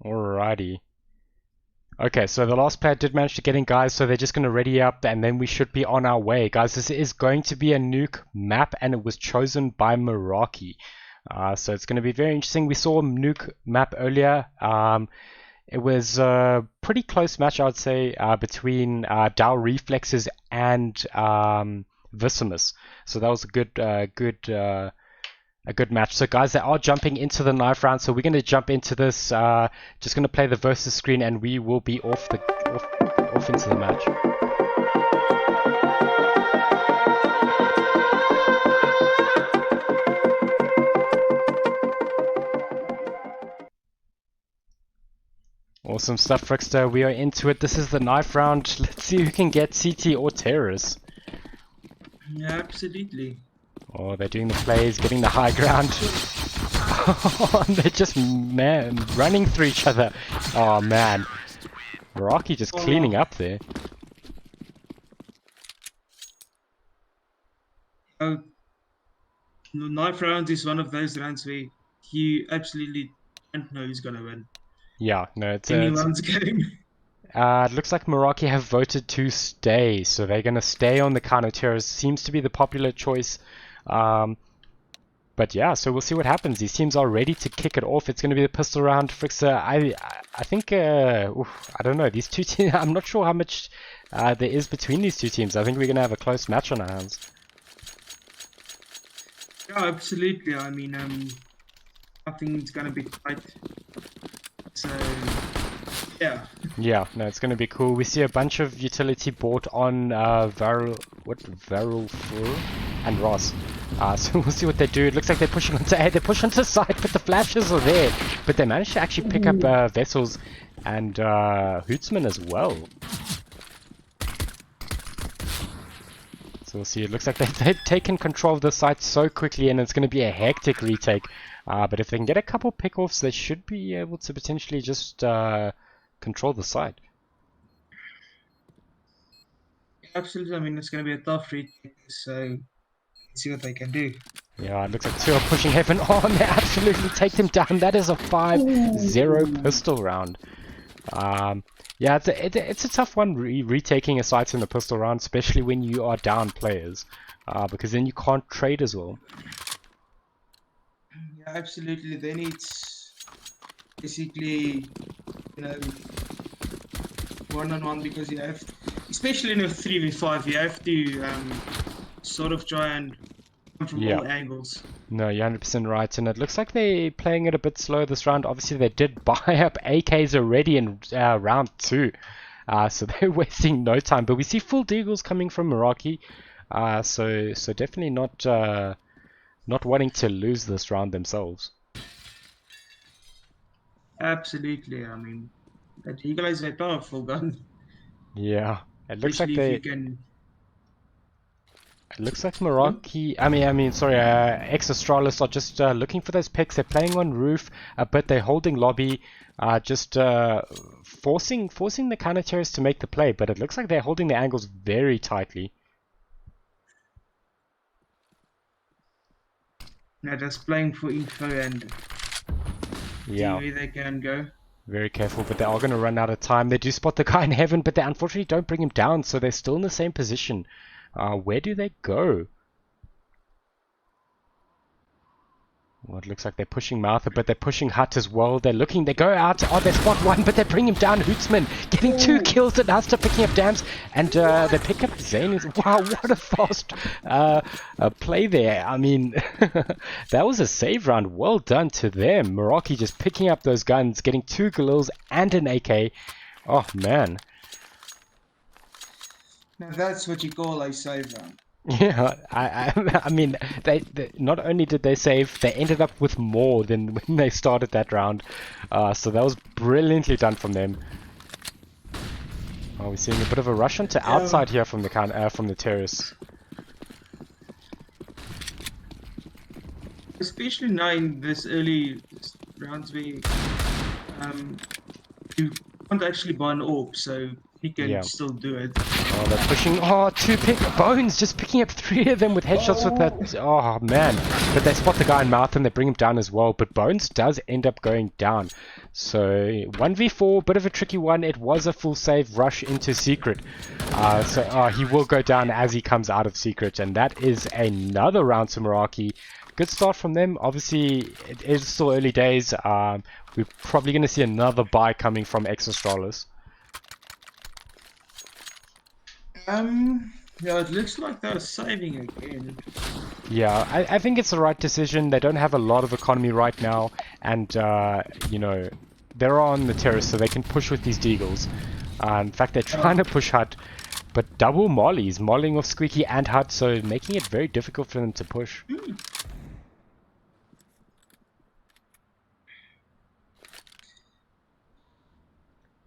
Alrighty. Okay, so the last player did manage to get in, guys, so they're just going to ready up and then we should be on our way. Guys, this is going to be a nuke map and it was chosen by Meraki. So it's going to be very interesting. We saw a nuke map earlier. It was a pretty close match, I would say, between DoW Reflexes and Vicimus. So that was a good match. So guys, they are jumping into the knife round, so we're going to jump into this. Just going to play the versus screen and we will be off into the match. Awesome stuff, Frickster. We are into it. This is the knife round. Let's see who can get CT or Terrors. Yeah, absolutely. Oh, they're doing the plays, getting the high ground. They're just, man, running through each other. Oh, man. Meraki just cleaning up there. The knife round is one of those rounds where you absolutely don't know who's going to win. Yeah, no, it's anyone's game. It looks like Meraki have voted to stay, so they're going to stay on the counter-terrors. Seems to be the popular choice. But yeah, so we'll see what happens. These teams are ready to kick it off. It's going to be the pistol round. Frixa, I think, I don't know. These two teams, I'm not sure how much there is between these two teams. I think we're going to have a close match on our hands. Yeah, absolutely. I mean, I think it's going to be tight. So, yeah. Yeah, no, it's going to be cool. We see a bunch of utility bought on Varul and Ross. So we'll see what they do. It looks like they're pushing onto A. They push onto the side, but the flashes are there. But they managed to actually pick up Vessels and Hootsman as well. So we'll see. It looks like they've taken control of the site so quickly, and it's going to be a hectic retake. But if they can get a couple pick-offs, they should be able to potentially just control the site. Absolutely. I mean, it's going to be a tough retake, so let's see what they can do. Yeah, it looks like two are pushing heaven on. They absolutely take them down. That is a 5-0 pistol round. Yeah, it's a tough one retaking a site in the pistol round, especially when you are down players, because then you can't trade as well. Yeah, absolutely. Then it's basically, you know, one-on-one, because you have, especially in a 3v5, you have to sort of try and come from all angles. No, you're 100% right, and it looks like they're playing it a bit slow this round. Obviously, they did buy up AKs already in round 2, so they're wasting no time. But we see full deagles coming from Meraki, so definitely not wanting to lose this round themselves. Absolutely. I mean, that eagle is a powerful gun. Yeah, it looks like Especially if they. you can. It looks like Meraki, sorry, Ex Astralis are just looking for those picks. They're playing on roof, but they're holding lobby, just forcing the counter terrorists to make the play. But it looks like they're holding the angles very tightly. Now just playing for info and see where they can go. Very careful, but they are going to run out of time. They do spot the guy in heaven, but they unfortunately don't bring him down, so they're still in the same position. Where do they go? Well, it looks like they're pushing Martha, but they're pushing Hut as well. They're looking, they go out. Oh, they spot one, but they bring him down. Hootsman getting 2 kills at Hasta, picking up dams, and they pick up Zane. Wow, what a fast play there. I mean, that was a save round. Well done to them. Meraki just picking up those guns, getting 2 Galils and an AK. Oh, man. Now that's what you call a save round. Yeah, I mean, they not only did they save, they ended up with more than when they started that round. So that was brilliantly done from them. Oh, we're seeing a bit of a rush onto outside here from the terrace. Especially now in this early rounds where you can't actually buy an AWP, so he can still do it. Oh, they're pushing. Oh, 2 pick Bones just picking up 3 of them with headshots with that. Oh man! But they spot the guy in mouth and they bring him down as well. But Bones does end up going down. So 1v4, bit of a tricky one. It was a full save rush into secret. So he will go down as he comes out of secret, and that is another round to Meraki. Good start from them. Obviously, it is still early days. We're probably going to see another buy coming from Ex Astralis. Yeah, it looks like they're saving again. Yeah, I think it's the right decision. They don't have a lot of economy right now, and you know, they're on the terrace, so they can push with these deagles. In fact, they're trying to push Hut, but double mollies, mollying off Squeaky and Hut, so making it very difficult for them to push.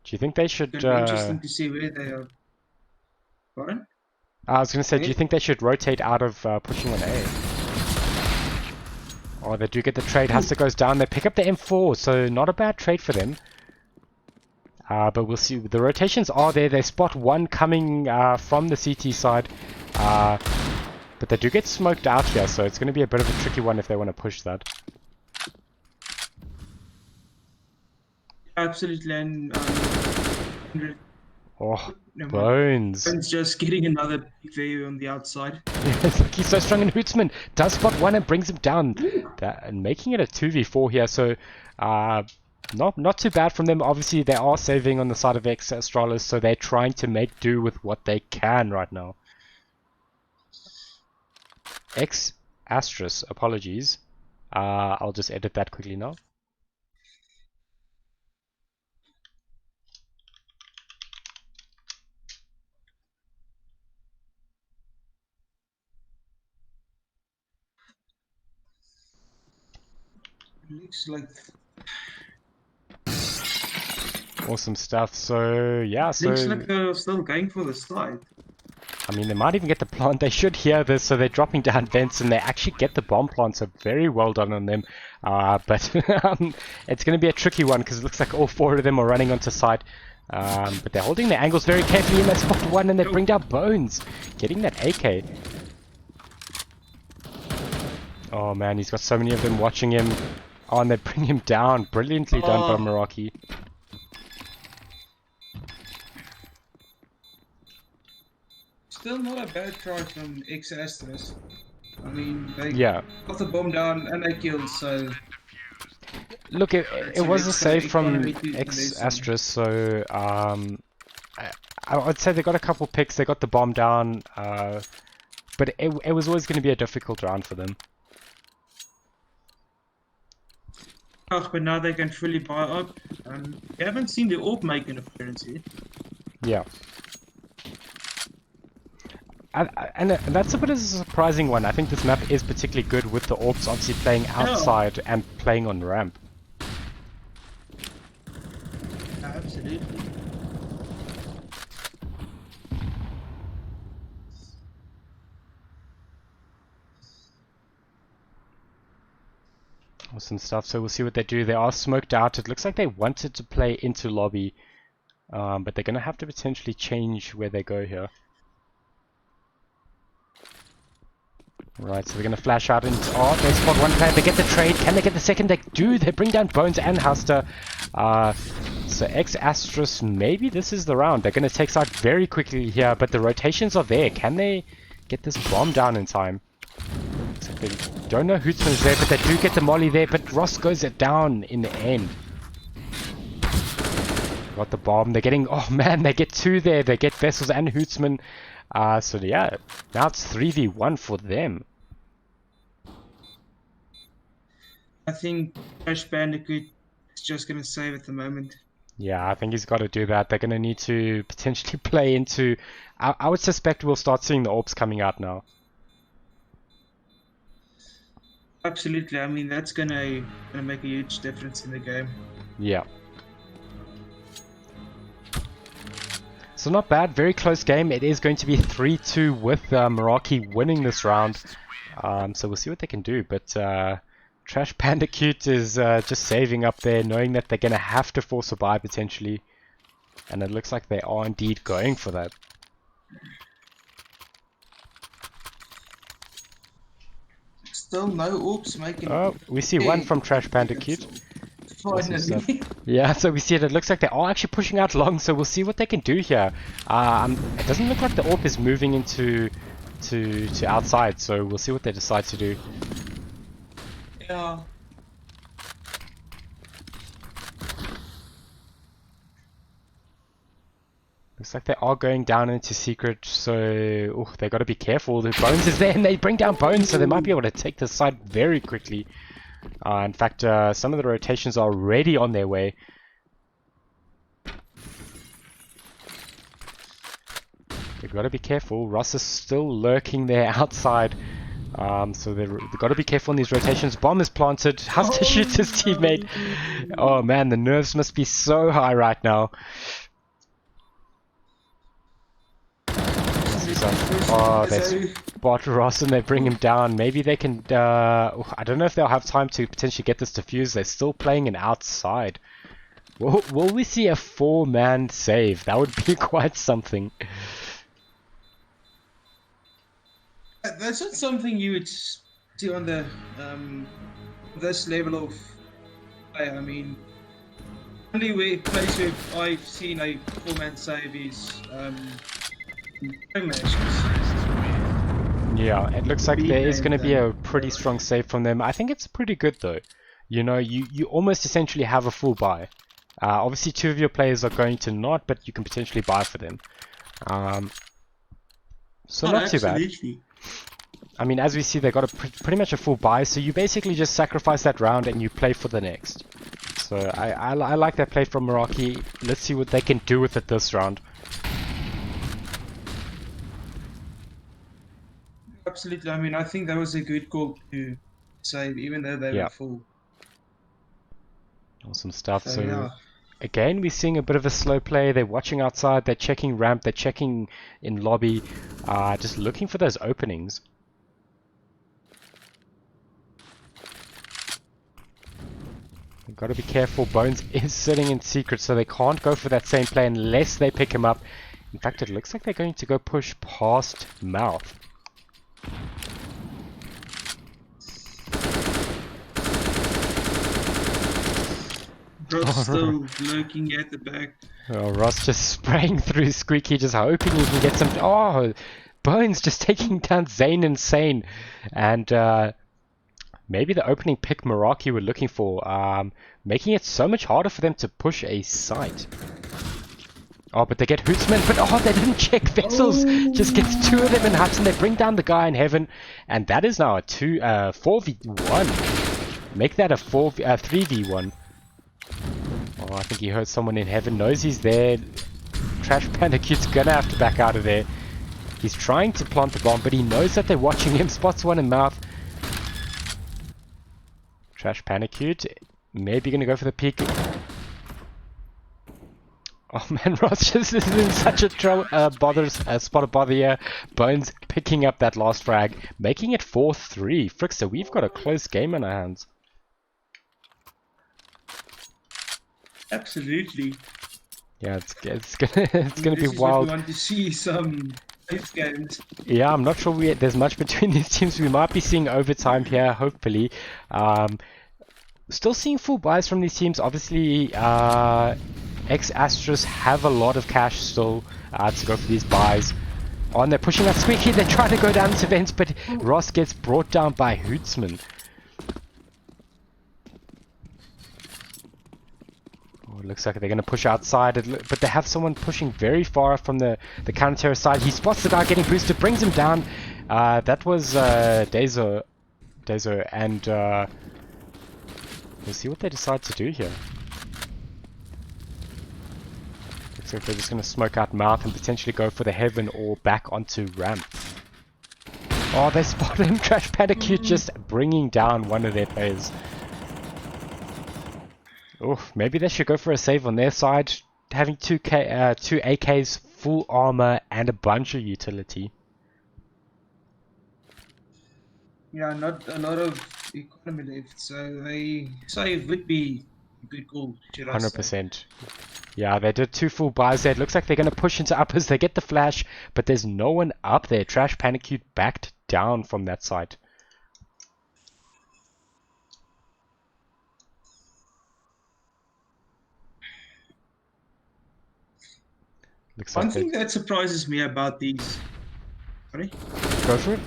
Do you think they should? Interesting to see where they are. Pardon? I was going to say, do you think they should rotate out of pushing on A? Oh, they do get the trade. Hasta goes down. They pick up the M4, so not a bad trade for them. But we'll see. The rotations are there. They spot one coming from the CT side. But they do get smoked out here, so it's going to be a bit of a tricky one if they want to push that. Absolutely. And oh, Bones. Bones just getting another big value on the outside. It's like he's so strong, and Hootsman does spot one and brings him down. And making it a 2v4 here, so not too bad from them. Obviously, they are saving on the side of Ex Astralis, so they're trying to make do with what they can right now. Ex Astris, apologies. I'll just edit that quickly now. Looks like awesome stuff. So yeah, so looks like they're still going for the side. I mean, they might even get the plant. They should hear this, so they're dropping down vents, and they actually get the bomb plant. So very well done on them. But it's going to be a tricky one because it looks like all 4 of them are running onto site. But they're holding their angles very carefully, and they spot one, and they bring down Bones, getting that AK. Oh man, he's got so many of them watching him. Oh, and they bring him down. Brilliantly done by Meraki. still not a bad try from X-Astros. I mean, they Yeah. got the bomb down and they killed, so... Look, it an was a extra save from economy to X invest in. Asterisk, so I would say they got a couple picks, they got the bomb down, but it was always going to be a difficult round for them. But now they can fully buy up. We haven't seen the AWP make an appearance yet. Yeah. And that's a bit of a surprising one. I think this map is particularly good with the AWPs obviously playing outside and playing on ramp. Absolutely. Awesome stuff. So we'll see what they do. They are smoked out. It looks like they wanted to play into lobby, but they're going to have to potentially change where they go here. Right, so they're going to flash out and they spot one player. They get the trade. Can they get the second? They do. They bring down Bones and Huster. So X-Astros, maybe this is the round. They're going to take side very quickly here, but the rotations are there. Can they get this bomb down in time? So they don't know Hootsman is there, but they do get the molly there, but Ross goes it down in the end. Got the bomb. They're getting, oh man, they get two there. They get Vessels and Hootsman. So yeah, now it's 3v1 for them. I think Crash Bandicoot is just going to save at the moment. Yeah, I think he's got to do that. They're going to need to potentially play into... I would suspect we'll start seeing the AWPs coming out now. Absolutely. I mean, that's going to make a huge difference in the game. Yeah. So not bad, very close game. It is going to be 3-2 with Meraki winning this round. So we'll see what they can do. But Trash Bandicoot is just saving up there, knowing that they're going to have to force a buy potentially. And it looks like they are indeed going for that. Still no AWPs making... Oh, we see one from Trash Bandicoot. Finally. Yeah, so we see it. It looks like they are actually pushing out long, so we'll see what they can do here. It doesn't look like the AWP is moving into to outside, so we'll see what they decide to do. Yeah. Looks like they are going down into secret, so they got to be careful. The Bones is there, and they bring down Bones, so they might be able to take this side very quickly. In fact, some of the rotations are already on their way. They've got to be careful. Ross is still lurking there outside. So they've got to be careful in these rotations. Bomb is planted. Has to shoot his teammate. Oh man, the nerves must be so high right now. Oh, they spot Ross and they bring him down. Maybe they can... I don't know if they'll have time to potentially get this defused. They're still playing an outside. Will we see a 4-man save? That would be quite something. That's not something you would see on the this level of play. I mean, only place where I've seen a 4-man save is yeah, it looks like there is going to be a pretty strong save from them. I think it's pretty good though. You know, you almost essentially have a full buy. Obviously 2 of your players are going to not, but you can potentially buy for them. So not too bad. I mean, as we see, they got a pretty much a full buy, so you basically just sacrifice that round and you play for the next. So I like that play from Meraki. Let's see what they can do with it this round. Absolutely. I mean, I think that was a good call to save, even though they were full. Awesome stuff. So yeah. Again, we're seeing a bit of a slow play. They're watching outside. They're checking ramp. They're checking in lobby. Just looking for those openings. You've got to be careful. Bones is sitting in secret, so they can't go for that same play unless they pick him up. In fact, it looks like they're going to go push past Mouth. Ross still lurking at the back. Oh, Ross just spraying through Squeaky, just hoping he can get some... Oh, Bones just taking down Zane Insane. And maybe the opening pick Meraki were looking for, making it so much harder for them to push a site. Oh, but they get Hootsman, but oh, they didn't check Vessels. Just gets 2 of them in Hudson. They bring down the guy in Heaven, and that is now a 4v1. Make that a 3v1. Oh, I think he heard someone in Heaven. Knows he's there. Trash Pandacute's gonna have to back out of there. He's trying to plant the bomb, but he knows that they're watching him. Spots one in mouth. Trash Pandacute, maybe gonna go for the peek. Oh man, Ross just is in such a spot of bother here. Bones picking up that last frag, making it 4-3. Frickster, we've got a close game on our hands. Absolutely. Yeah, it's gonna be wild. We want to see some close games. Yeah, I'm not sure there's much between these teams. We might be seeing overtime here, hopefully. Still seeing full buys from these teams. Obviously, Ex-Astros have a lot of cash still to go for these buys. Oh, and they're pushing out Squeaky. They're trying to go down to Vents, but Ross gets brought down by Hootsman. Oh, it looks like they're going to push outside, but they have someone pushing very far from the counter-terror side. He spots the guy getting boosted, brings him down. That was DoW, and we'll see what they decide to do here. Looks like they're just going to smoke out mouth and potentially go for the Heaven or back onto ramp. Oh, they spot him. Trash Pandacute just bringing down one of their players. Oh, maybe they should go for a save on their side. Having 2 AKs, full armor, and a bunch of utility. Yeah, not a lot of economy left, so a save would be a good call. 100%. Yeah, they did 2 full buys there. It looks like they're going to push into uppers. They get the flash, but there's no one up there. Trash Pandacute backed down from that side. Looks One like thing that surprises me about these... Sorry? Go for it.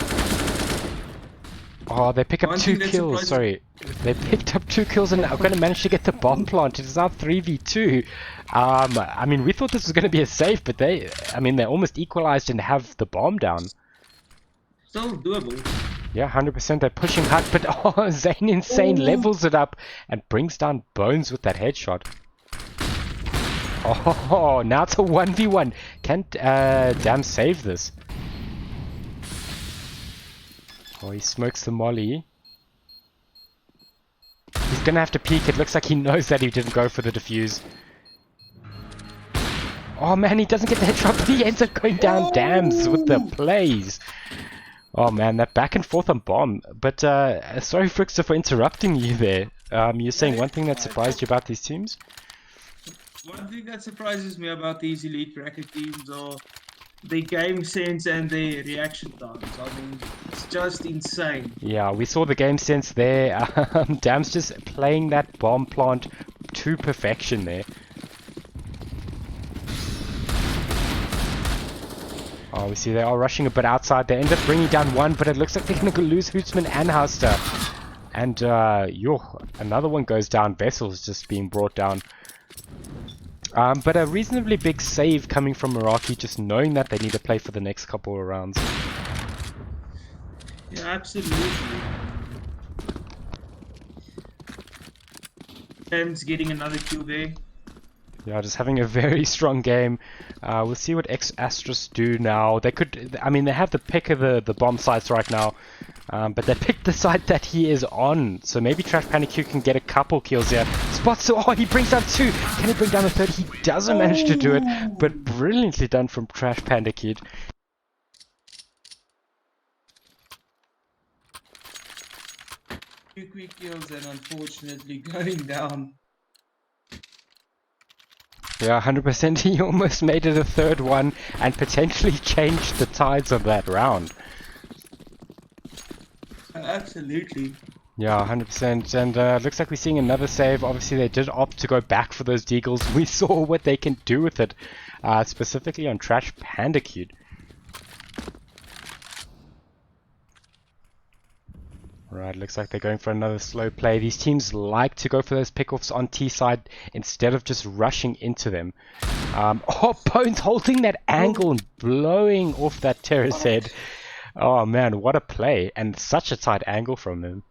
Oh, they pick up 2 kills. Sorry. They picked up 2 kills and are going to manage to get the bomb plant. It is now 3v2. I mean, we thought this was going to be a save, but they almost equalized and have the bomb down. Still doable. Yeah, 100%. They're pushing hard, but oh, Zane Insane levels it up and brings down Bones with that headshot. Oh, now it's a 1v1. Can't Damn save this. Oh, he smokes the molly. He's gonna have to peek. It looks like he knows that he didn't go for the defuse. Oh man, he doesn't get the headshot, but he ends up going down Dams with the plays. Oh man, that back and forth on bomb. But sorry, Frickster, for interrupting you there. You're saying one thing that surprised you about these teams? One thing that surprises me about these elite bracket teams are their game sense and their reaction times. I mean, it's just insane. Yeah, we saw the game sense there. Dam's just playing that bomb plant to perfection there. Oh, we see they are rushing a bit outside. They end up bringing down one, but it looks like they're going to lose Hootsman and Hauster. And, another one goes down. Vessel's just being brought down. But a reasonably big save coming from Meraki, just knowing that they need to play for the next couple of rounds. Yeah, absolutely. Dam's getting another kill there. Yeah, just having a very strong game. We'll see what Ex-Astros do now. They could, I mean, they have the pick of the bomb sites right now. But they picked the site that he is on. So maybe Trash Pandacute can get a couple kills here. Spots, oh, he brings down 2. Can he bring down a 3rd? He doesn't manage to do it. But brilliantly done from Trash Pandacute. Two quick kills and unfortunately going down. Yeah, 100%. He almost made it a 3rd one and potentially changed the tides of that round. Absolutely. Yeah, 100%. And looks like we're seeing another save. Obviously, they did opt to go back for those deagles. We saw what they can do with it, specifically on Trash Pandacute. Right, looks like they're going for another slow play. These teams like to go for those pickoffs on T side instead of just rushing into them. Oh, Bones holding that angle and blowing off that terrace head. Oh man, what a play, and such a tight angle from him.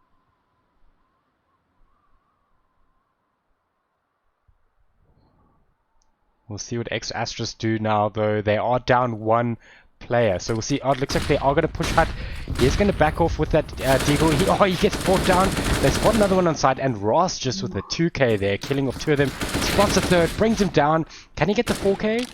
We'll see what X Astros do now, though. They are down one player, so we'll see. Oh, it looks like they are going to push hard. He's going to back off with that deagle. He gets brought down. They spot another one on side, and Ross just with a 2k there, killing off two of them. Spots a third, brings him down. Can he get the 4k?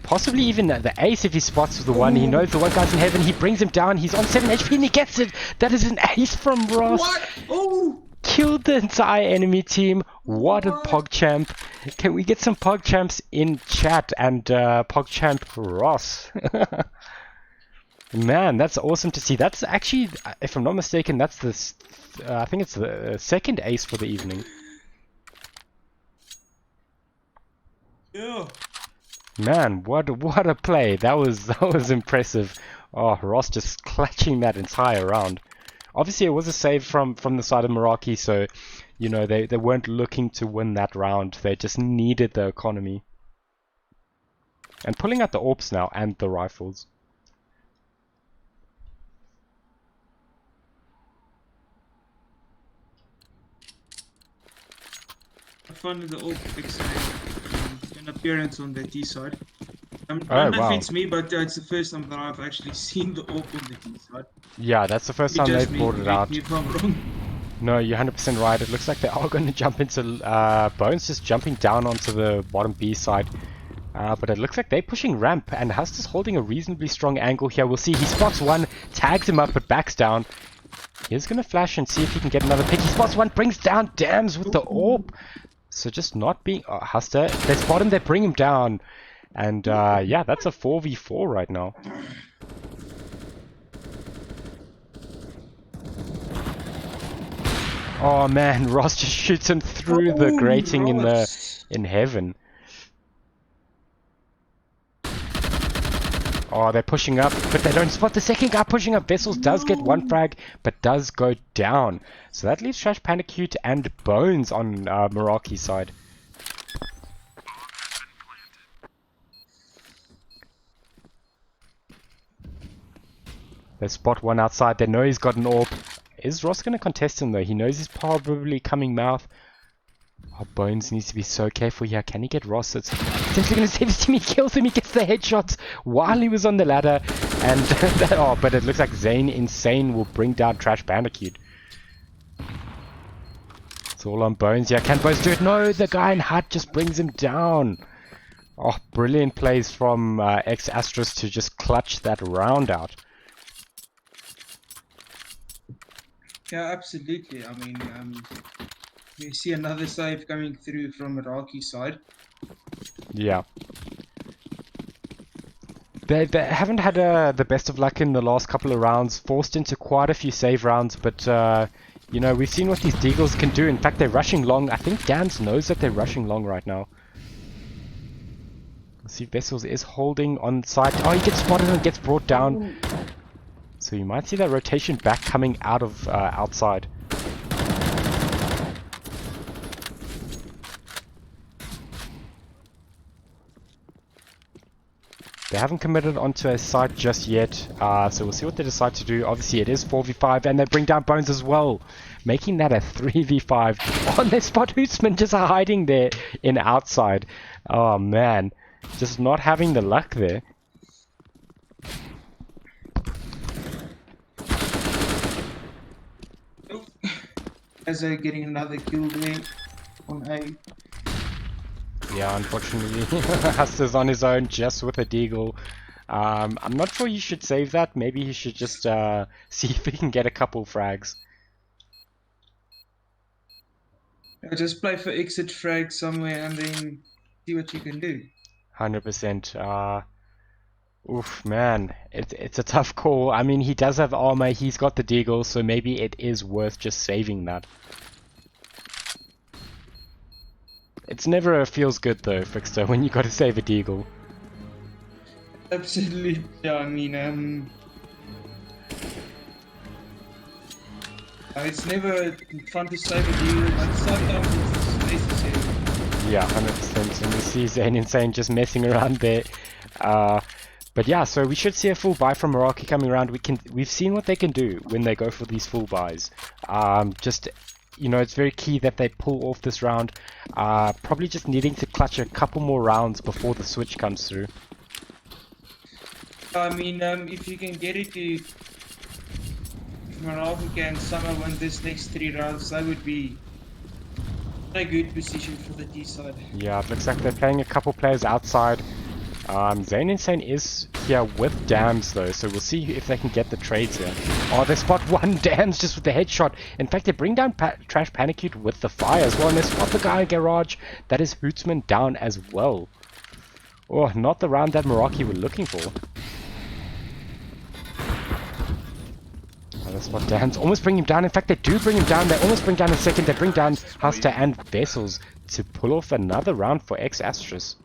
Possibly even the ace if he spots the one. He knows the one guy's in heaven. He brings him down. He's on 7 HP and he gets it. That is an ace from Ross. What? Oh! Killed the entire enemy team. What a PogChamp. Can we get some PogChamps in chat and PogChamp Ross? Man, that's awesome to see. That's actually, if I'm not mistaken, that's the I think it's the second ace for the evening. Yeah. Man, what a play. That was impressive. Oh, Ross just clutching that entire round. Obviously, it was a save from the side of Meraki, so, you know, they weren't looking to win that round. They just needed the economy. And pulling out the AWPs now, and the rifles. I found the old picture an appearance on the T side. Oh, Don't know wow. if it's me, but it's the first time that I've actually seen the AWP on the T side. Yeah, that's the first time Just they've brought it out. me if I'm wrong. No, you're 100% right. It looks like they are going to jump into... Bones just jumping down onto the bottom B side. But it looks like they're pushing ramp, and Huster's holding a reasonably strong angle here. We'll see. He spots one, tags him up, but backs down. He's going to flash and see if he can get another pick. He spots one, brings down Dams with the AWP. So just not being... Huster, they spot him, they bring him down. And yeah, that's a 4v4 right now. Oh man, Ross just shoots him through the grating in heaven. Oh, they're pushing up, but they don't spot the second guy pushing up. Vessels does get one frag, but does go down. So that leaves Trash Pandacute and Bones on Meraki's side. They spot one outside. They know he's got an AWP. Is Ross going to contest him though? He knows he's probably coming mouth. Oh, Bones needs to be so careful here. Can he get Ross? It's essentially going to save his team. He kills him. He gets the headshots while he was on the ladder. And oh, but it looks like Zane Insane will bring down Trash Bandicoot. It's all on Bones here. Can Bones do it? No, the guy in Hut just brings him down. Oh, brilliant plays from X Astros to just clutch that round out. Yeah, absolutely. I mean, we see another save coming through from Meraki's side. Yeah. They haven't had the best of luck in the last couple of rounds, forced into quite a few save rounds, but you know, we've seen what these Deagles can do. In fact, they're rushing long. I think Dams knows that they're rushing long right now. Let's see, Vessels is holding on side. Oh, he gets spotted and gets brought down. So you might see that rotation back coming out of outside. They haven't committed onto a site just yet, so we'll see what they decide to do. Obviously it is 4v5 and they bring down Bones as well, making that a 3v5. On their spot, Hoosman just hiding there in outside. Oh man, just not having the luck there. As they're getting another kill there on A. Yeah, unfortunately, Huster's on his own just with a deagle. I'm not sure he should save that. Maybe he should just see if he can get a couple frags. Yeah, just play for exit frag somewhere and then see what you can do. 100%. Oof, man, it's a tough call. I mean, he does have armor, he's got the deagle, so maybe it is worth just saving that. It's never feels good though, Fixter, when you gotta save a deagle. Absolutely, yeah, I mean, It's never fun to save a deal, but sometimes it's necessary. Yeah, 100%. And we see Zane Insane just messing around there. But yeah, so we should see a full buy from Meraki coming around. We've seen what they can do when they go for these full buys. Just, you know, it's very key that they pull off this round. Probably just needing to clutch a couple more rounds before the switch comes through. I mean, if you can get it to Meraki can somehow win this next 3 rounds, that would be a good position for the T side. Yeah, it looks like they're playing a couple players outside. Zane Insane is here with Dams though, so we'll see if they can get the trades here. Oh, they spot one Dams just with the headshot. In fact, they bring down Trash Panicute with the fire as well, and they spot the guy in Garage. That is Hootsman down as well. Oh, not the round that Meraki were looking for. Oh, they spot Dams, almost bring him down. In fact, they do bring him down. They almost bring down a second. They bring down Huster and Vessels to pull off another round for X-Astrus.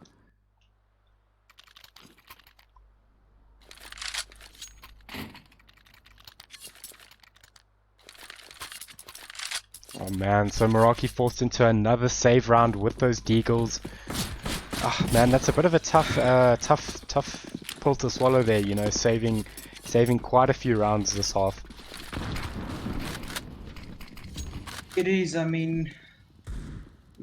Oh man, so Meraki forced into another save round with those deagles. Oh man, that's a bit of a tough pill to swallow there, you know, saving quite a few rounds this half. It is, I mean,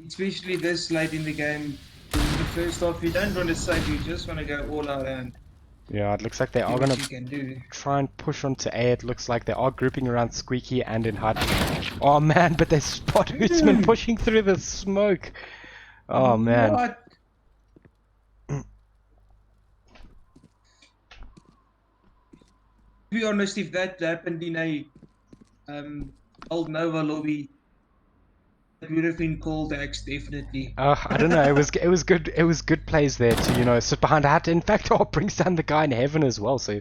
especially this late in the game, in the first half, you don't want to save, you just want to go all out and Yeah, it looks like they are what gonna you can do. try and push onto A. It looks like they are grouping around Squeaky and in Hut. Oh man, but they spot Hootsman pushing through the smoke. Oh man. What? To be honest, if that happened in a old Nova lobby, it would have been called X definitely. I don't know. It was good. It was good plays there to, you know, sit behind a Hut. In fact, oh, brings down the guy in Heaven as well. So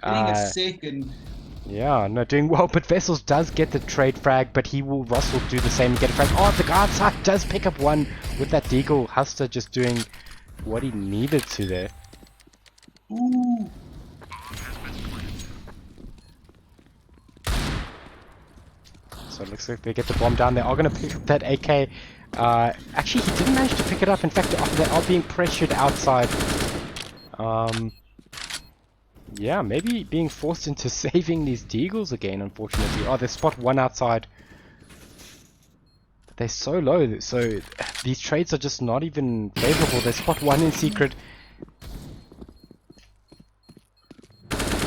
Getting a second. yeah, no, doing well. But Vessels does get the trade frag, but Russ will do the same and get a frag. Oh, the guy outside does pick up one with that deagle. Huster just doing what he needed to there. Ooh. So it looks like they get the bomb down. They are going to pick up that AK. Actually, he didn't manage to pick it up. In fact, they are being pressured outside. Yeah, maybe being forced into saving these deagles again, unfortunately. Oh, they spot one outside. But they're so low, so these trades are just not even favorable. They spot one in secret.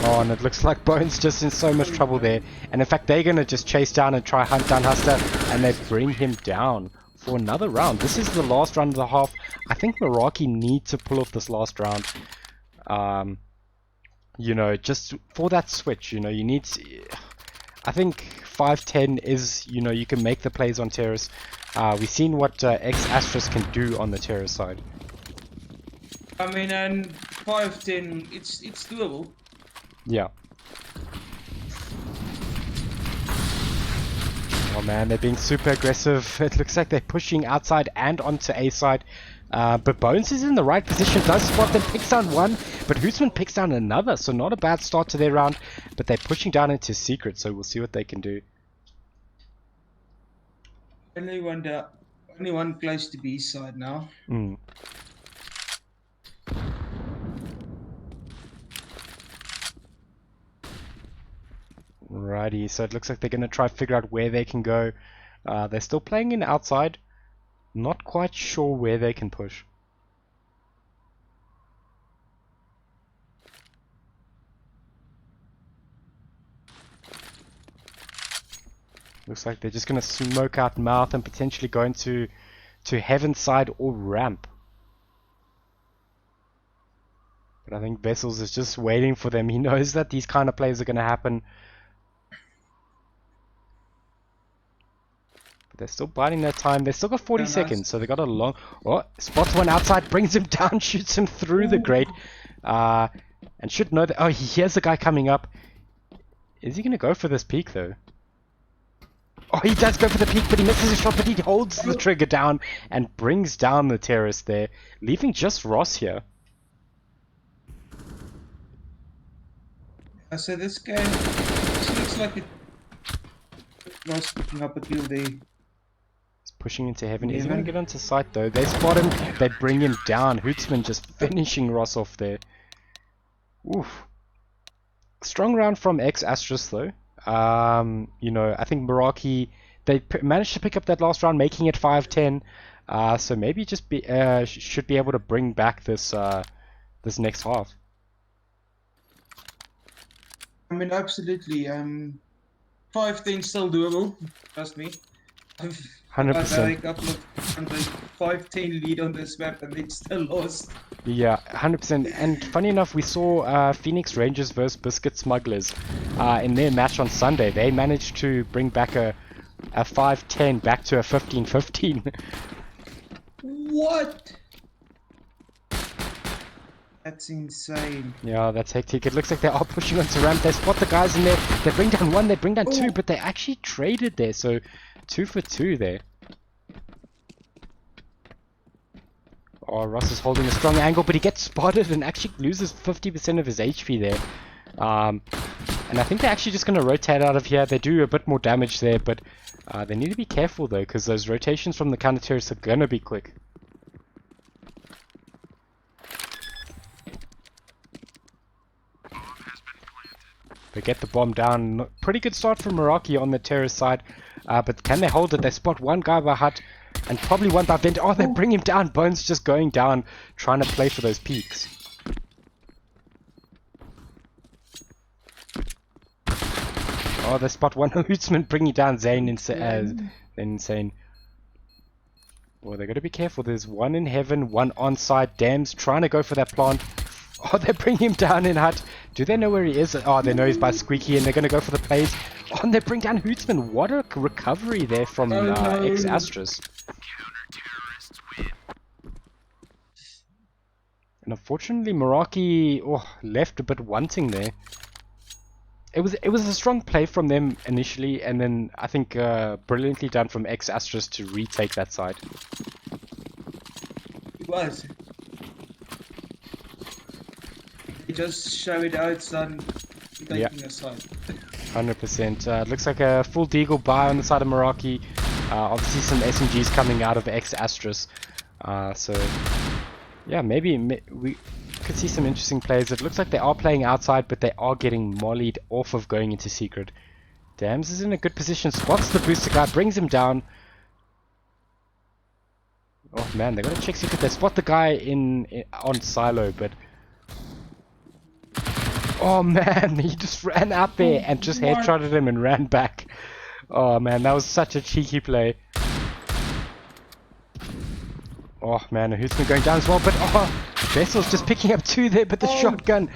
Oh, and it looks like Bones just in so much trouble there. And in fact, they're going to just chase down and try hunt down Huster, and they bring him down for another round. This is the last round of the half. I think Meraki need to pull off this last round. You know, just for that switch, you know, you need to, I think 5-10 is, you know, you can make the plays on Terrace. We've seen what X-Astrus can do on the Terrace side. I mean, and 5-10, it's doable. Yeah. Oh man, they're being super aggressive. It looks like they're pushing outside and onto A side. But Bones is in the right position, does spot them, picks down one, but Hootsman picks down another, so not a bad start to their round, but they're pushing down into secret, so we'll see what they can do. Only one close to B side now. Righty, so it looks like they're going to try to figure out where they can go. They're still playing in outside. Not quite sure where they can push. Looks like they're just going to smoke out Mouth and potentially go into Heaven side or Ramp. But I think Vessels is just waiting for them. He knows that these kind of plays are going to happen. They're still biding their time. They've still got 40 seconds, so they got a long... Oh, spots one outside, brings him down, shoots him through the grate. And should know that... Oh, he hears the guy coming up. Is he going to go for this peak, though? Oh, he does go for the peak, but he misses a shot, but he holds the trigger down and brings down the terrace there, leaving just Ross here. So this game looks like was picking up a kill there. He's pushing into heaven. Is he Heaven. going to get onto site though? They spot him. They bring him down. Hootsman just finishing Ross off there. Oof. Strong round from X Astros though. You know, I think Meraki, they managed to pick up that last round, making it 5-10. So maybe just should be able to bring back this this next half. I mean, absolutely. 5-10 still doable. Trust me. 100%. I've had a couple of 5-10 lead on this map and they still lost. Yeah, 100%. And funny enough, we saw Phoenix Rangers versus Biscuit Smugglers in their match on Sunday. They managed to bring back a 5-10 back to a 15-15. What? That's insane. Yeah, that's hectic. It looks like they are pushing onto ramp. They spot the guys in there. They bring down one, they bring down two, but they actually traded there. So 2 for 2 there. Oh, Ross is holding a strong angle, but he gets spotted and actually loses 50% of his HP there. And I think they're actually just going to rotate out of here. They do a bit more damage there, but they need to be careful though, because those rotations from the counter terrorists are going to be quick. They get the bomb down. Pretty good start from Meraki on the terrorist side. But can they hold it? They spot one guy by Hut and probably one by Vent. Oh, they bring him down. Bones just going down, trying to play for those peaks. Oh, they spot one Hootsman bringing down Zane. Insane. Well, they got to be careful. There's one in heaven, one on side. Dam's trying to go for that plant. Oh, they bring him down in Hut. Do they know where he is? Oh, they know he's by Squeaky, and they're going to go for the plays. Oh, and they bring down Hootsman. What a recovery there from X Astros. And unfortunately, Meraki left a bit wanting there. It was a strong play from them initially, and then I think brilliantly done from X Astros to retake that side. It was. He just show it out, son. Taking a side. 100%. Looks like a full deagle buy on the side of Meraki. Obviously some SMGs coming out of X Astros. So yeah, maybe we could see some interesting plays. It looks like they are playing outside, but they are getting mollied off of going into secret. Dams is in a good position. Spots the booster guy, brings him down. Oh man, they got to check secret. They spot the guy on silo, but oh man, he just ran out there and just headshotted him and ran back. Oh man, that was such a cheeky play. Oh man, Hootsman going down as well, but Vessel's just picking up 2 there, but the shotgun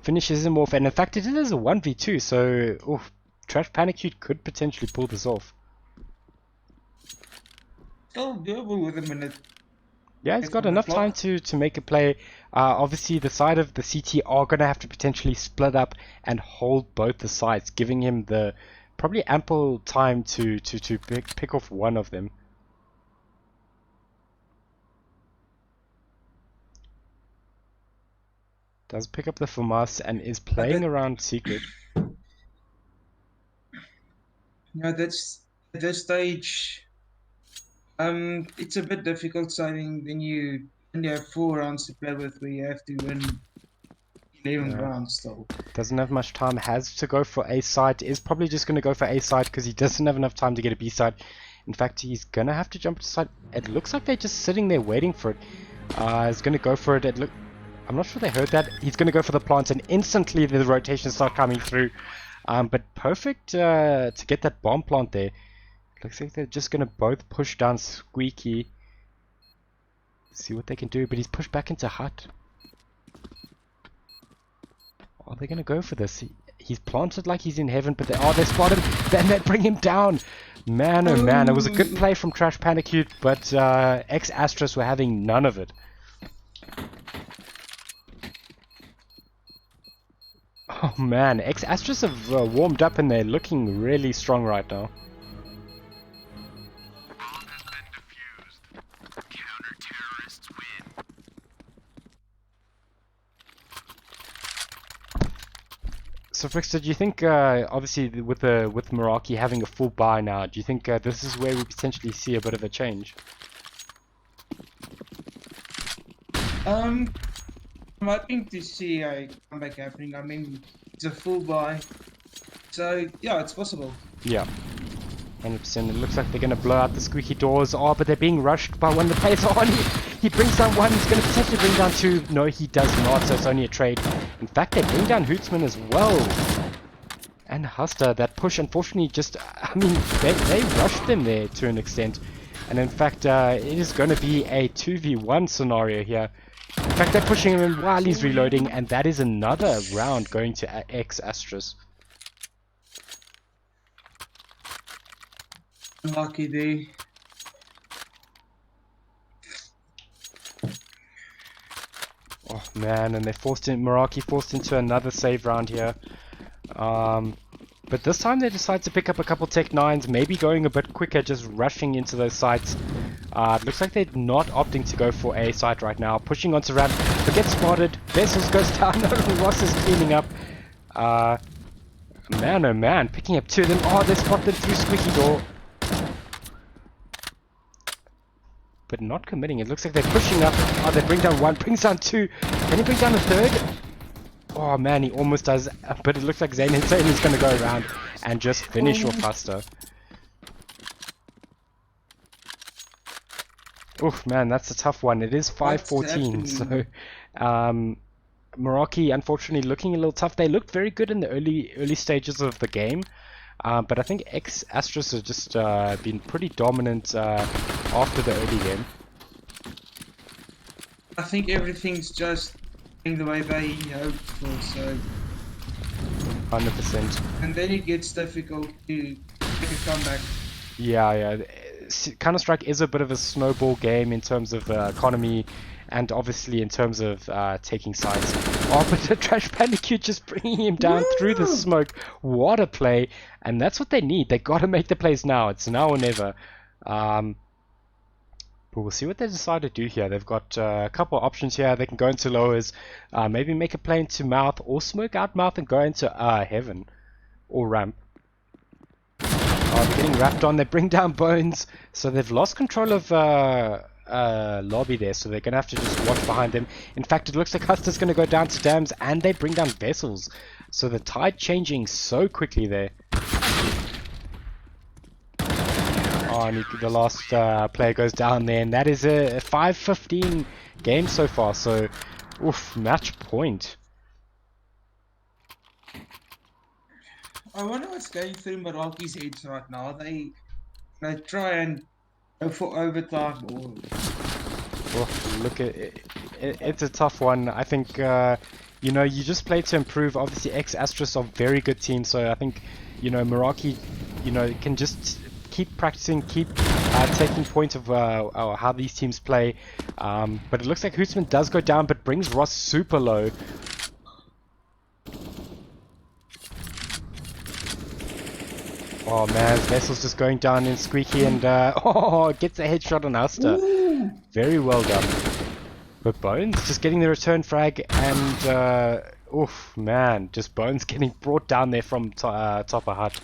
finishes him off. And in fact, it is a 1v2, so Trash Panicute could potentially pull this off. Still doable with a minute. Yeah, he's got enough time to make a play. Obviously, the side of the CT are going to have to potentially split up and hold both the sides, giving him the probably ample time to pick off one of them. Does pick up the FAMAS and is playing around secret. Yeah, that's at this stage. It's a bit difficult signing when you only have 4 rounds to play with, where you have to win 11 rounds still. Doesn't have much time, has to go for A side, is probably just going to go for A side because he doesn't have enough time to get a B side. In fact, he's going to have to jump to side. It looks like they're just sitting there waiting for it. He's going to go for it. I'm not sure they heard that. He's going to go for the plant and instantly the rotations start coming through. But perfect to get that bomb plant there. Looks like they're just going to both push down Squeaky. See what they can do, but he's pushed back into Hut. Oh, they're going to go for this. He's planted like he's in heaven, but they spot him. Then they bring him down. Man, oh man, it was a good play from Trash Panicute, but X Astros were having none of it. Oh man, X Astros have warmed up and they're looking really strong right now. So Frickster, do you think, obviously with Meraki having a full buy now, do you think this is where we potentially see a bit of a change? I'm hoping to see a comeback happening. I mean, it's a full buy, so yeah, it's possible. Yeah, 100%. It looks like they're going to blow out the squeaky doors. Oh, but they're being rushed by one of the players. Oh, and he brings down one. He's going to potentially bring down two. No, he does not, so it's only a trade. In fact, they bring down Hootsman as well. And Huster, that push, unfortunately, just, I mean, they rushed them there to an extent. And in fact, it is going to be a 2v1 scenario here. In fact, they're pushing him in while he's reloading, and that is another round going to X Astros. Lucky there. Oh man, and Meraki forced into another save round here. But this time they decide to pick up a couple Tech 9s, maybe going a bit quicker, just rushing into those sites. It looks like they're not opting to go for a site right now. Pushing onto ramp, but gets spotted. Vessels goes down. Ross is cleaning up. Man, oh man, picking up two of them. Oh, they spot them through squeaky door. But not committing. It looks like they're pushing up. Oh, they bring down one, brings down two. Can he bring down a third? Oh man, he almost does. But it looks like Zane Insane is going to go around and just finish off Huster. Oof, man, that's a tough one. It is 5-14, so Meraki, unfortunately, looking a little tough. They looked very good in the early stages of the game, but I think X Astros have just been pretty dominant after the early game. I think everything's just going the way they hoped for, so 100%. and then it gets difficult to make a comeback. Yeah. Counter-Strike is a bit of a snowball game in terms of economy and obviously in terms of taking sides. Oh, but the Trash Bandicoot just bringing him down through the smoke. What a play. And that's what they need. They got to make the plays now. It's now or never. But we'll see what they decide to do here. They've got a couple of options here. They can go into lowers, maybe make a play into mouth, or smoke out mouth and go into heaven or ramp. Oh, they're getting wrapped on. They bring down Bones, so they've lost control of lobby there, so they're going to have to just watch behind them. In fact, it looks like Huster's going to go down to Dams, and they bring down Vessels. So the tide changing so quickly there. Oh, and the last player goes down there, and that is a 5-15 game so far, so oof, match point. I wonder what's going through Meraki's heads right now. They try and go for overtime or... Oh, look at it. It's a tough one. I think you know, you just play to improve. Obviously, X Astros are very good teams, so I think, you know, Meraki, you know, can just keep practicing, keep taking point of how these teams play. But it looks like Hootsman does go down, but brings Ross super low. Oh man, Vessel's just going down in Squeaky and gets a headshot on Huster. Very well done. But Bones just getting the return frag and oof, man, just Bones getting brought down there from top of hut.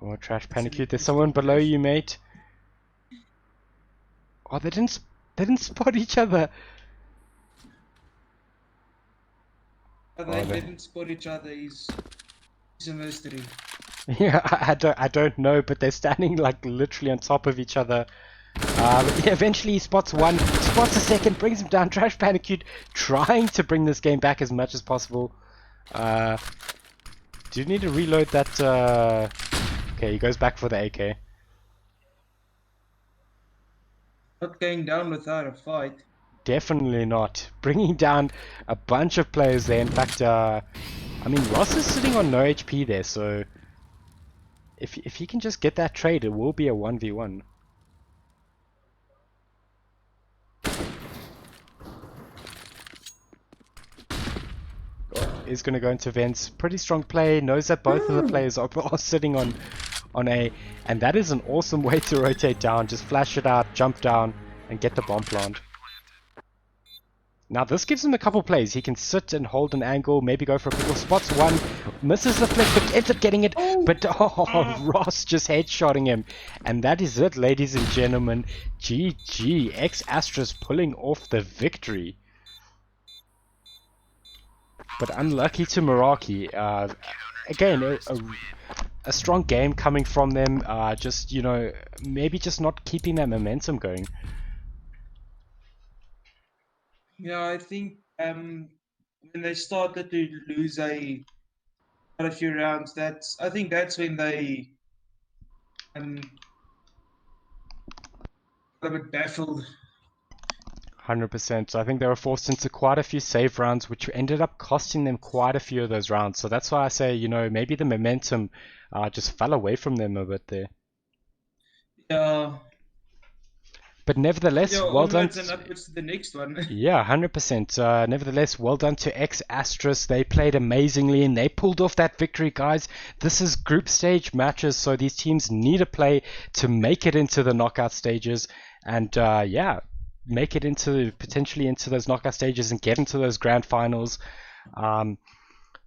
Oh, Trash Bandicoot, there's someone below you, mate. Oh, they didn't spot each other. They didn't spot each other. It's a mystery. Yeah, I don't know, but they're standing like literally on top of each other. But yeah, eventually he spots one, spots a second, brings him down. Trash Bandicoot trying to bring this game back as much as possible. Do you need to reload that? Okay, he goes back for the AK. Not going down without a fight. Definitely not. Bringing down a bunch of players there. In fact, I mean, Ross is sitting on no HP there, so if he can just get that trade, it will be a 1v1. Is going to go into vents. Pretty strong play. Knows that both of the players are sitting on A, and that is an awesome way to rotate down. Just flash it out, jump down, and get the bomb plant. Now this gives him a couple plays. He can sit and hold an angle, maybe go for a couple spots. One, misses the flick, but ends up getting it. But Ross just headshotting him. And that is it, ladies and gentlemen. GG, X-Astras pulling off the victory. But unlucky to Meraki. Again, a strong game coming from them. Just, you know, maybe just not keeping that momentum going. Yeah, I think when they started to lose quite a few rounds, I think that's when they got a bit baffled. 100%. So I think they were forced into quite a few save rounds, which ended up costing them quite a few of those rounds. So that's why I say, you know, maybe the momentum just fell away from them a bit there. Yeah. But nevertheless, Yeah, well done. onwards and upwards to the next one. Yeah, 100%. Nevertheless, well done to X-Astras. They played amazingly and they pulled off that victory, guys. This is group stage matches, so these teams need to play to make it into the knockout stages. And yeah, make it into potentially into those knockout stages and get into those grand finals.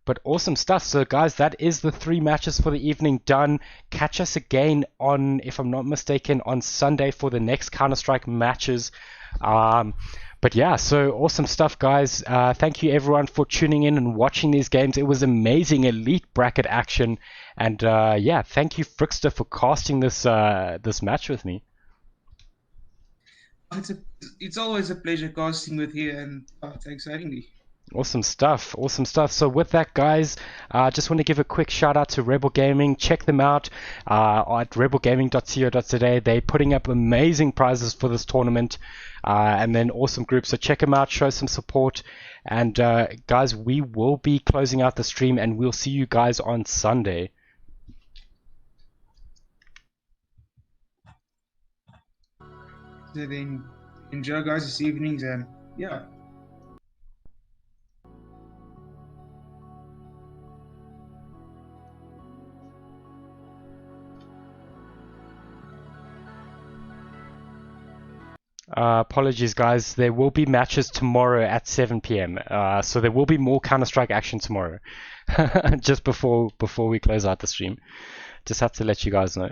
But awesome stuff. So guys, that is the 3 matches for the evening done. Catch us again on, if I'm not mistaken, on Sunday for the next Counter-Strike matches. But yeah, so awesome stuff, guys. Thank you everyone for tuning in and watching these games. It was amazing elite bracket action. And yeah, thank you Frickster for casting this this match with me. It's always a pleasure casting with you, and it's exciting. Awesome stuff, awesome stuff. So with that, guys, just want to give a quick shout out to Rebel Gaming. Check them out at rebelgaming.co.za. They're putting up amazing prizes for this tournament, and then awesome groups. So check them out, show some support, and guys, we will be closing out the stream, and we'll see you guys on Sunday. So then enjoy, guys, this evenings, and yeah. Apologies, guys. There will be matches tomorrow at 7 p.m. So there will be more Counter-Strike action tomorrow, just before we close out the stream. Just have to let you guys know.